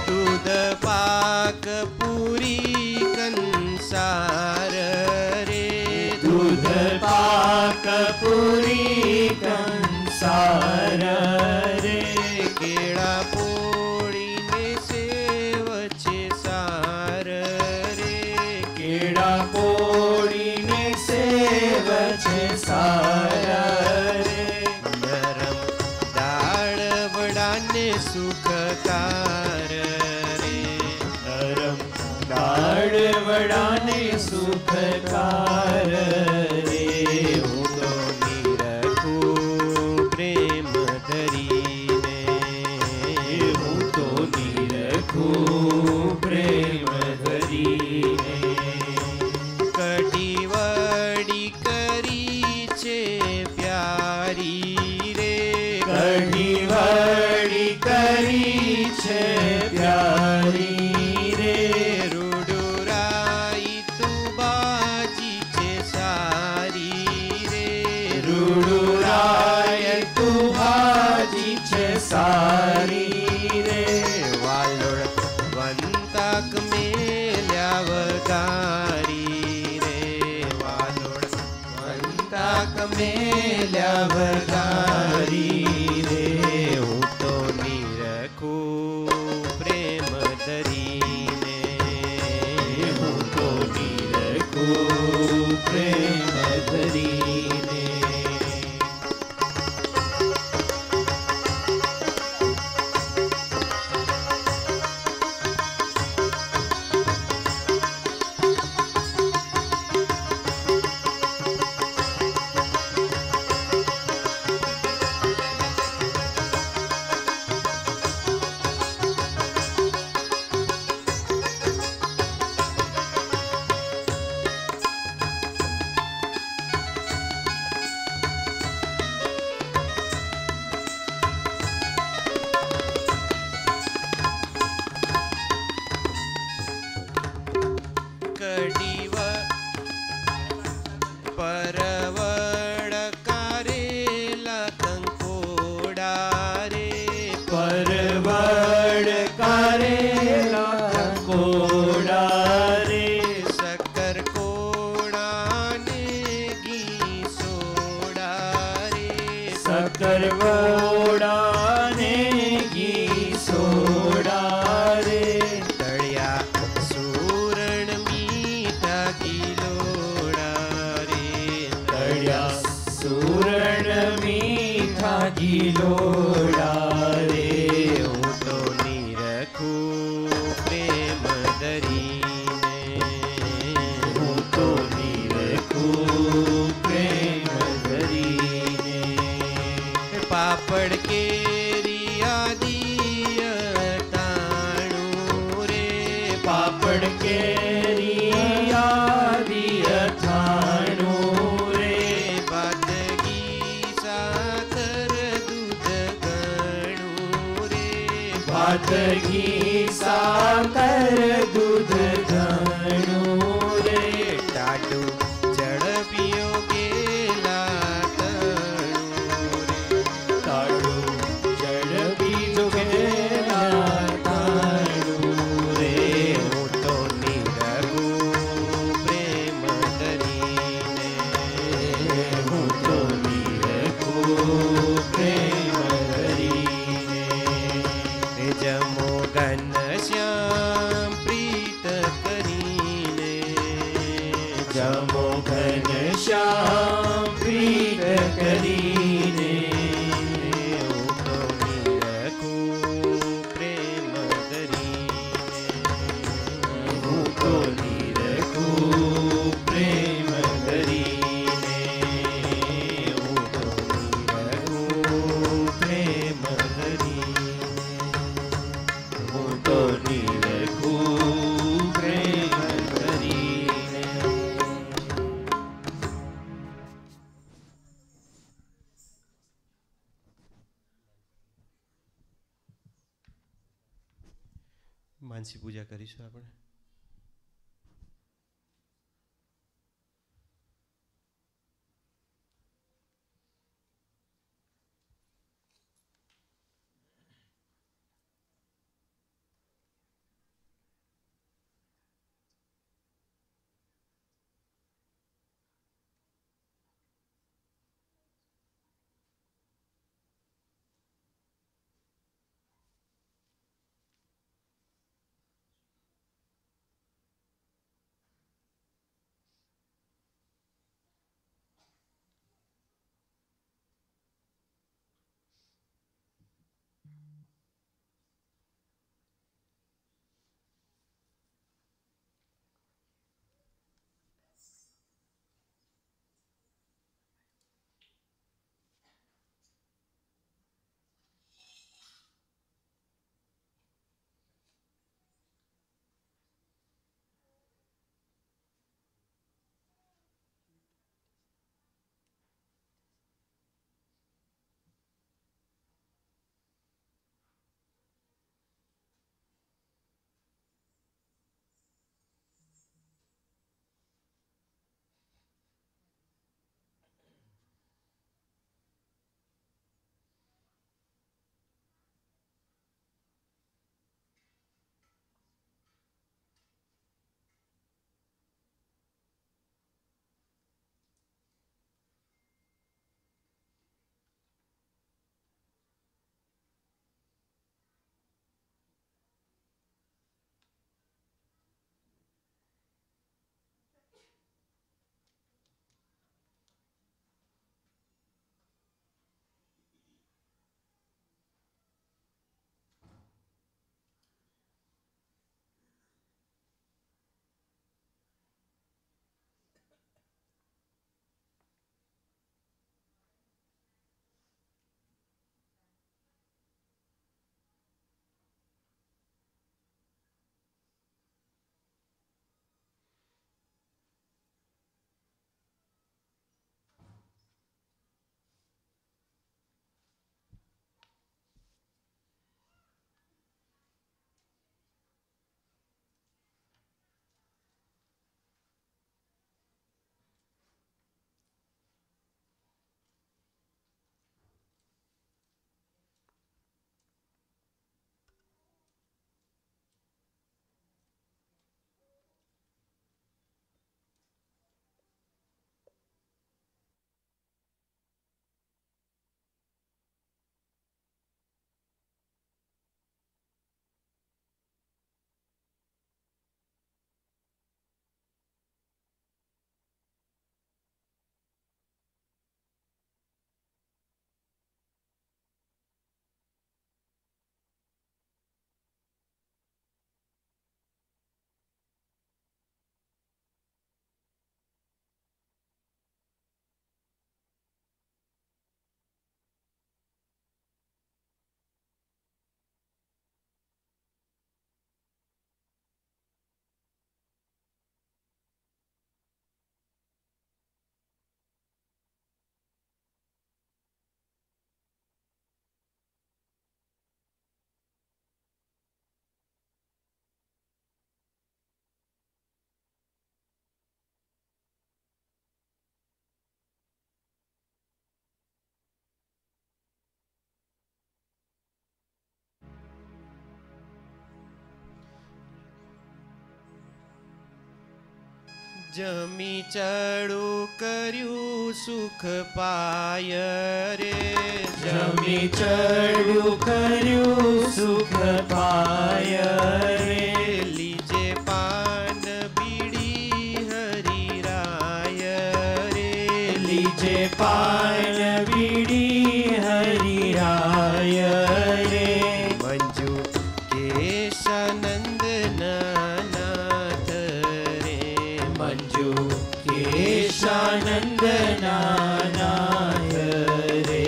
दूध पाक पूरी कंसार रे दूध पाक पूरी कंसार रे केड़ा पोड़ी ने सेव छे सार रे केड़ा पोड़ी ने सेव छे सार रे नरम दाળ વડાને સુખકાર રે નરમ દાળ વડાને સુખકાર રે હું તો નહીં રખું પ્રેમ ધરીને હું તો નહીં રખું પ્રેમ ધરીને કઢી વડી કરી છે પ્યારી રે કઢી વડી કરી છે પ્યારી રે રૂડુરાઈ તું બાજી છે સારી રે રૂડુરાય તું બાજી છે સારી રે વાલોડ વંતાક મેલ્યા વગારી રે વાલોડ વંતાક મેલ્યા વગારી રે હું તો નહીં રખું પ્રેમ ધરીને હું તો નહીં રખું પ્રેમ ધરીને ગોળ કેરી આદિ અથાણું રે ભાતગી સાકર દૂધ ઘણું રે ભાતગી સાકર દૂધ ઘણું રે ટાડું ઝડપિયો ગેલા તણું રે ટાડું ઝડપી જો ગેલા તણું રે હું તો નિરગુ પ્રેમ કરીને હું તો નિરગુ પ્રેમ કરીને જમો ઘન શ્યામ પ્રીત કરીને જમો ઘન શ્યામ પ્રીત કરીને હું તો નિરખું પ્રેમ કરીને હું તો નિરખું પ્રેમ કરીને હું તો નિરખું પ્રેમ કરીને હું તો નિરખું પ્રેમ કરીને માનસી પૂજા કરીશું આપણે જમી ચડું કર્યું સુખ પાય રે જમી ચડું કર્યું સુખ પાય રે લીજે પાન બીડી હરિરાય રે લીજે પાન બીડી હરિરાય રે મંજુ કેશાનંદ નાથ રે મંજુ કેશાનંદ નાથ રે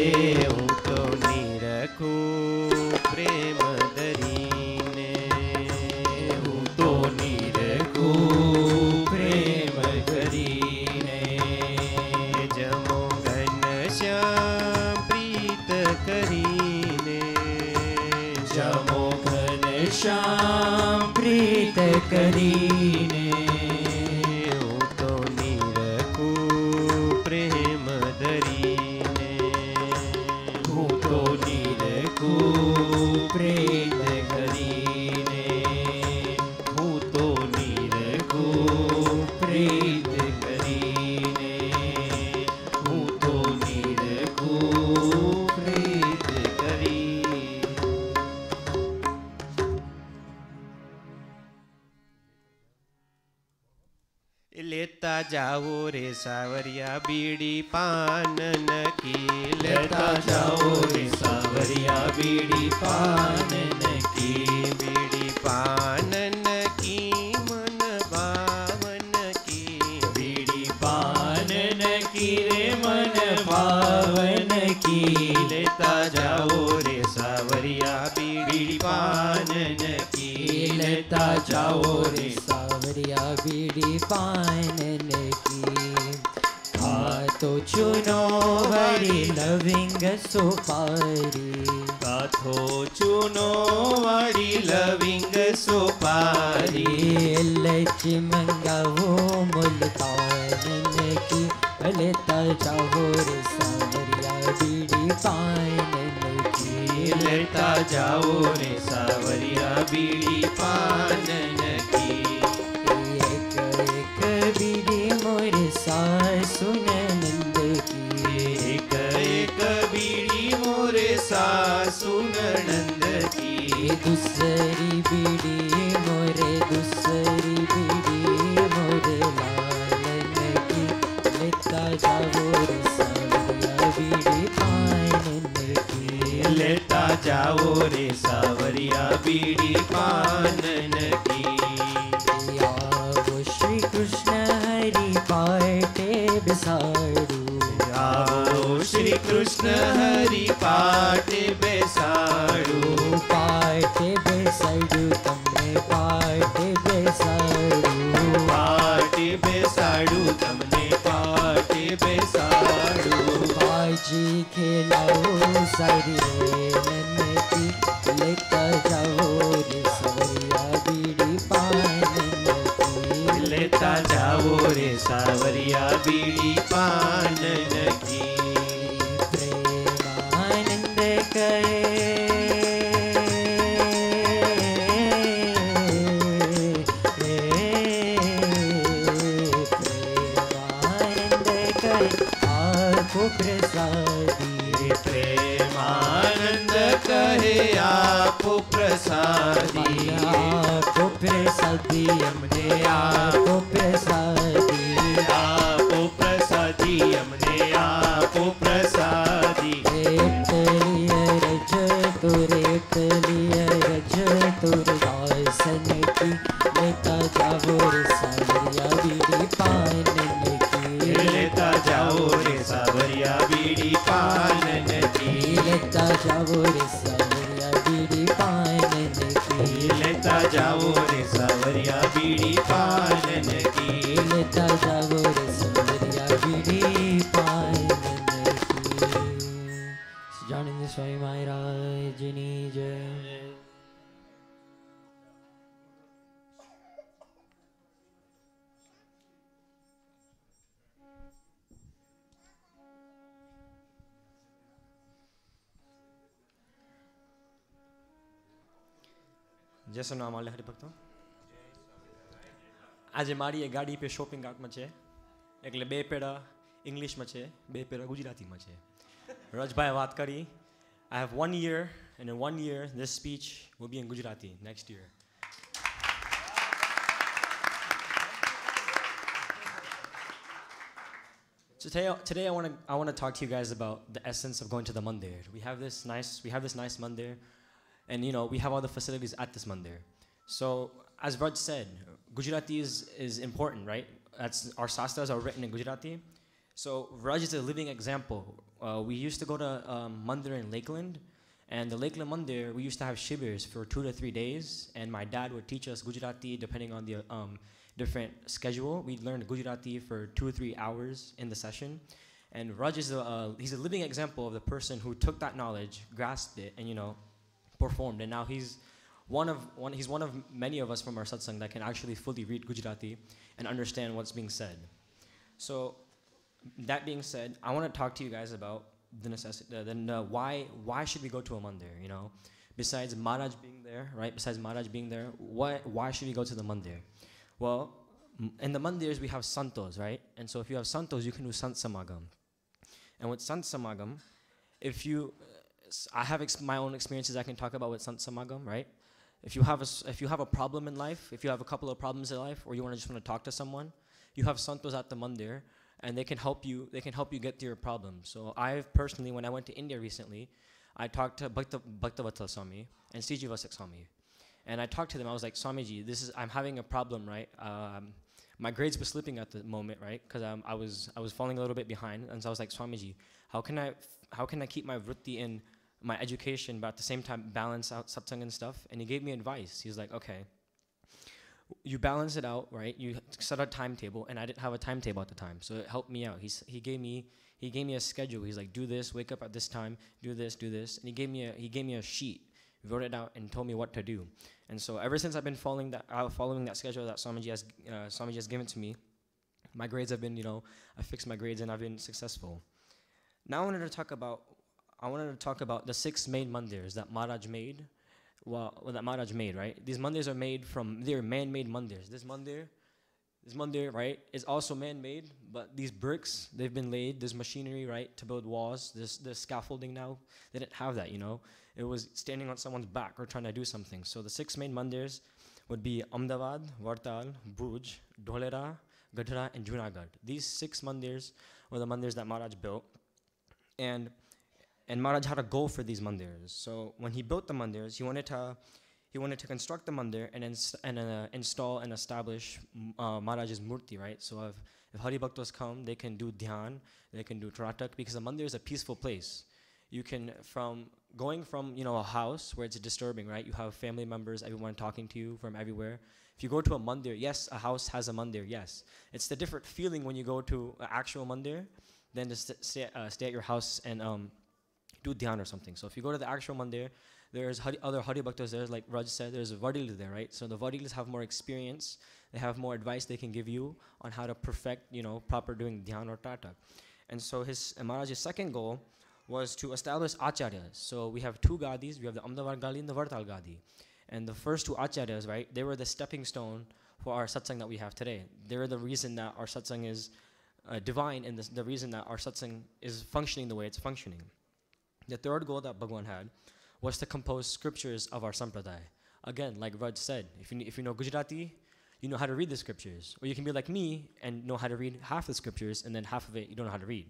હું તો નિરખું પ્રેમ ધરીને હું તો નિરખું પ્રેમ કરીને જમો ઘનશ્યામ પ્રીત કરીને જમો ઘનશ્યામ પ્રીત કરીને હું તો નિરખું પ્રેમ ધરીને હું તો નિરખું પ્રેમ કરીને હું તો નિરખું પ્રેમ કરીને હું તો નિરખું પ્રેમ કરી લેતા જાઓ રે સાવરિયા બીડી પાન નકી લેતા જાઓ રે સાવરિયા બીડી પાન નકી બીડી પાન નકી મન ભાવન કી બીડી પાન નકી રે મન ભાવન की લેતા જાઓ રે સાવરિયા બીડી પાન નકી लेता जाओ रे सावरिया बीड़ी पान की खा तो चुनो वरी लविंग सुपारी કાથો ચૂનો વાળી લવિંગ સોપારી लच मंगाओ मुल्तान की लेता जाओ रे सावरिया बीड़ी पान की લેતા જાઓ રે સાવરિયા બીડી પાન નકી एक एक बीड़ी मोर सासु नंद की એક એક બીડી મોરે સાસુ નણંદ કી दूसरी बीड़ी मोरे दूसरी बीड़ी मोरे लालन की लेता जाओ रे सावरिया बीड़ी पान की લેતા જાઓ રે સાવરિયા બીડી પાન નકી आओ श्री कृष्ण हरि पाटे बिसाड़ू આવો શ્રી કૃષ્ણ હરિ પાટે બેસાડું पाटे बेसाड़ू तमने पाटे बेसाड़ू પાટે બેસાડું તમને પાટે બેસાડું बाजी खेलाओ सारी रे नन्नती लेता जाओ रे सवरिया बीड़ी पान की લેતા જાઓ રે સાવરિયા બીડી પાન નકી प्रेमानंद करे प्रेमानंद करे आपको प्रसादी પ્રેમાનંદ કહે આપો પ્રસાદી आपको प्रसादी हमने आपको प्रसादी આપો પ્રસાદી અમને આપો પ્રસાદી रेटलिया रज तुर दासन की लेता जाओ रे सावरिया बीड़ी पान की લેતા જાઓ રે સાવરિયા બીડી પાન નકી लेता जाओ रे सावरिया बीड़ी पान की લેતા જાઓ રે સાવરિયા બીડી પાન નકી लेता जाओ रे सावरिया बीड़ी पान की जानिंद स्वामी महाराज नी जय जय नाम हरिभक्तों આજે મારી એ ગાડી પે શોપિંગ કાર્ટમાં છે એટલે 2 પેડા ઇંગ્લિશમાં છે 2 પેડા ગુજરાતીમાં છે. રજભાઈ વાત કરી, I have 1 year, and in 1 year this speech will be in Gujarati next year. Today I want to talk to you guys about the essence of going to the mandir. We have this nice mandir, and we have all the facilities at this mandir. So as Raj said, Gujarati is important, right? Our sastras are written in Gujarati. So Raj is a living example. We used to go to mandir in Lakeland, and the Lakeland mandir we used to have shibirs for 2 to 3 days, and my dad would teach us Gujarati depending on the different schedule. We'd learn Gujarati for 2 or 3 hours in the session. And Raj is he's a living example of the person who took that knowledge, grasped it, and performed. And now he's one of many of us from our satsang that can actually fully read Gujarati and understand what's being said. So that being said, I want to talk to you guys about the necessity, why should we go to a mandir, Besides Maharaj being there, right? Besides Maharaj being there, why should we go to the mandir? Well, in the mandirs we have santos, right? And so if you have santos, you can do sant samagam. And with sant samagam, I have my own experiences I can talk about with sant samagam, right? If you have a problem in life, if you have a couple of problems in life, or you want to talk to someone, you have santos at the mandir, and they can help you get to your problem. So I personally, when I went to India recently, I talked to Bhaktavatsal Swami and C.G. Vasak Swami. And I talked to them. I was like, Swamiji, I'm having a problem, right? My grades were slipping at the moment, right? Because I was falling a little bit behind. And so I was like, Swamiji, how can I keep my vritti in my education, but at the same time balance out satsang and stuff? And he gave me advice. He's like, okay, you balance it out, right? You set a timetable, and I didn't have a timetable at the time, so it helped me out. He gave me a schedule. He's like, do this, wake up at this time, do this, and he gave me a sheet. Wrote it out and told me what to do. And so ever since I've been following that schedule that Swamiji has given to me, my grades have been, I fixed my grades and I've been successful. Now I wanted to talk about the 6 main mandirs that Maharaj made. That Maharaj made, right? These mandirs are made they're man-made mandirs. This mandir, right, is also man-made, but these bricks, they've been laid. There's machinery, right, to build walls. There's scaffolding now. They didn't have that, It was standing on someone's back or trying to do something. So the 6 main mandirs would be Ahmedabad, Vartal, Bhuj, Dholera, Gadhra, and Junagadh. These 6 mandirs were the mandirs that Maharaj built. And Maharaj had a goal for these mandirs. So when he built the mandirs, he wanted to construct the mandir and install and establish Maharaj's murti, right? So if Hari Bhaktas come, they can do dhyan, they can do tratak, because the mandir is a peaceful place. You can, going from a house where it's disturbing, right? You have family members, everyone talking to you from everywhere. If you go to a mandir, yes, a house has a mandir, yes. It's the different feeling when you go to an actual mandir than to stay at your house and do dhyan or something. So if you go to the actual mandir, there's other Hari Bhaktas there, like Raj said, there's Vadils there, right? So the Vadils have more experience, they have more advice they can give you on how to perfect, proper doing dhyan or tatak. And so Maharaj's second goal was to establish acharyas. So we have 2 gadis, we have the Ahmedabad Gadi and the Vartal Gadi. And the first 2 acharyas, right, they were the stepping stone for our satsang that we have today. They were the reason that our satsang is divine, and the reason that our satsang is functioning the way it's functioning. The third goal that Bhagwan had was to compose scriptures of our sampradaya. Again, like Raj said, if you know Gujarati, you know how to read the scriptures. Or you can be like me and know how to read half the scriptures, and then half of it you don't know how to read.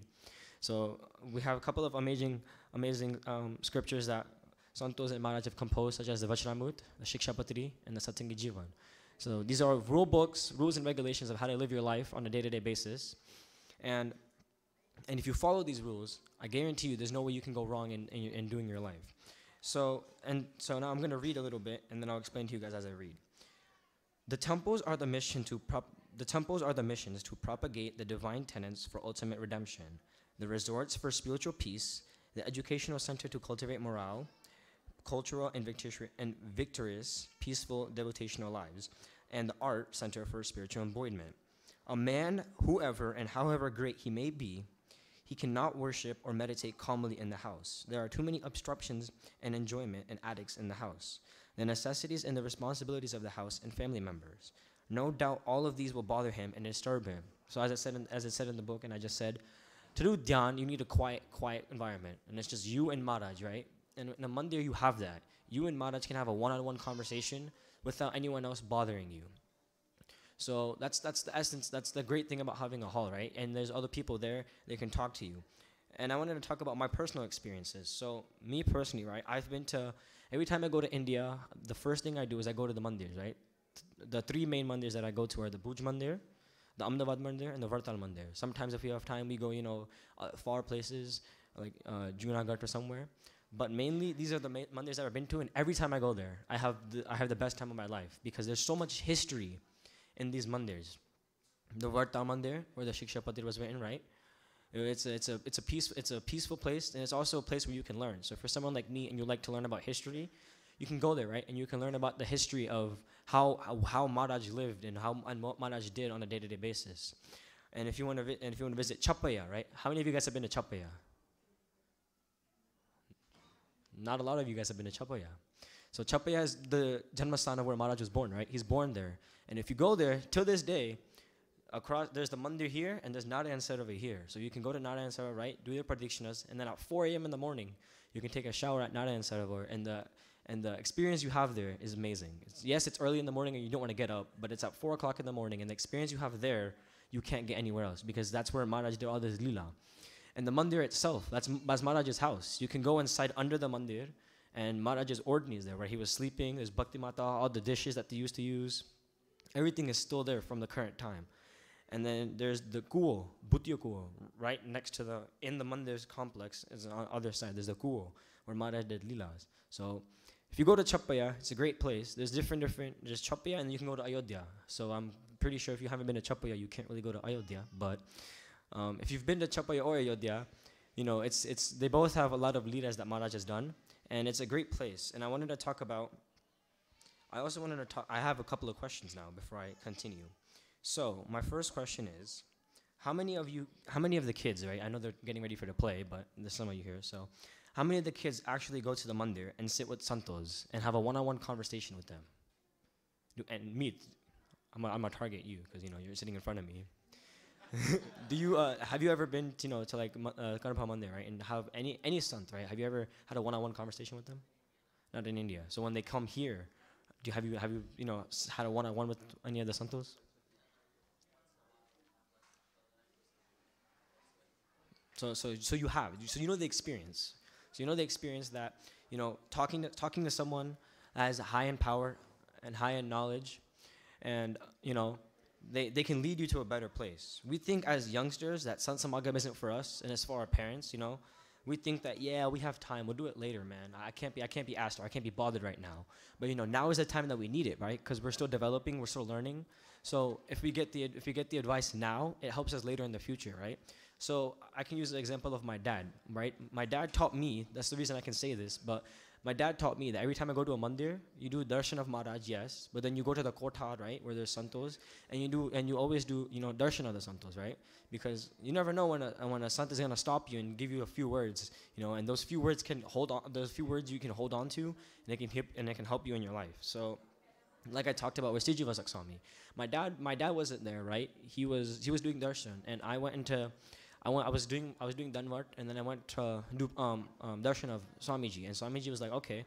So we have a couple of amazing scriptures that Santos and Maharaj have composed, such as the Vachramut, the Shikshapatri, and the Satsangi Jivan. So these are rules and regulations of how to live your life on a day-to-day basis. And if you follow these rules, I guarantee you there's no way you can go wrong in doing your life. So now I'm going to read a little bit, and then I'll explain to you guys as I read. The temples are the missions to propagate the divine tenets for ultimate redemption, the resorts for spiritual peace, the educational center to cultivate morale, cultural and victorious, peaceful devotional lives, and the art center for spiritual embodiment. A man, whoever and however great he may be, he cannot worship or meditate calmly in the house. There are too many obstructions and enjoyment and addicts in the house. The necessities and the responsibilities of the house and family members. no doubt all of these will bother him and disturb him. So as it said in the book, and I just said, to do dhyan, you need a quiet environment, and it's just you and Maharaj, right? And in a mandir, you have that. You and Maharaj can have a one-on-one conversation without anyone else bothering you. So that's the essence. That's the great thing about having a hall, right? And there's other people there, they can talk to you. And I wanted to talk about my personal experiences. So me personally, right? I've been to, every time I go to India, the first thing I do is I go to the mandirs, right? The three main mandirs that I go to are the Bhuj Mandir, the Ahmedabad Mandir, and the Vartal Mandir. Sometimes if we have time, we go, far places like Junagadh or somewhere. But mainly, these are the mandirs that I've been to, and every time I go there, I have the best time of my life because there's so much history in these mandirs. The Vartal Mandir, where the Shiksha Patir was written, right? It's a peaceful place, and it's also a place where you can learn. So for someone like me, and you like to learn about history, you can go there, right? And you can learn about the history of how Maharaj lived and what Maharaj did on a day-to-day basis. And if you want to visit Chappaya, right? How many of you guys have been to Chappaya? Not a lot of you guys have been to Chappaya. So Chappaya is the Janmasthana where Maharaj was born, right? He's born there. And if you go there, till this day, there's the mandir here, and there's Narayan Sarovar here. So you can go to Narayan Sarovar, right? Do your pradikshanas, and then at 4 a.m. in the morning, you can take a shower at Narayan Sarovar, and the experience you have there is amazing. Yes, it's early in the morning and you don't want to get up, but it's at 4 o'clock in the morning, and the experience you have there, you can't get anywhere else, because that's where Maharaj did all this lila. And the mandir itself, that's Maharaj's house. You can go inside under the mandir, and Maharaj's ordni is there, where he was sleeping. There's Bhakti Mata, all the dishes that they used to use. Everything is still there from the current time. And then there's the kuo, Bhutya kuo, right next to in the mandir's complex, is on the other side. There's the kuo, where Maharaj did lilas. So if you go to Chappaya, it's a great place. There's there's Chappaya, and you can go to Ayodhya. So I'm pretty sure if you haven't been to Chappaya, you can't really go to Ayodhya. But if you've been to Chappaya or Ayodhya, they both have a lot of lilas that Maharaj has done, and it's a great place. And I have a couple of questions now before I continue. So my first question is, how many of the kids, right? I know they're getting ready for the play, but there's some of you here. So how many of the kids actually go to the mandir and sit with santos and have a one-on-one conversation with them? And me, I'm gonna target you because you're sitting in front of me. Have you ever been to like Kanapa Mandir, right? And have any sant, right? Have you ever had a one-on-one conversation with them? Not in India. So when they come here, have you had a one-on-one with any of the santos? So you have. So you know the experience. So you know the experience that talking to someone that is high in power and high in knowledge, and they can lead you to a better place. We think as youngsters that Sant Samagam isn't for us, and it's for our parents. We think that we have time. We'll do it later, man. I can't be asked, or I can't be bothered right now. But now is the time that we need it, right? Because we're still developing, we're still learning. So if we get the advice now, it helps us later in the future, right? So I can use the example of my dad, right? My dad taught me, that's the reason I can say this, but my dad taught me that every time I go to a mandir, you do darshan of Maharaj, yes, but then you go to the kotad, right, where there's santos, and you always do, darshan of the santos, right? Because you never know when a sant is gonna stop you and give you a few words, and those few words you can hold on to, and it can help you in your life. So, like I talked about with Sijivas Aksami, my dad wasn't there, right? He was doing darshan, and I was doing Danvat, and then I went to do darshan of Swamiji, and Swamiji was like, okay,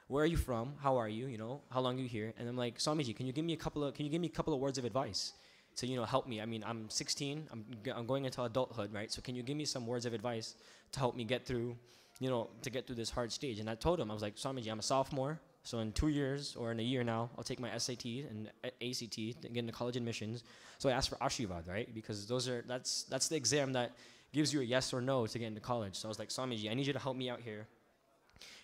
where are you from? How are you? How long are you here? And I'm like, Swamiji, can you give me a couple of words of advice to help me? I mean, I'm 16, I'm going into adulthood, right? So can you give me some words of advice to help me get through, to get through this hard stage? And I told him, I was like, Swamiji, I'm a sophomore, so in 2 years or in a year now, I'll take my SAT and ACT to get into college admissions. So I asked for Ashirvad, right? Because that's the exam that gives you a yes or no to get into college. So I was like, Swamiji, I need you to help me out here.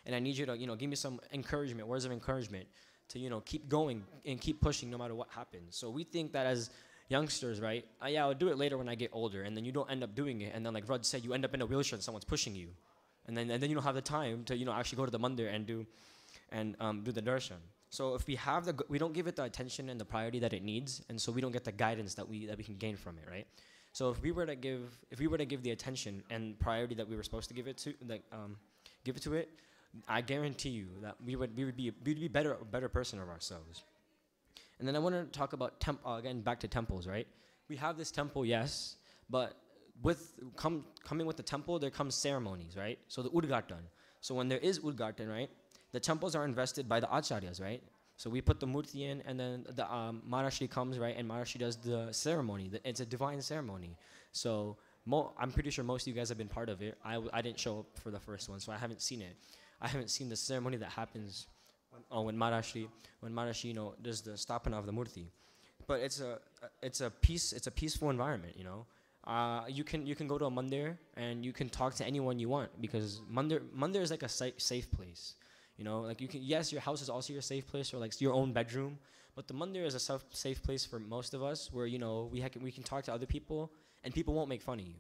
And I need you to, give me some encouragement, words of encouragement to, keep going and keep pushing no matter what happens. So we think that as youngsters, right? I'll do it later when I get older. And then you don't end up doing it. And then like Rod said, you end up in a wheelchair and someone's pushing you. And then you don't have the time to, actually go to the mandir and do the darshan. So if we don't give it the attention and the priority that it needs, and so we don't get the guidance that we can gain from it, right? So if we were to give the attention and priority that we were supposed to give it to it, I guarantee you that we would be a better person of ourselves. And then I want to talk about again back to temples, right? We have this temple, yes, but coming with the temple, there comes ceremonies, right? So the udghatan. So when there is udghatan, right, the temples are invested by the acharyas, right? So we put the murti in, and then the Maharashi comes, right, and Maharashi does the ceremony. It's a divine ceremony. So I'm pretty sure most of you guys have been part of it. I didn't show up for the first one, so I haven't seen it. I haven't seen the ceremony that happens when Maharashi does the stapana of the murti. But it's a peaceful environment, you know. You can go to a mandir and you can talk to anyone you want, because mandir is like a safe place. You know, like yes, your house is also your safe place, or like your own bedroom, but the mandir is a safe place for most of us, where, you know, we can talk to other people and people won't make fun of you.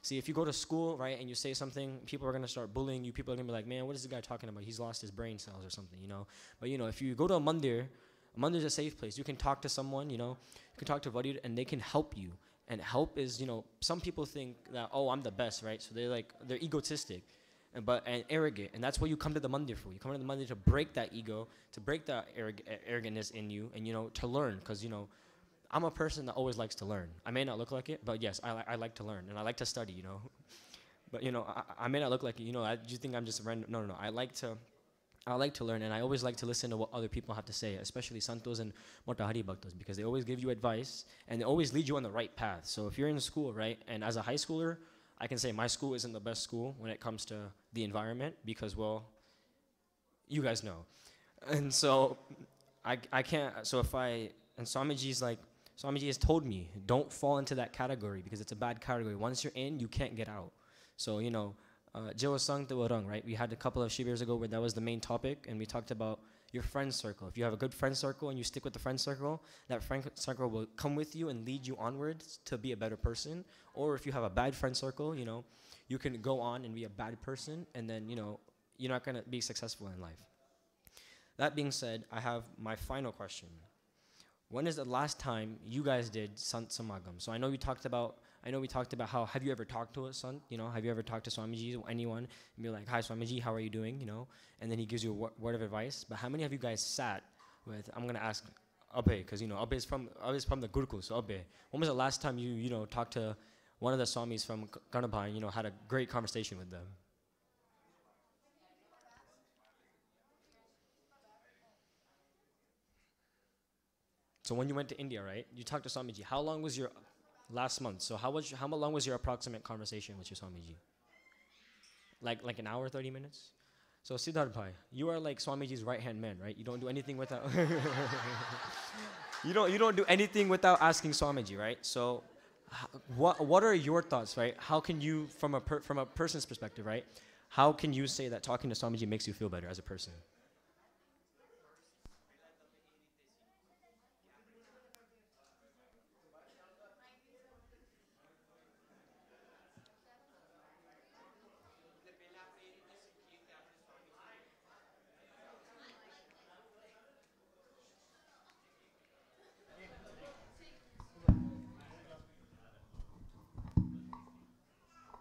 See, if you go to school, right, and you say something, people are going to start bullying you. People are going to be like, man, what is this guy talking about? He's lost his brain cells or something, you know. But, you know, if you go to a mandir is a safe place. You can talk to someone, you know. You can talk to Varid, and they can help you. And help is, you know, some people think that, oh, I'm the best, right? So they're egotistic and arrogant. And that's what you come to the mandir for. You come to the mandir to break that ego, to break that arrogantness in you, and, you know, to learn. Because, you know, I'm a person that always likes to learn. I may not look like it, but yes, I like to learn, and I like to study, you know. But, you know, I may not look like it, you know. Do you think I'm just random? No. I like to learn, and I always like to listen to what other people have to say, especially Santos and Motahari Bhaktas, because they always give you advice, and they always lead you on the right path. So if you're in school, right, and as a high schooler, I can say my school isn't the best school when it comes to the environment, because, well, you guys know. And so I can't, so and Swamiji has told me, don't fall into that category, because it's a bad category. Once you're in, you can't get out. So, you know, Jewasang Tewarang, right? We had a couple of shibirs ago where that was the main topic, and we talked about your friend circle. If you have a good friend circle and you stick with the friend circle, that friend circle will come with you and lead you onwards to be a better person. Or if you have a bad friend circle, you know, you can go on and be a bad person, and then, you know, you're not going to be successful in life. That being said, I have my final question. When is the last time you guys did Sant Samagam? So I know we talked about how, have you ever talked to a Sant? You know, have you ever talked to Swamiji or anyone and be like, hi Swamiji, how are you doing? You know, and then he gives you a word of advice. But how many of you guys sat with, I'm gonna ask Abhay, because, you know, Abhay is from the Gurukul. So Abhay, when was the last time you know, talked to one of the Swamis from Ganabha and, you know, had a great conversation with them? So when you went to India, right, you talked to Swamiji. How long was your last month? So how long was your approximate conversation with your Swamiji? Like an hour, 30 minutes? So Siddharth Bhai, you are like Swamiji's right-hand man, right? You don't do anything without you don't do anything without asking Swamiji, right? So what are your thoughts, right? How can you, from a person's perspective, right? How can you say that talking to Swamiji makes you feel better as a person?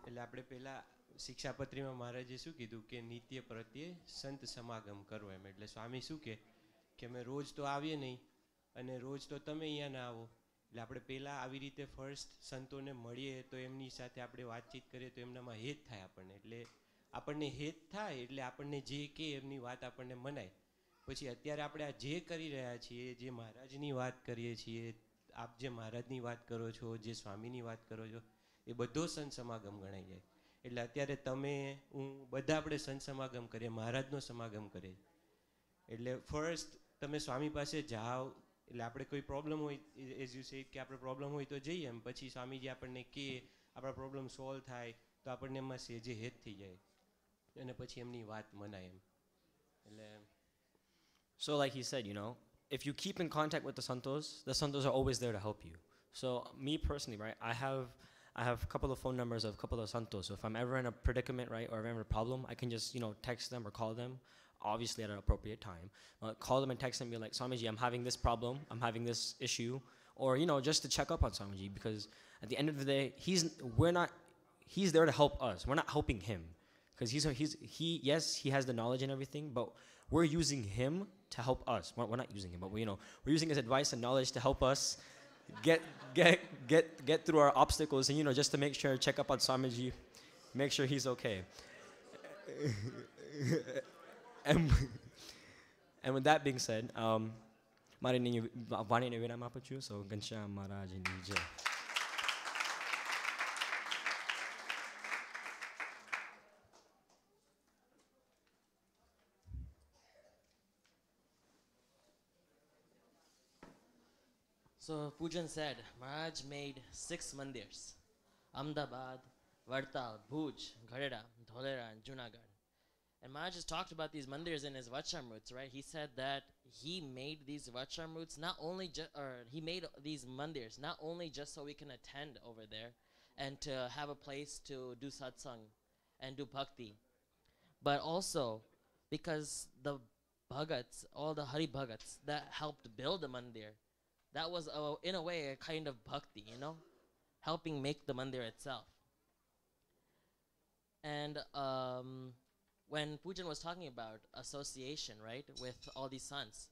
એટલે આપણે પહેલા શિક્ષાપત્રીમાં મહારાજે શું કીધું કે નિત્ય પ્રત્યે સંત સમાગમ કરવો એમ. એટલે સ્વામી શું કે અમે રોજ તો આવીએ નહીં અને રોજ તો તમે અહીંયા ના આવો. એટલે આપણે પહેલાં આવી રીતે ફર્સ્ટ સંતોને મળીએ તો એમની સાથે આપણે વાતચીત કરીએ તો એમનામાં હેત થાય આપણને. એટલે આપણને હેત થાય એટલે આપણને જે કે એમની વાત આપણને મનાય. પછી અત્યારે આપણે આ જે કરી રહ્યા છીએ, જે મહારાજની વાત કરીએ છીએ, આપ જે મહારાજની વાત કરો છો, જે સ્વામીની વાત કરો છો, એ બધો સંત સમાગમ ગણાઈ જાય. એટલે અત્યારે તમે હું બધા આપણે સંત સમાગમ કરીએ, મહારાજનો સમાગમ કરીએ. એટલે ફર્સ્ટ તમે સ્વામી પાસે જાઓ, એટલે આપણે કોઈ પ્રોબ્લેમ હોય, એઝ યુ સે કે આપણે પ્રોબ્લેમ હોય તો જઈએ, એમ પછી સ્વામીજી આપણને કહે, આપણા પ્રોબ્લેમ સોલ્વ થાય તો આપણને એમાં સેજે હેત થઈ જાય અને પછી એમની વાત મનાય એમ. એટલે So like he said, you know, if you keep in contact with the Santos are always there to help you. So me personally, right, I have a couple of phone numbers of a couple of Santos. So if I'm ever in a predicament, right, or if I'm in a problem, I can just, you know, text them or call them, obviously at an appropriate time. Call them and text them and be like, Swamiji, I'm having this problem, I'm having this issue. Or, you know, just to check up on Swamiji, because at the end of the day, he's there to help us. We're not helping him. Because he has the knowledge and everything, but we're using him to help us. We're not using him, but we're using his advice and knowledge to help us get get through our obstacles, and just to make sure, check up on Swamiji, make sure he's okay. and, and with that being said, mari ninyo vani ne vina mapachu, so Gansham Maharaj Nijay. So Pujan said, Maharaj made 6 mandirs. Ahmedabad, Vartal, Bhuj, Gharera, Dholera, and Junagadh. And Maharaj has talked about these mandirs in his Vachamruts, right? He said that he made these Vachamruts not only he made these mandirs not only just so we can attend over there and to have a place to do satsang and do bhakti, but also because the bhagats, all the Hari bhagats that helped build the mandir, that was in a way a kind of bhakti, helping make the mandir itself. And when Pujan was talking about association, right, with all these sants,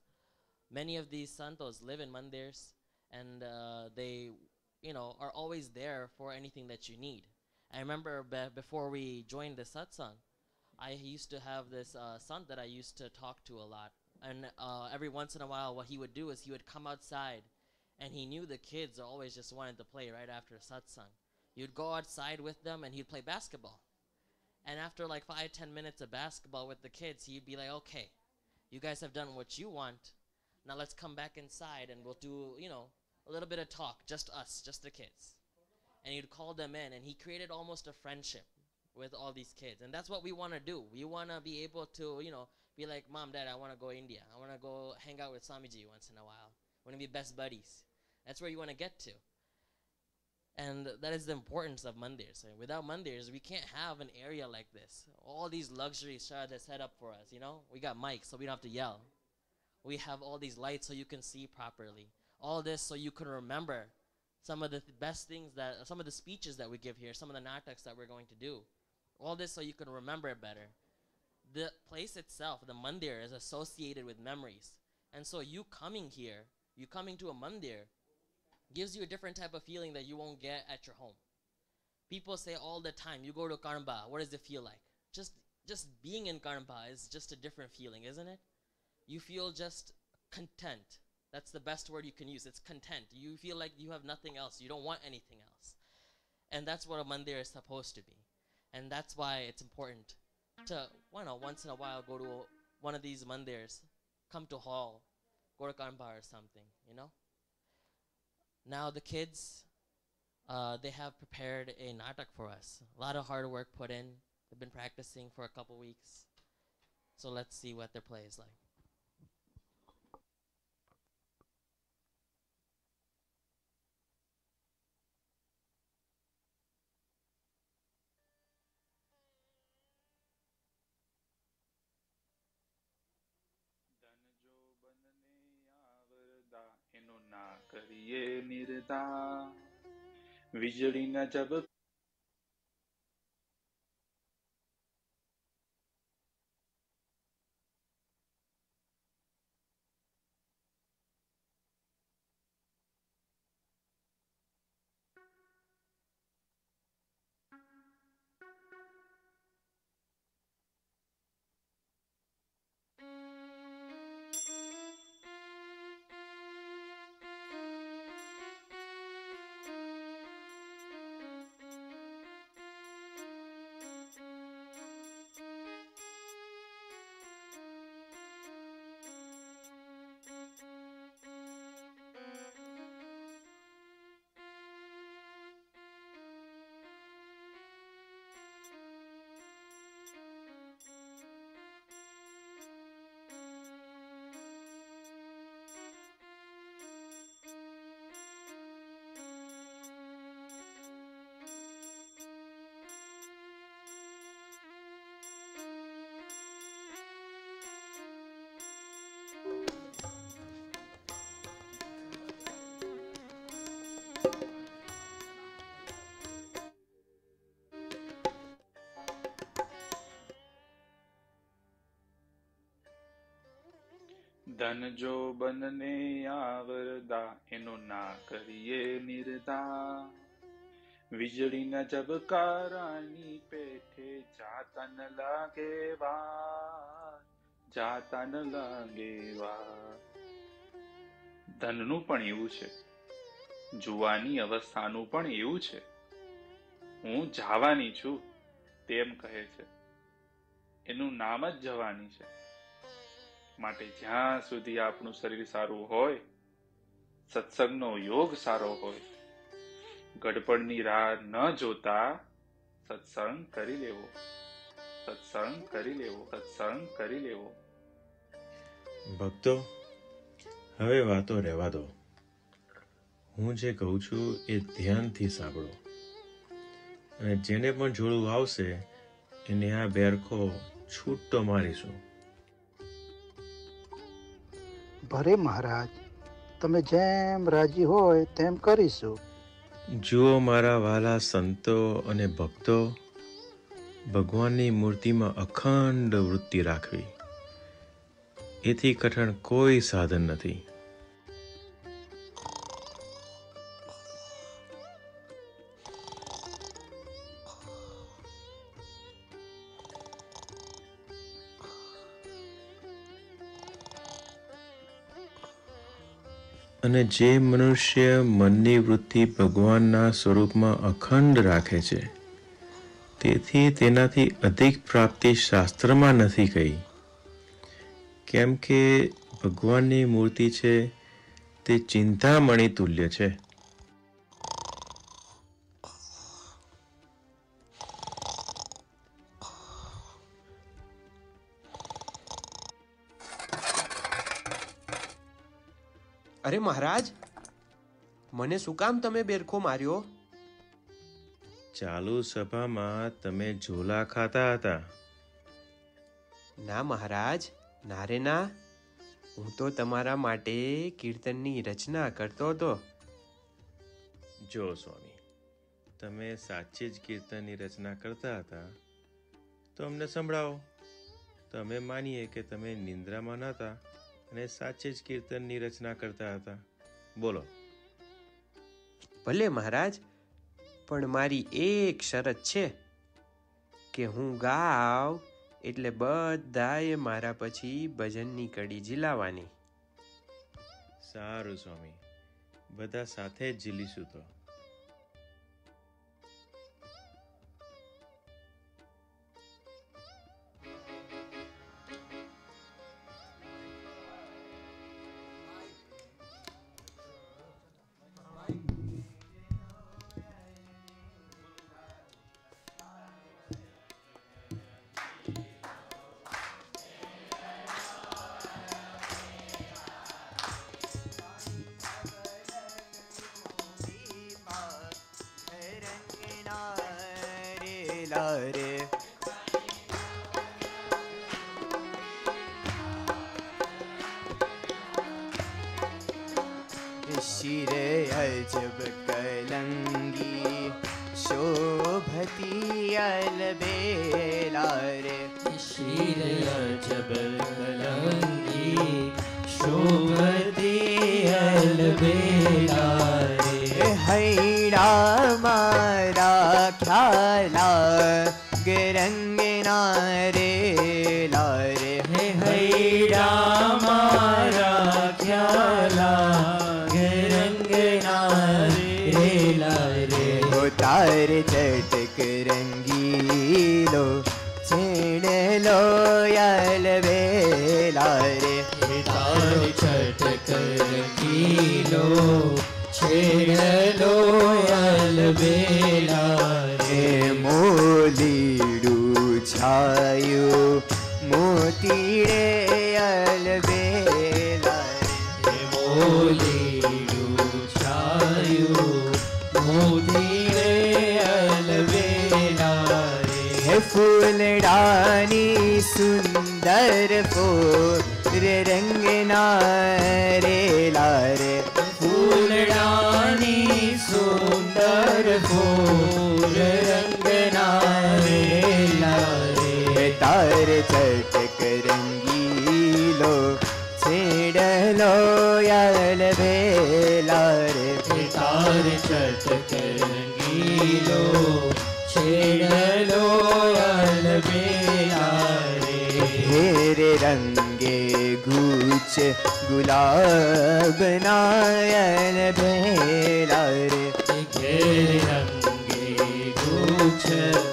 many of these santos live in mandirs, and they, are always there for anything that you need. I remember before we joined the satsang, I used to have this sant that I used to talk to a lot. And every once in a while, what he would do is he would come outside, and he knew the kids always just wanted to play right after satsang. You'd go outside with them, and he'd play basketball. And after like 5-10 minutes of basketball with the kids, he'd be like, okay, you guys have done what you want. Now let's come back inside, and we'll do, a little bit of talk, just us, just the kids. And he'd call them in, and he created almost a friendship with all these kids. And that's what we want to do. We want to be able to, be like, Mom, Dad, I want to go India. I want to go hang out with Swamiji once in a while. I want to be best buddies. That's where you want to get to. And that is the importance of mandirs. And without mandirs, we can't have an area like this. All these luxuries are set up for us, We got mics so we don't have to yell. We have all these lights so you can see properly. All this so you can remember some of the best things some of the speeches that we give here, some of the nataks that we're going to do. All this so you can remember it better. The place itself, the mandir, is associated with memories. And so you coming here, you coming to a mandir, gives you a different type of feeling that you won't get at your home. People say all the time, you go to Karamba, what does it feel like? Just being in Karamba is just a different feeling, isn't it? You feel just content. That's the best word you can use. It's content. You feel like you have nothing else. You don't want anything else. And that's what a mandir is supposed to be. And that's why it's important to, once in a while go to one of these mandirs, come to hall, go to Karamba or something, Now the kids, they have prepared a natak for us. A lot of hard work put in. They've been practicing for a couple weeks. So let's see what their play is like. એનો ના કરીએ નિર્દા વીજળીના જબ ધન જો બનને આવરદા એનો ના કરીએ નિર્દા વીજળીના ઝબકારાની પેઠે જાતા ન લાગે વાર જાતા ન લાગે વાર. ધનનું પણ એવું છે, જુવાની અવસ્થાનું પણ એવું છે. હું જવાની છું તેમ કહે છે. એનું નામ જ જવાની છે. માટે જ્યાં સુધી આપણું શરીર સારું હોય, સત્સંગનો યોગ સારો હોય, ગડપણની રાહ ન જોતા સત્સંગ કરી લેવો, સત્સંગ કરી લેવો, સત્સંગ કરી લેવો. ભક્તો, હવે વાતો રહેવા દો. હું જે કહું છું એ ધ્યાનથી સાંભળો, અને જેને પણ જોડું આવશે એને આ બેરખો છૂટો મારીશું. ભરે મહારાજ, તમે જેમ રાજી હોય તેમ કરીશું. જુઓ મારા વાલા સંતો અને ભક્તો, ભગવાનની મૂર્તિમાં અખંડ વૃત્તિ રાખવી, એથી કઠણ કોઈ સાધન નથી. અને જે મનુષ્ય મનની વૃત્તિ ભગવાનના સ્વરૂપમાં અખંડ રાખે છે, તેથી તેનાથી અધિક પ્રાપ્તિ શાસ્ત્રમાં નથી કહી. કેમ કે ભગવાનની મૂર્તિ છે તે ચિંતામણી તુલ્ય છે. અરે મહારાજ, મને શું કામ તમે બેરખો માર્યો? ચાલુ સભામાં તમે ઝોલા ખાતા હતા. ના મહારાજ, ના રે ના. હું તો તમારા માટે કીર્તનની રચના કરતો હતો. જો સ્વામી, તમે સાચે જ કીર્તનની રચના કરતા હતા તો અમને સંભળાવો, તો અમે માનીએ કે તમે નિંદ્રામાં નહોતા અને સાચે જ કીર્તનની રચના કરતા હતા. બોલો. ભલે મહારાજ, પણ મારી એક શરત છે કે હું ગાવ એટલે બધાએ મારા પછી ભજનની કડી ઝીલાવાની. સારું સ્વામી, બધા સાથે જ ઝીલીશું. તો शिरे अजब कलंगी शोभती अलबेला रे. शिरे अजब कलंगी शोभती अलबेला रे. हैड़ा मारा ख्याला गरंगना रे लारे. हैड़ा मारा ख्याला तार चटक रंगीलो छेड़ लो यल बेला रे. तार चटक रंगीलो छेड़ लो यल बेला रे. मोलीडू छायो मोतीड़े यल बेला रे. मोलीडू छायो मोतीड़े अलबेला रे. फूलडानी सुंदर फूल रंगना रे लारे. फूलडानी सुंदर फूल रंगना रे लारे. तार चटक रंगीलो छेड़ लारे तार चटक रंगीलो छेड़ लो अलबेला रे घेरे रंगे गूच गुलाब नायल बेला रे घेरे रंगे गूछ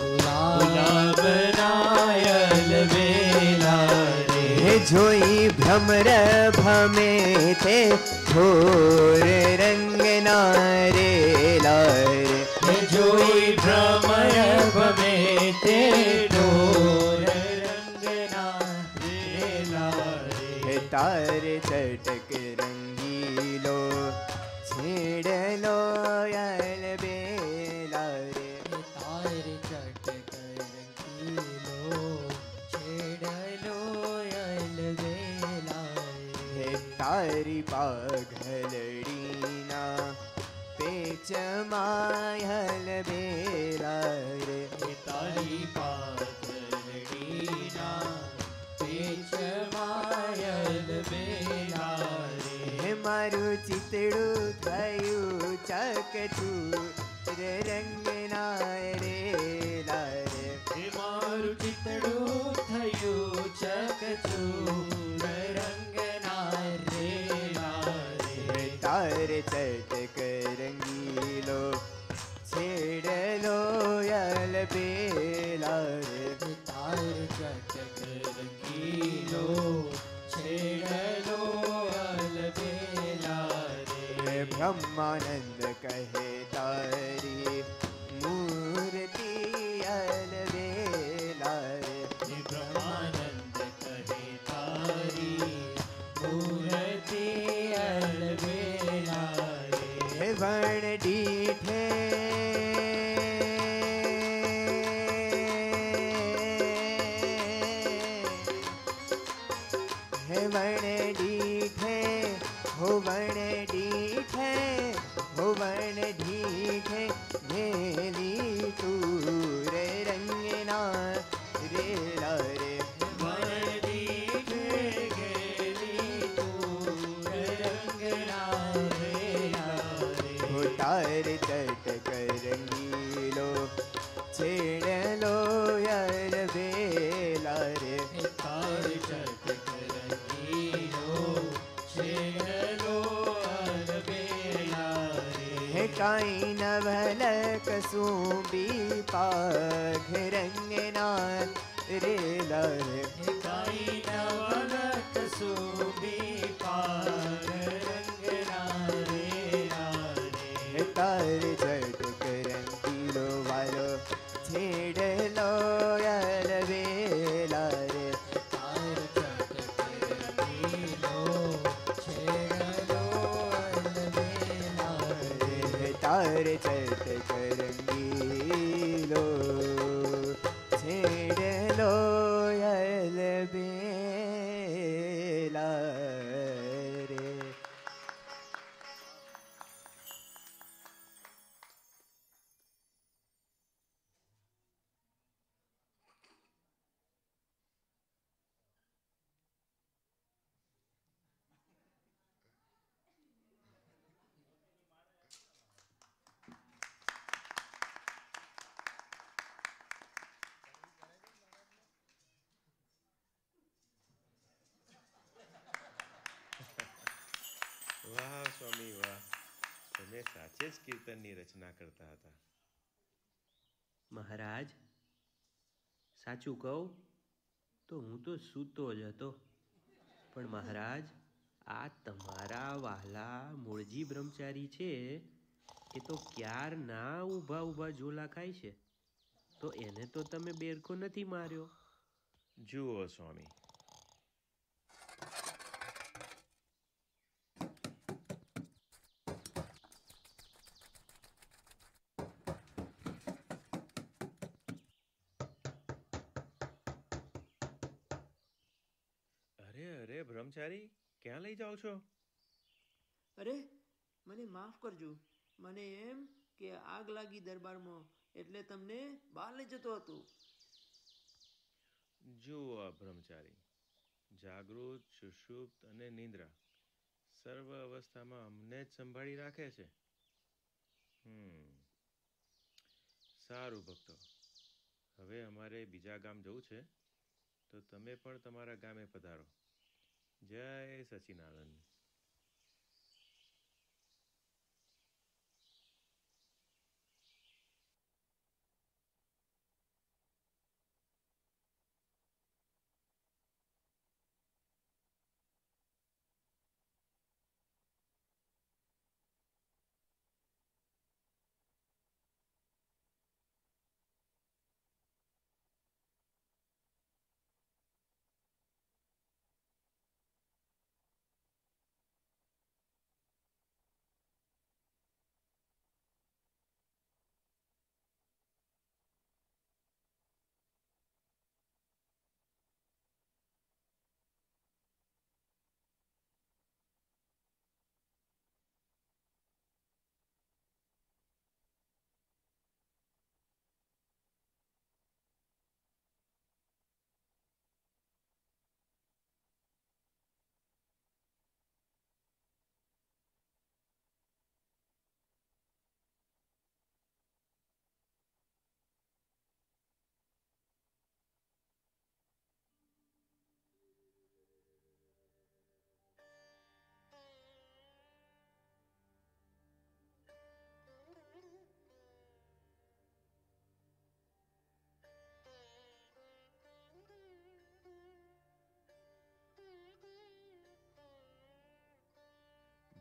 गुलाब नायल बेला रे जोई भ्रमर भमे थे घोर रंग नारे लारे जोई भ्रमर भमे ते ढोर रंग नारे लारे तार चटक रंगीलो छेड़ लो यल बेला रे तार चटक रंगीलो छेड़ लो यल बेला रे तारी पाघलड़ीना पेच मायल बेला रे तारी पाघलड़ीना पेच मायल बेला रे मारू चितड़ू थयू चकचूर रंग नारे लारे मारू चितड़ू थयू चकचूर रंग नारे लारे तार चटक रंगीलो छेड़ लो यल बेला रे तार चटक रंगीलो छेड़ लो यल बेला रे ब्रह्मानंद कहे तारी मूर्ति यल बेला रे ब्रह्मानंद कहे तारी मूर्ति यल बेला रे वण डीठे वण डीठे हो वण डीठे हो वण डीठे मेली तूर रंगना रे लारे वण डीठे गेली तूर रंगना रे लारे हो तार चटक रंगीलो छेड़ लो यल बेला रे तार चटक रंगीलो छेड़ लो यल बेला रे काई नवल कसूबी पाघ रंगना रे लारे काई नवल कसूबी पाघ रंगना रे लारे तार चटक रंगीलो वालो छेड़ लो यल बेला रे तार चटक रंगीलो छेड़ लो यल बेला रे तार चटक रंगीलो छेड़ लो यल बेला रे વાહ સ્વામી વાહ, તમે સાચે જ કીર્તનની રચના કરતા હતા. મહારાજ સાચું કહું તો હું તો સૂતો જ હતો, પણ મહારાજ આ તમારા વહાલા મૂળજી બ્રહ્મચારી છે એ તો ક્યારના ઊભા ઊભા ઝોલા ખાય છે, તો એને તો તમે બેરખો નથી માર્યો. જુઓ સ્વામી, અરે અરે બ્રહ્મચારી, ક્યાં લઈ જાઓ છો? અરે મને માફ કરજો, મને એમ કે આગ લાગી દરબારમાં એટલે તમને બહાર લઈ જતો હતો. જુઓ આ બ્રહ્મચારી, જાગૃત, સુષુપ્ત અને નિંદ્રા સર્વ અવસ્થામાં અમને જ સંભાળી રાખે છે. સારું ભક્તો, હવે અમારે બીજા ગામ જવું છે, તો તમે પણ તમારા ગામે પધારો. જય સચિનાનંદ.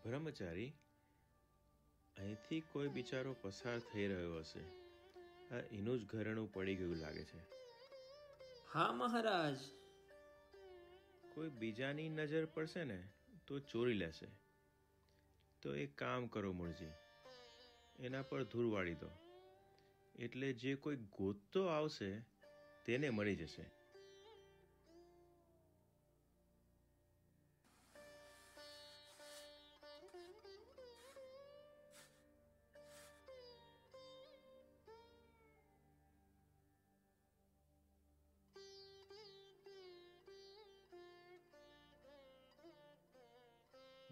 બ્રહ્મચારી, અહીંથી કોઈ બિચારો પસાર થઈ રહ્યો હશે. આ એનું જ ઘરેણું પડી ગયું લાગે છે. હા મહારાજ. કોઈ બીજાની નજર પડશે ને તો ચોરી લેશે. તો એક કામ કરો મૂળજી, એના પર ધૂળ વાળી દો, એટલે જે કોઈ ગોતતો આવશે તેને મળી જશે.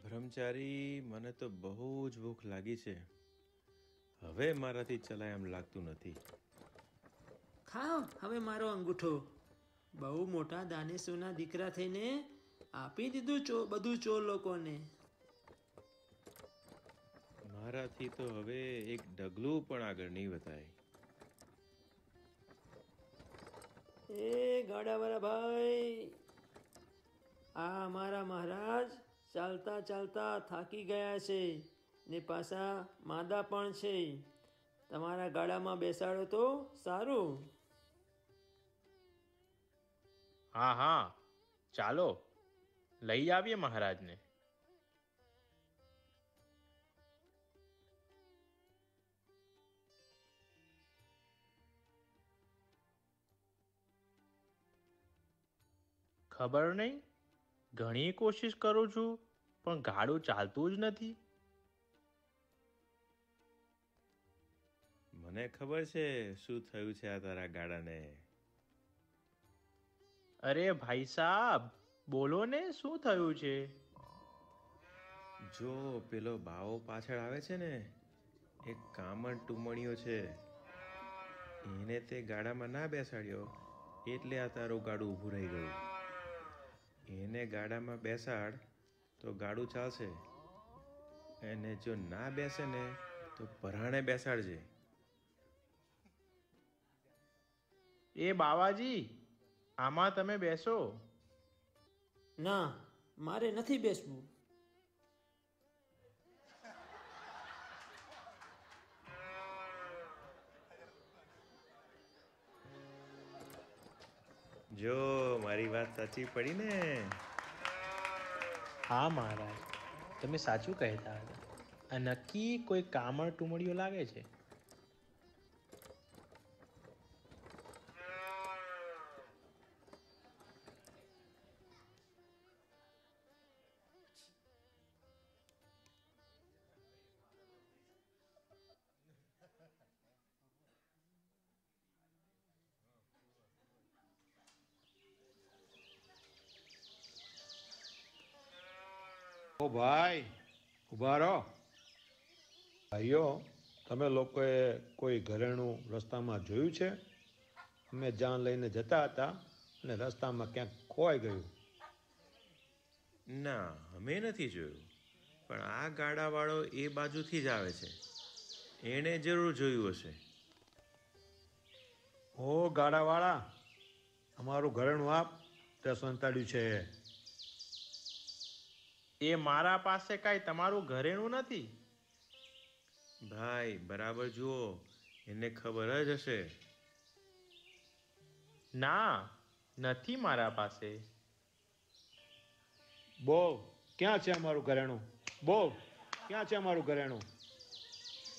બ્રહ્મચારી, મને તો બહુ જ ભૂખ લાગી છે. હવે મારાથી ચલાય એમ લાગતું નથી. ખાઓ હવે મારો અંગૂઠો. બહુ મોટા દાનેશ્વરના દીકરા થઈને આપી દીધું બધું ચોર લોકોને. મારાથી તો હવે એક ડગલું પણ આગળ નહીં વધાય. એ ગાડાવાળા ભાઈ, આ અમારા મહારાજ ચાલતા ચાલતા થાકી ગયા છે ને પાછા માદા પણ છે. તમારા ગાડામાં બેસાડો તો સારું. હા હા, ચાલો લઈ આવીએ મહારાજને. ખબર નહીં, ઘણી કોશિશ કરું છું પણ ગાડું ચાલતું જ નથી. મને ખબર છે શું થયું છે આ તારા ગાડાને. અરે ભાઈ સાહેબ, બોલો ને શું થયું છે? જો પેલો બાવો પાછળ આવે છે ને, એક કામણ ટુમણીયો છે. એને તે ગાડામાં ના બેસાડ્યો એટલે આ તારું ગાડું ઊભું રહી ગયું. એને ગાડામાં બેસાડ તો ગાડું ચાલશે, અને જો ના બેસે ને તો પરાણે બેસાડજે. એ બાવાજી, આમાં તમે બેસો. ના, મારે નથી બેસવું. જો મારી વાત સાચી પડી ને? હા મહારાજ, તમે સાચું કહેતા હતા. આ નક્કી કોઈ કામળ ટુમડીઓ લાગે છે. ઓ ભાઈ ઉભા રહો. ભાઈઓ, તમે લોકોએ કોઈ ઘરેણું રસ્તામાં જોયું છે? અમે જાન લઈને જતા હતા અને રસ્તામાં ક્યાંક ખોવાઈ ગયું. ના, અમે નથી જોયું, પણ આ ગાડાવાળો એ બાજુથી જ આવે છે. એણે જરૂર જોયું હશે. ઓ ગાડાવાળા, અમારું ઘરેણું આપ, તે સંતાડ્યું છે. એ મારા પાસે કાંઈ તમારું ઘરેણું નથી. ભાઈ બરાબર જુઓ, એને ખબર જ હશે. ના, નથી મારા પાસે. બોલ, ક્યાં છે અમારું ઘરેણું? બોલ, ક્યાં છે અમારું ઘરેણું?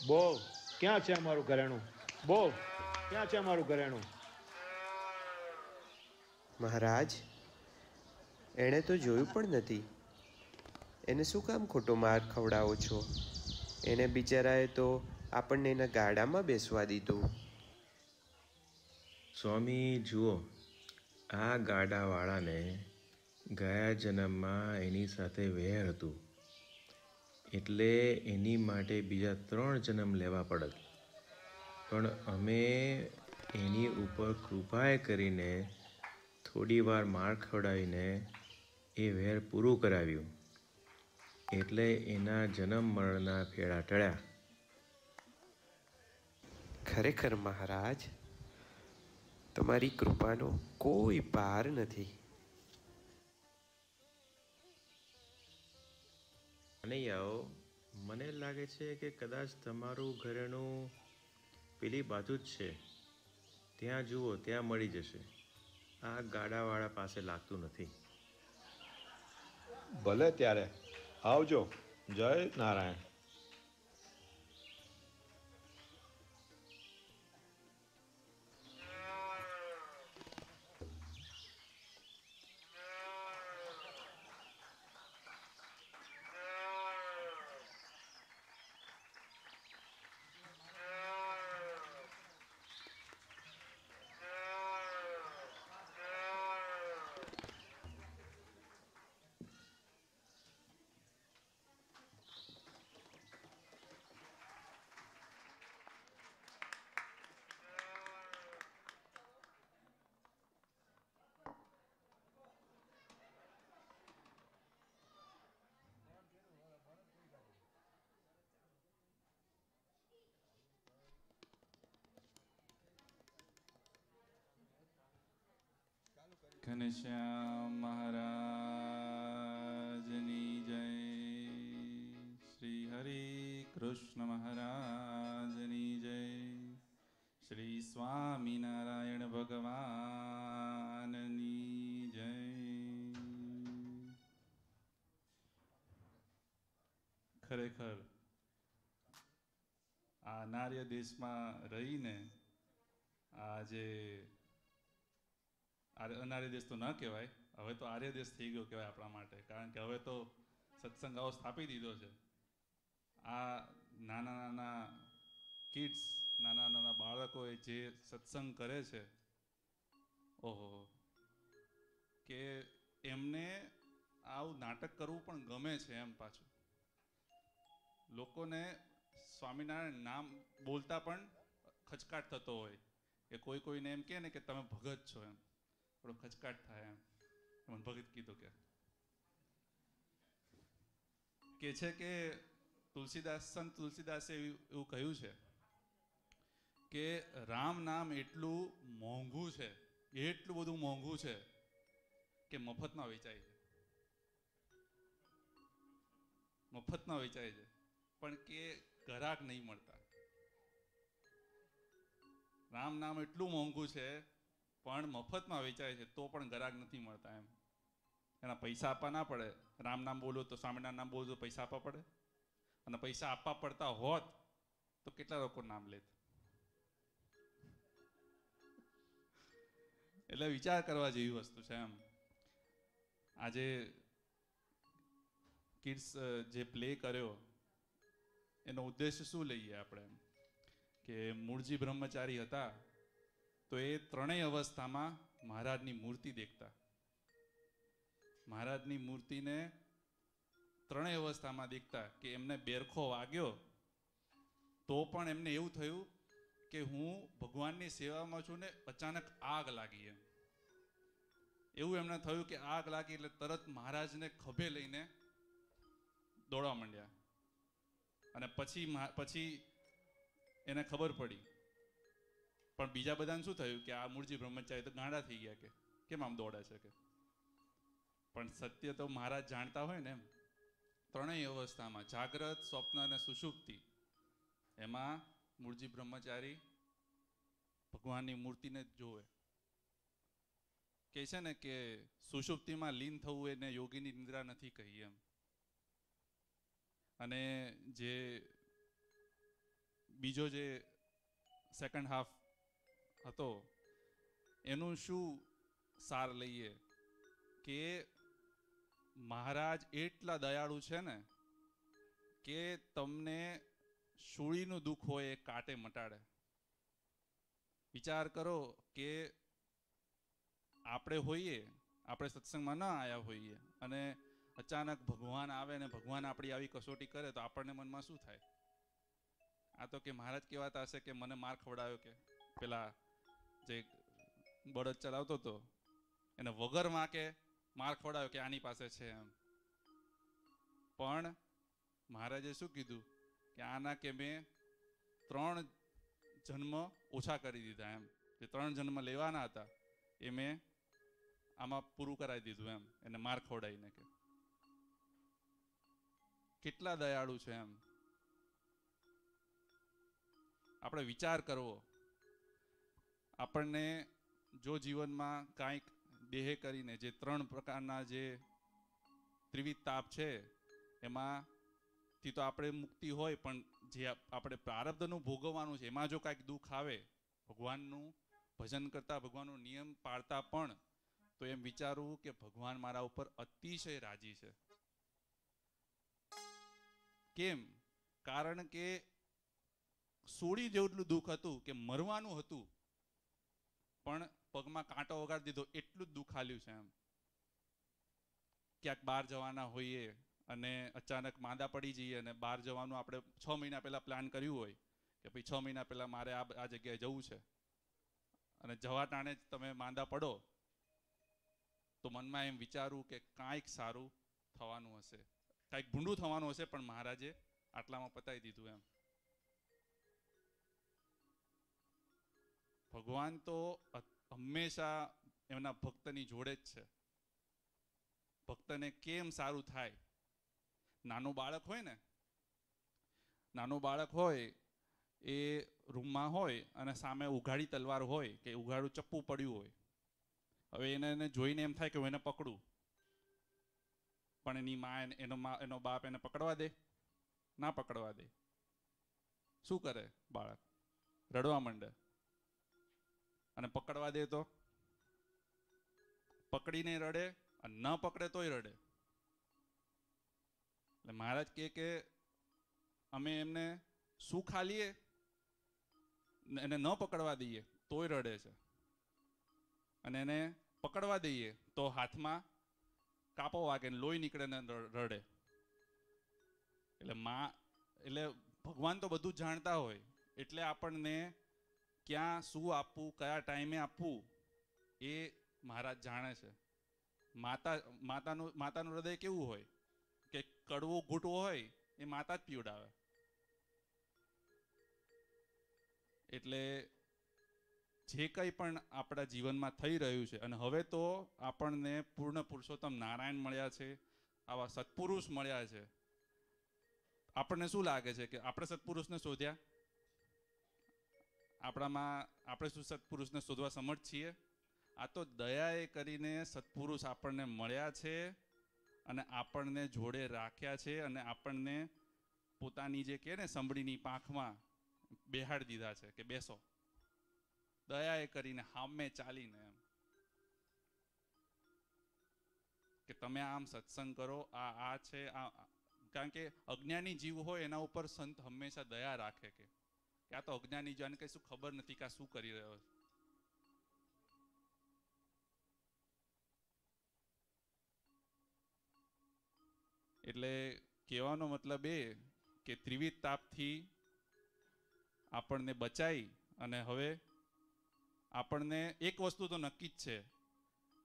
બોલ, ક્યાં છે અમારું ઘરેણું? બોલ, ક્યાં છે અમારું ઘરેણું? મહારાજ, એણે તો જોયું પણ નથી. એને શું કામ ખોટો માર ખવડાવો છો? એને બિચારાએ તો આપણને એના ગાડામાં બેસવા દીધું. સ્વામી જુઓ, આ ગાડાવાળાને ગયા જન્મમાં એની સાથે વેર હતું, એટલે એની માટે બીજા 3 જન્મ લેવા પડત. પણ અમે એની ઉપર કૃપાએ કરીને થોડી વાર માર ખવડાવીને એ વેર પૂરું કરાવ્યું, એટલે એના જન્મ મરણના ફેરા ટળ્યા. ખરેખર મહારાજ, તમારી કૃપાનો કોઈ પાર નથી. કનૈયાઓ, મને લાગે છે કે કદાચ તમારું ઘરેણું પેલી બાજુ જ છે. ત્યાં જુઓ, ત્યાં મળી જશે. આ ગાડાવાળા પાસે લાગતું નથી. ભલે ત્યારે, આવજો. જય નારાયણ. ઘનશ્યામ મહારાજની જય. શ્રી હરિ કૃષ્ણ મહારાજની જય. શ્રી સ્વામિનારાયણ ભગવાનની જય. ખરેખર આ નાર્ય દેશમાં રહીને આજે અનાર્ય દેશ તો ન કહેવાય, હવે તો આર્ય દેશ થઈ ગયો કહેવાય આપણા માટે. કારણ કે હવે તો સત્સંગ આવો સ્થાપી દીધો છે. આ નાના નાના કિડ્સ, નાના નાના બાળકોએ જે સત્સંગ કરે છે, ઓહો, કે એમને આવું નાટક કરવું પણ ગમે છે. એમ પાછું લોકોને સ્વામિનારાયણ નામ બોલતા પણ ખચકાટ થતો હોય કે કોઈને એમ કહે ને કે તમે ભગત છો, એમ થોડો ખચકાટ થાય. એમ મને ભગત કીધું કે છે કે તુલસીદાસ, સંત તુલસીદાસે એવું કહ્યું છે કે રામ નામ એટલું મોંઘું છે, એટલું બધું મોંઘું છે કે મફતમાં વેચાય છે. મફતમાં વેચાય છે, પણ કે ગ્રાહક નહીં મળતા. રામ નામ એટલું મોંઘું છે પણ મફતમાં વેચાય છે, તો પણ ગ્રાહક નથી મળતા. એમ એના પૈસા આપવા ના પડે. રામ નામ બોલો તો, સ્વામિનારાયણ નામ બોલો તો પૈસા આપવા પડે, અને પૈસા આપવા પડતા હોત તો કેટલા લોકો નામ લેત. એટલે વિચાર કરવા જેવી વસ્તુ છે. એમ આજે કિડ્સ જે પ્લે કર્યો એનો ઉદ્દેશ શું લઈએ આપણે? એમ કે મૂળજી બ્રહ્મચારી હતા તો એ 3 અવસ્થામાં મહારાજની મૂર્તિ દેખતા. મહારાજની મૂર્તિને ત્રણેય અવસ્થામાં દેખતા કે એમને બેરખો વાગ્યો તો પણ એમને એવું થયું કે હું ભગવાનની સેવામાં છું ને અચાનક આગ લાગી એમ. એવું એમને થયું કે આગ લાગી એટલે તરત મહારાજને ખભે લઈને દોડવા માંડ્યા. અને પછી એને ખબર પડી. પણ બીજા બધાને શું થયું કે આ મૂળજી બ્રહ્મચારી તો ગાંડા થઈ ગયા કે કેમ આમ દોડે છે કે. પણ સત્ય તો મહારાજ જાણતા હોય ને એમ. ત્રણેય અવસ્થામાં જાગ્રત, સ્વપ્ન અને સુષુપ્તિ એમાં મૂળજી બ્રહ્મચારી ભગવાનની મૂર્તિને જ જોવે. કે છે ને કે સુષુપ્તિમાં લીન થવું એને યોગીની નિદ્રા નથી કહી એમ. અને જે બીજો જે સેકન્ડ હાફ હતો એનું શું સાર લઈએ કે મહારાજ એટલા દયાળુ છે ને કે તમને શૂળીનું દુઃખ હોય એ કાંટે મટાડે. વિચાર કરો કે આપણે હોઈએ, આપણે સત્સંગમાં ન આવ્યા હોઈએ અને અચાનક ભગવાન આવે ને ભગવાન આપણી આવી કસોટી કરે તો આપણને મનમાં શું થાય? આ તો કે મહારાજ કહેવાતા હશે કે મને માર ખવડાવ્યો કે પેલા જે બળદ ચલાવતો હતો એને વગર વાંકે માર ખવડાવ્યો કે આની પાસે છે એમ. પણ મહારાજે શું કીધું કે આના કે મેં 3 જન્મ ઓછા કરી દીધા એમ. જે 3 જન્મ લેવાના હતા એ મેં આમાં પૂરું કરાવી દીધું એમ. એને માર ખવડાવીને કે કેટલા દયાળુ છે એમ. આપણે વિચાર કરવો. આપણને જો જીવનમાં કાંઈક દેહ કરીને જે 3 પ્રકારના જે ત્રિવિધ તાપ છે એમાંથી તો આપણે મુક્તિ હોય, પણ જે આપણે પ્રારબ્ધનું ભોગવવાનું છે એમાં જો કાંઈક દુઃખ આવે ભગવાનનું ભજન કરતા, ભગવાનનો નિયમ પાળતા પણ, તો એમ વિચારવું કે ભગવાન મારા ઉપર અતિશય રાજી છે. કેમ? કારણ કે સોળી જેટલું દુઃખ હતું કે મરવાનું હતું પણ પગમાં કાંટો વગાડી દીધો એટલું જ દુઃખ આલ્યું છે એમ. ક્યાંક બહાર જવાના હોઈએ અને અચાનક માંદા પડી જઈએ અને બહાર જવાનું આપણે 6 મહિના પહેલા પ્લાન કર્યું હોય કે ભાઈ 6 મહિના પહેલા મારે આ જગ્યાએ જવું છે અને જવા ટાણે જ તમે માંદા પડો તો મનમાં એમ વિચારવું કે કાંઈક સારું થવાનું હશે, કાંઈક ભૂંડું થવાનું હશે, પણ મહારાજે આટલામાં પતાવી દીધું એમ. ભગવાન તો હંમેશા એમના ભક્તની જોડે જ છે. ભક્તને કેમ સારું થાય? નાનું બાળક હોય ને, નાનું બાળક હોય એ રૂમમાં હોય અને સામે ઉઘાડી તલવાર હોય કે ઉઘાડું ચપ્પુ પડ્યું હોય. હવે એને જોઈને એમ થાય કે હું એને પકડું, પણ એની એનો બાપ એને પકડવા દે? ના પકડવા દે. શું કરે બાળક? રડવા માંડે. અને પકડવા દે તો પકડીને રડે અને ન પકડે તોય રડે. એટલે મહારાજ કે અમે એમને સુખ આલીએ એને ન પકડવા દઈએ તોય રડે છે, અને એને પકડવા દઈએ તો હાથમાં કાપો વાગે ને લોહી નીકળે ને રડે. એટલે ભગવાન તો બધું જાણતા હોય એટલે આપણને ક્યાં શું આપવું, કયા ટાઈમે આપવું એ મહારાજ જાણે છે. માતાનું હૃદય કેવું હોય કે કડવું ઘૂંટવું હોય એ માતા જ પીવડાવે. એટલે જે કંઈ પણ આપણા જીવનમાં થઈ રહ્યું છે, અને હવે તો આપણને પૂર્ણ પુરુષોત્તમ નારાયણ મળ્યા છે, આવા સત્પુરુષ મળ્યા છે. આપણને શું લાગે છે કે આપણે સત્પુરુષને શોધ્યા? આપણામાં આપણે શું સત્પુરુષને શોધવા સમર્થ છીએ? આ તો દયાએ કરીને સત્પુરુષ આપણને મળ્યા છે અને આપણને જોડે રાખ્યા છે અને આપણને પોતાની જે કહે ને સંભળીની પાંખમાં બેહાડી દીધા છે કે બેસો, દયાએ કરીને હામે ચાલીને એમ કે તમે આમ સત્સંગ કરો. આ છે આ. કારણ કે અજ્ઞાની જીવ હોય એના ઉપર સંત હંમેશા દયા રાખે કે આ તો અજ્ઞાની જીવ, આને કઈ શું ખબર નથી કે આ શું કરી રહ્યો છે. એટલે કહેવાનો મતલબ એ કે ત્રિવિધ તાપથી આપણને બચાઈ અને હવે આપણને એક વસ્તુ તો નક્કી જ છે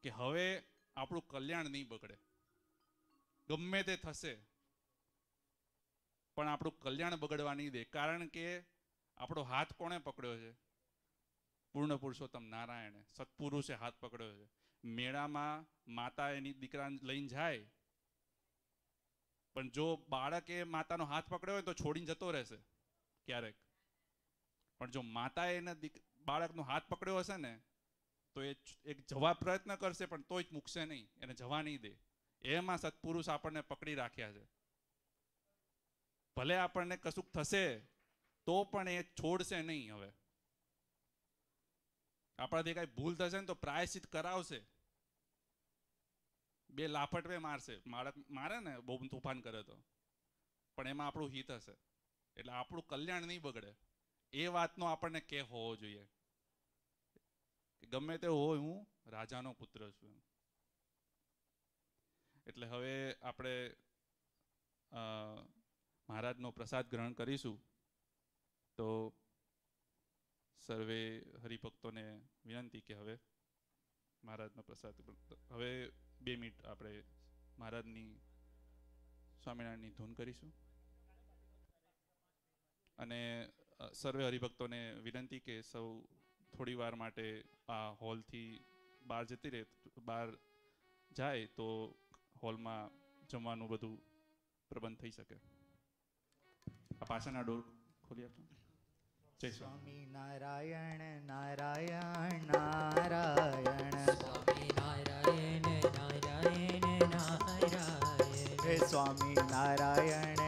કે હવે આપણું કલ્યાણ નહીં બગડે. ગમે તે થશે પણ આપણું કલ્યાણ બગડવા નહીં દે. કારણ કે આપણો હાથ કોણે પકડ્યો છે? પૂર્ણ પુરુષોત્તમ નારાયણે, સત્પુરુષે હાથ પકડ્યો છે. મેળામાં માતા એની દીકરાને લઈને જાય, પણ જો બાળકે માતાનો હાથ પકડ્યો હોય તો છોડીને જતો રહેશે ક્યારેક. પણ જો માતાએ એના બાળકનો હાથ પકડ્યો હશે ને તો એ એક જવા પ્રયત્ન કરશે પણ તોય મૂકશે નહીં, એને જવા નહીં દે. એમાં સત્પુરુષ આપણને પકડી રાખ્યા છે. ભલે આપણને કશુંક થશે તો પણ એ છોડશે નહીં. હવે આપણાથી કઈ ભૂલ થશે ને તો પ્રાયશ્ચિત કરાવશે. 2 લાફટવે મારશે, મારે ને બહુ તોફાન કરે તો, પણ એમાં આપણું હિત હશે. એટલે આપણું કલ્યાણ નહીં બગડે એ વાતનો આપણને કે હોવો જોઈએ કે ગમે તે હોય હું રાજાનો પુત્ર છું. એટલે હવે આપણે મહારાજનો પ્રસાદ ગ્રહણ કરીશું. તો સર્વે હરિભક્તોને વિનંતી કે હવે મહારાજનો પ્રસાદ, હવે 2 મિનિટ આપણે મહારાજની સ્વામિનારાયણની ધૂન કરીશું. અને સર્વે હરિભક્તોને વિનંતી કે સૌ થોડી વાર માટે આ હોલથી બહાર જતી રહે, બહાર જાય તો હોલમાં જમવાનું બધું પ્રબંધ થઈ શકે. આ પાછળના ડોર ખોલી આપો. જય સ્વામી નારાયણ નારાયણ નારાયણ, સ્વામી નારાયણ નારાયણ નારાયણ, હે સ્વામી નારાયણ